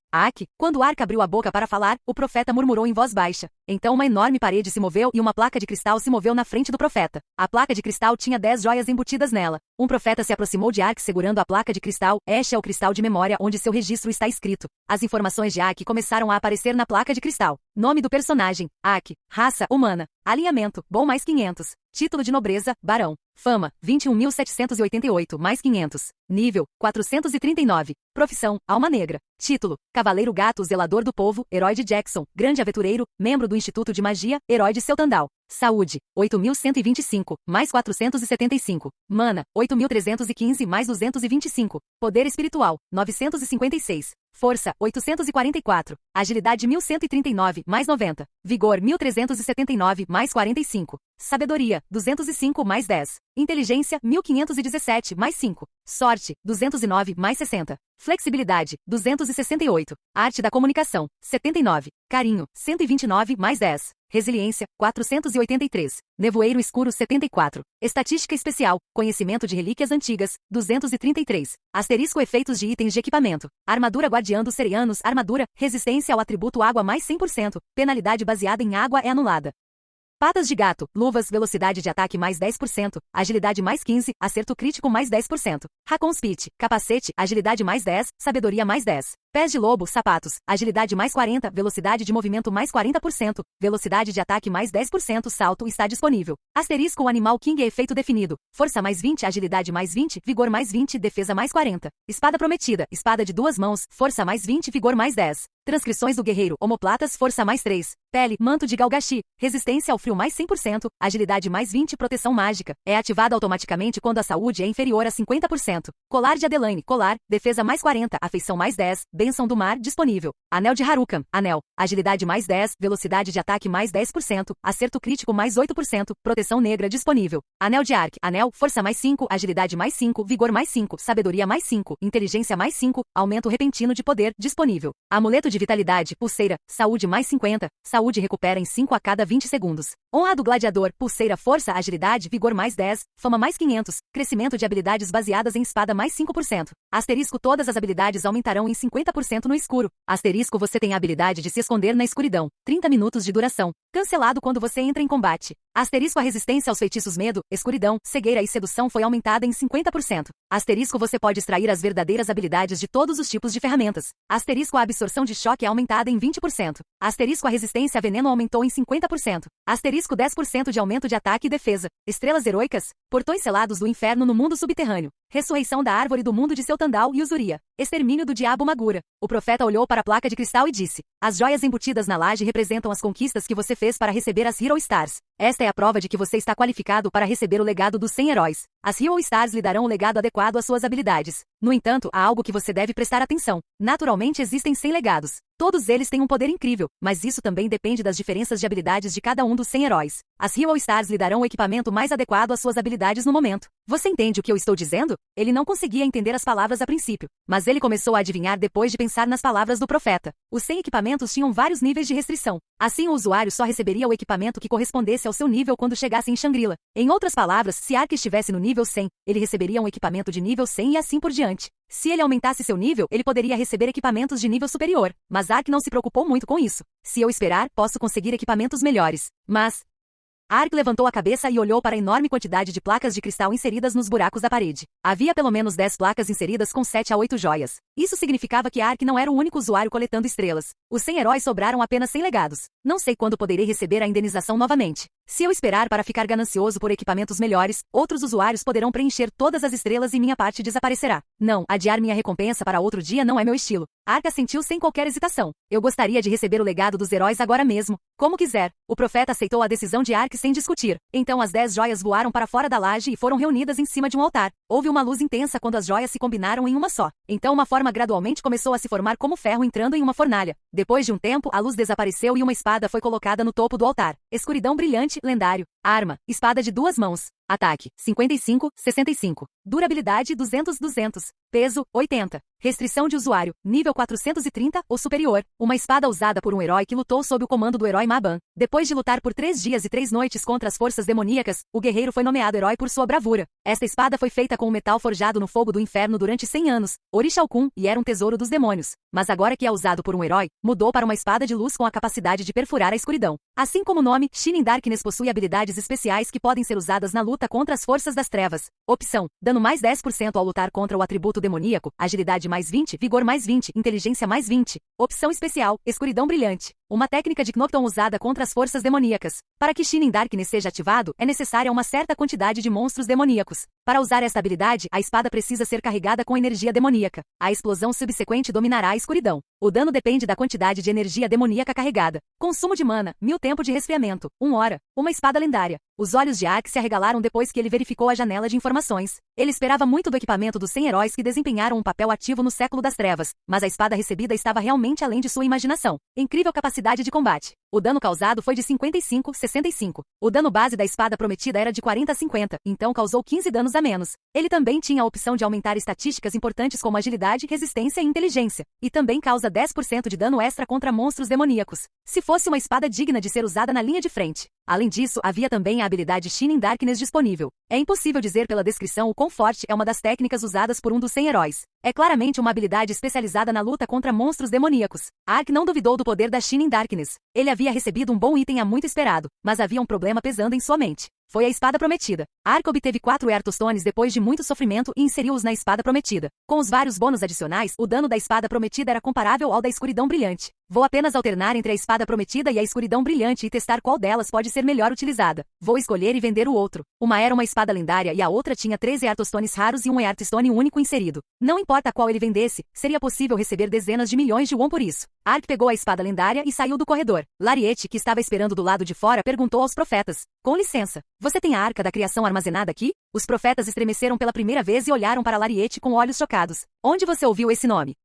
quando Ark abriu a boca para falar, o profeta murmurou em voz baixa. Então uma enorme parede se moveu e uma placa de cristal se moveu na frente do profeta. A placa de cristal tinha 10 joias embutidas nela. Um profeta se aproximou de Ark segurando a placa de cristal. Este é o cristal de memória onde seu registro está escrito. As informações de Ark começaram a aparecer na placa de cristal. Nome do personagem, Ark. Raça, humana. Alinhamento, bom mais 500. Título de nobreza, barão. Fama, 21.788 mais 500. Nível, 439. Profissão, alma negra. Título, Cavaleiro Gato Zelador do Povo, herói de Jackson, grande aventureiro, membro do Instituto de Magia, herói de Seltandal. Saúde, 8.125, mais 475. Mana, 8.315 mais 225. Poder espiritual, 956. Força, 844. Agilidade 1139, mais 90. Vigor 1379, mais 45. Sabedoria, 205 mais 10. Inteligência, 1517 mais 5. Sorte, 209 mais 60. Flexibilidade, 268. Arte da comunicação, 79. Carinho, 129 mais 10. Resiliência, 483. Nevoeiro escuro, 74. Estatística especial, conhecimento de relíquias antigas, 233. Asterisco efeitos de itens de equipamento. Armadura guardiã dos Serianos, armadura, resistência ao atributo água mais 100%. Penalidade baseada em água é anulada. Patas de gato, luvas, velocidade de ataque mais 10%, agilidade mais 15, acerto crítico mais 10%. Raccoon Spit, capacete, agilidade mais 10, sabedoria mais 10. Pés de lobo, sapatos, agilidade mais 40, velocidade de movimento mais 40%, velocidade de ataque mais 10%, salto está disponível. Asterisco o animal King é efeito definido, força mais 20, agilidade mais 20, vigor mais 20, defesa mais 40. Espada prometida, espada de 2 mãos, força mais 20, vigor mais 10. Transcrições do guerreiro, omoplatas, força mais 3. Pele, manto de Galgashi, resistência ao frio mais 100%, agilidade mais 20, proteção mágica. É ativada automaticamente quando a saúde é inferior a 50%. Colar de Adelaine, colar, defesa mais 40, afeição mais 10, bênção do mar, disponível. Anel de Harukan, anel, agilidade mais 10, velocidade de ataque mais 10%, acerto crítico mais 8%, proteção negra disponível. Anel de Ark, anel, força mais 5, agilidade mais 5, vigor mais 5, sabedoria mais 5, inteligência mais 5, aumento repentino de poder, disponível. Amuleto de Saúde e vitalidade, pulseira, saúde mais 50, saúde recupera em 5 a cada 20 segundos. Honrado gladiador, pulseira força, agilidade, vigor mais 10, fama mais 500, crescimento de habilidades baseadas em espada mais 5%. Asterisco todas as habilidades aumentarão em 50% no escuro. Asterisco você tem a habilidade de se esconder na escuridão. 30 minutos de duração. Cancelado quando você entra em combate. Asterisco a resistência aos feitiços medo, escuridão, cegueira e sedução foi aumentada em 50%. Asterisco você pode extrair as verdadeiras habilidades de todos os tipos de ferramentas. Asterisco a absorção de choque é aumentada em 20%. Asterisco a resistência a veneno aumentou em 50%. Asterisco 10% de aumento de ataque e defesa. Estrelas heroicas, portões selados do inferno no mundo subterrâneo. Ressurreição da árvore do mundo de Seltandal e Usuria. Extermínio do diabo Magura. O profeta olhou para a placa de cristal e disse: as joias embutidas na laje representam as conquistas que você fez para receber as Hero Stars. Esta é a prova de que você está qualificado para receber o legado dos 100 heróis. As Hero Stars lhe darão o legado adequado às suas habilidades. No entanto, há algo que você deve prestar atenção. Naturalmente existem 100 legados. Todos eles têm um poder incrível, mas isso também depende das diferenças de habilidades de cada um dos 100 heróis. As Hero Stars lhe darão o equipamento mais adequado às suas habilidades no momento. Você entende o que eu estou dizendo? Ele não conseguia entender as palavras a princípio, mas ele começou a adivinhar depois de pensar nas palavras do profeta. Os 100 equipamentos tinham vários níveis de restrição. Assim o usuário só receberia o equipamento que correspondesse ao seu nível quando chegasse em Shangri-La. Em outras palavras, se Ark estivesse no nível 100, ele receberia um equipamento de nível 100 e assim por diante. Se ele aumentasse seu nível, ele poderia receber equipamentos de nível superior, mas Ark não se preocupou muito com isso. Se eu esperar, posso conseguir equipamentos melhores. Mas Ark levantou a cabeça e olhou para a enorme quantidade de placas de cristal inseridas nos buracos da parede. Havia pelo menos 10 placas inseridas com 7 a 8 joias. Isso significava que Ark não era o único usuário coletando estrelas. Os 100 heróis sobraram apenas 100 legados. Não sei quando poderei receber a indenização novamente. Se eu esperar para ficar ganancioso por equipamentos melhores, outros usuários poderão preencher todas as estrelas e minha parte desaparecerá. Não, adiar minha recompensa para outro dia não é meu estilo. Ark assentiu sem qualquer hesitação. Eu gostaria de receber o legado dos heróis agora mesmo. Como quiser. O profeta aceitou a decisão de Ark sem discutir. Então as 10 joias voaram para fora da laje e foram reunidas em cima de um altar. Houve uma luz intensa quando as joias se combinaram em uma só. Então uma forma gradualmente começou a se formar como ferro entrando em uma fornalha. Depois de um tempo, a luz desapareceu e uma espada foi colocada no topo do altar. Escuridão brilhante, lendário. Arma, espada de 2 mãos. Ataque, 55, 65. Durabilidade, 200, 200. Peso, 80. Restrição de usuário, nível 430 ou superior. Uma espada usada por um herói que lutou sob o comando do herói Maban. Depois de lutar por 3 dias e 3 noites contra as forças demoníacas, o guerreiro foi nomeado herói por sua bravura. Esta espada foi feita com um metal forjado no fogo do inferno durante 100 anos, Orixalcum, e era um tesouro dos demônios. Mas agora que é usado por um herói, mudou para uma espada de luz com a capacidade de perfurar a escuridão. Assim como o nome, Shining Darkness possui habilidades especiais que podem ser usadas na luta contra as forças das trevas. Opção: dano mais 10% ao lutar contra o atributo demoníaco, agilidade mais 20, vigor mais 20, inteligência mais 20. Opção especial: escuridão brilhante. Uma técnica de Knocton usada contra as forças demoníacas. Para que Shining Darkness seja ativado, é necessária uma certa quantidade de monstros demoníacos. Para usar esta habilidade, a espada precisa ser carregada com energia demoníaca. A explosão subsequente dominará a escuridão. O dano depende da quantidade de energia demoníaca carregada. Consumo de mana, 1000 tempo de resfriamento, 1 hora. Uma espada lendária. Os olhos de Ark se arregalaram depois que ele verificou a janela de informações. Ele esperava muito do equipamento dos 100 heróis que desempenharam um papel ativo no século das trevas, mas a espada recebida estava realmente além de sua imaginação. Incrível capacidade de combate. O dano causado foi de 55, 65. O dano base da espada prometida era de 40 a 50, então causou 15 danos a menos. Ele também tinha a opção de aumentar estatísticas importantes como agilidade, resistência e inteligência. E também causa 10% de dano extra contra monstros demoníacos. Se fosse uma espada digna de ser usada na linha de frente. Além disso, havia também a habilidade Shining Darkness disponível. É impossível dizer pela descrição o quão forte é uma das técnicas usadas por um dos 100 heróis. É claramente uma habilidade especializada na luta contra monstros demoníacos. Ark não duvidou do poder da Shining Darkness. Ele havia recebido um bom item há muito esperado, mas havia um problema pesando em sua mente. Foi a espada prometida. Ark obteve 4 Earthstones depois de muito sofrimento e inseriu-os na espada prometida. Com os vários bônus adicionais, o dano da espada prometida era comparável ao da escuridão brilhante. Vou apenas alternar entre a espada prometida e a escuridão brilhante e testar qual delas pode ser melhor utilizada. Vou escolher e vender o outro. Uma era uma espada lendária e a outra tinha 13 Earthstones raros e um Earthstone único inserido. Não importa qual ele vendesse, seria possível receber dezenas de milhões de won por isso. Ark pegou a espada lendária e saiu do corredor. Lariete, que estava esperando do lado de fora, perguntou aos profetas: com licença, você tem a arca da criação armazenada aqui? Os profetas estremeceram pela primeira vez e olharam para Lariete com olhos chocados. Onde você ouviu esse nome?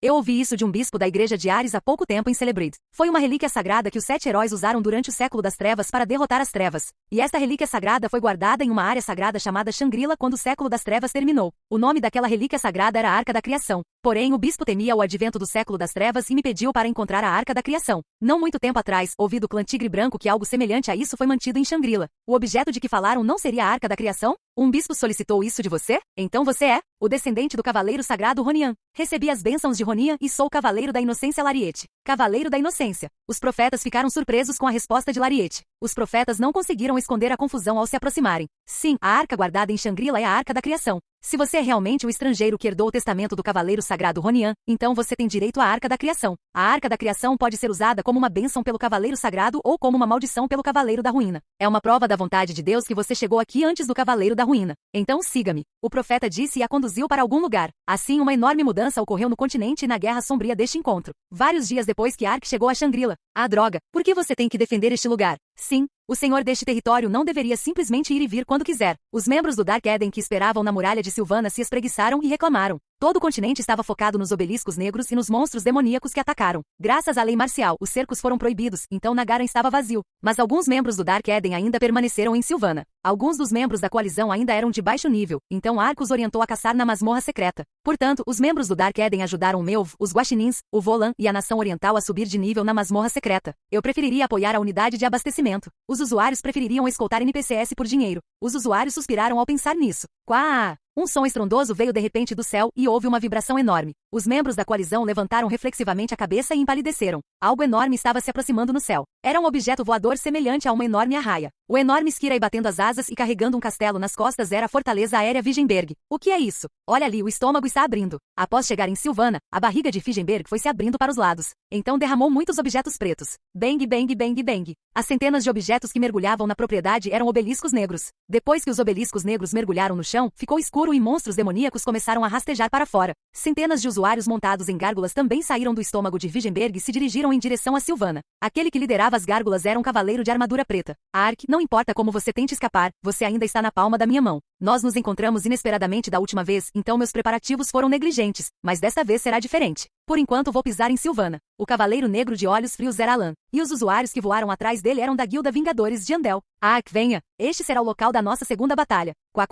Eu ouvi isso de um bispo da igreja de Ares há pouco tempo em Celebrate. Foi uma relíquia sagrada que os 7 heróis usaram durante o século das trevas para derrotar as trevas. E esta relíquia sagrada foi guardada em uma área sagrada chamada Shangri-La quando o século das trevas terminou. O nome daquela relíquia sagrada era a Arca da Criação. Porém, o bispo temia o advento do século das trevas e me pediu para encontrar a Arca da Criação. Não muito tempo atrás, ouvi do clã Tigre Branco que algo semelhante a isso foi mantido em Shangri-La. O objeto de que falaram não seria a Arca da Criação? Um bispo solicitou isso de você? Então você é o descendente do cavaleiro sagrado Ronian. Recebi as bênçãos de Ronian e sou o cavaleiro da inocência Lariete. Cavaleiro da inocência. Os profetas ficaram surpresos com a resposta de Lariete. Os profetas não conseguiram esconder a confusão ao se aproximarem. Sim, a arca guardada em Shangri-La é a Arca da Criação. Se você é realmente o estrangeiro que herdou o testamento do cavaleiro sagrado Ronian, então você tem direito à Arca da Criação. A Arca da Criação pode ser usada como uma bênção pelo cavaleiro sagrado ou como uma maldição pelo cavaleiro da ruína. É uma prova da vontade de Deus que você chegou aqui antes do cavaleiro da ruína. Então siga-me. O profeta disse e a conduziu para algum lugar. Assim, uma enorme mudança ocorreu no continente e na guerra sombria deste encontro. Vários dias depois que Ark chegou a Shangri-La. Ah, droga! Por que você tem que defender este lugar? Sim, o senhor deste território não deveria simplesmente ir e vir quando quiser. Os membros do Dark Eden que esperavam na muralha de Sylvana se espreguiçaram e reclamaram. Todo o continente estava focado nos obeliscos negros e nos monstros demoníacos que atacaram. Graças à lei marcial, os cercos foram proibidos, então Nagaran estava vazio. Mas alguns membros do Dark Eden ainda permaneceram em Sylvana. Alguns dos membros da coalizão ainda eram de baixo nível, então Ark os orientou a caçar na masmorra secreta. Portanto, os membros do Dark Eden ajudaram o Melv, os Guaxinins, o Volan e a Nação Oriental a subir de nível na masmorra secreta. Eu preferiria apoiar a unidade de abastecimento. Os usuários prefeririam escoltar NPCs por dinheiro. Os usuários suspiraram ao pensar nisso. Quá! Um som estrondoso veio de repente do céu e houve uma vibração enorme. Os membros da coalizão levantaram reflexivamente a cabeça e empalideceram. Algo enorme estava se aproximando no céu. Era um objeto voador semelhante a uma enorme arraia. O enorme Skirei batendo as asas e carregando um castelo nas costas era a fortaleza aérea Vigenberg. O que é isso? Olha ali, o estômago está abrindo. Após chegar em Sylvana, a barriga de Vigenberg foi se abrindo para os lados. Então derramou muitos objetos pretos. Bang, bang, bang, bang. As centenas de objetos que mergulhavam na propriedade eram obeliscos negros. Depois que os obeliscos negros mergulharam no chão, ficou escuro e monstros demoníacos começaram a rastejar para fora. Centenas de usuários montados em gárgulas também saíram do estômago de Vigenberg e se dirigiram em direção a Sylvana. Aquele que liderava as gárgulas era um cavaleiro de armadura preta. Ark, não importa como você tente escapar, você ainda está na palma da minha mão. Nós nos encontramos inesperadamente da última vez, então meus preparativos foram negligentes, mas desta vez será diferente. Por enquanto vou pisar em Sylvana. O cavaleiro negro de olhos frios era Alan, e os usuários que voaram atrás dele eram da Guilda Vingadores de Andel. Ark, venha! Este será o local da nossa segunda batalha. Quá.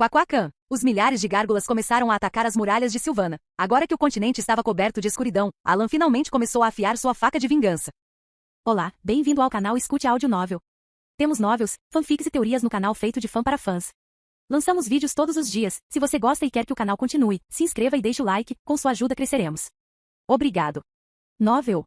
Os milhares de gárgulas começaram a atacar as muralhas de Sylvana. Agora que o continente estava coberto de escuridão, Alan finalmente começou a afiar sua faca de vingança. Olá, bem-vindo ao canal Escute Áudio Novel. Temos novels, fanfics e teorias no canal feito de fã para fãs. Lançamos vídeos todos os dias. Se você gosta e quer que o canal continue, se inscreva e deixe o like, com sua ajuda cresceremos. Obrigado. Novel.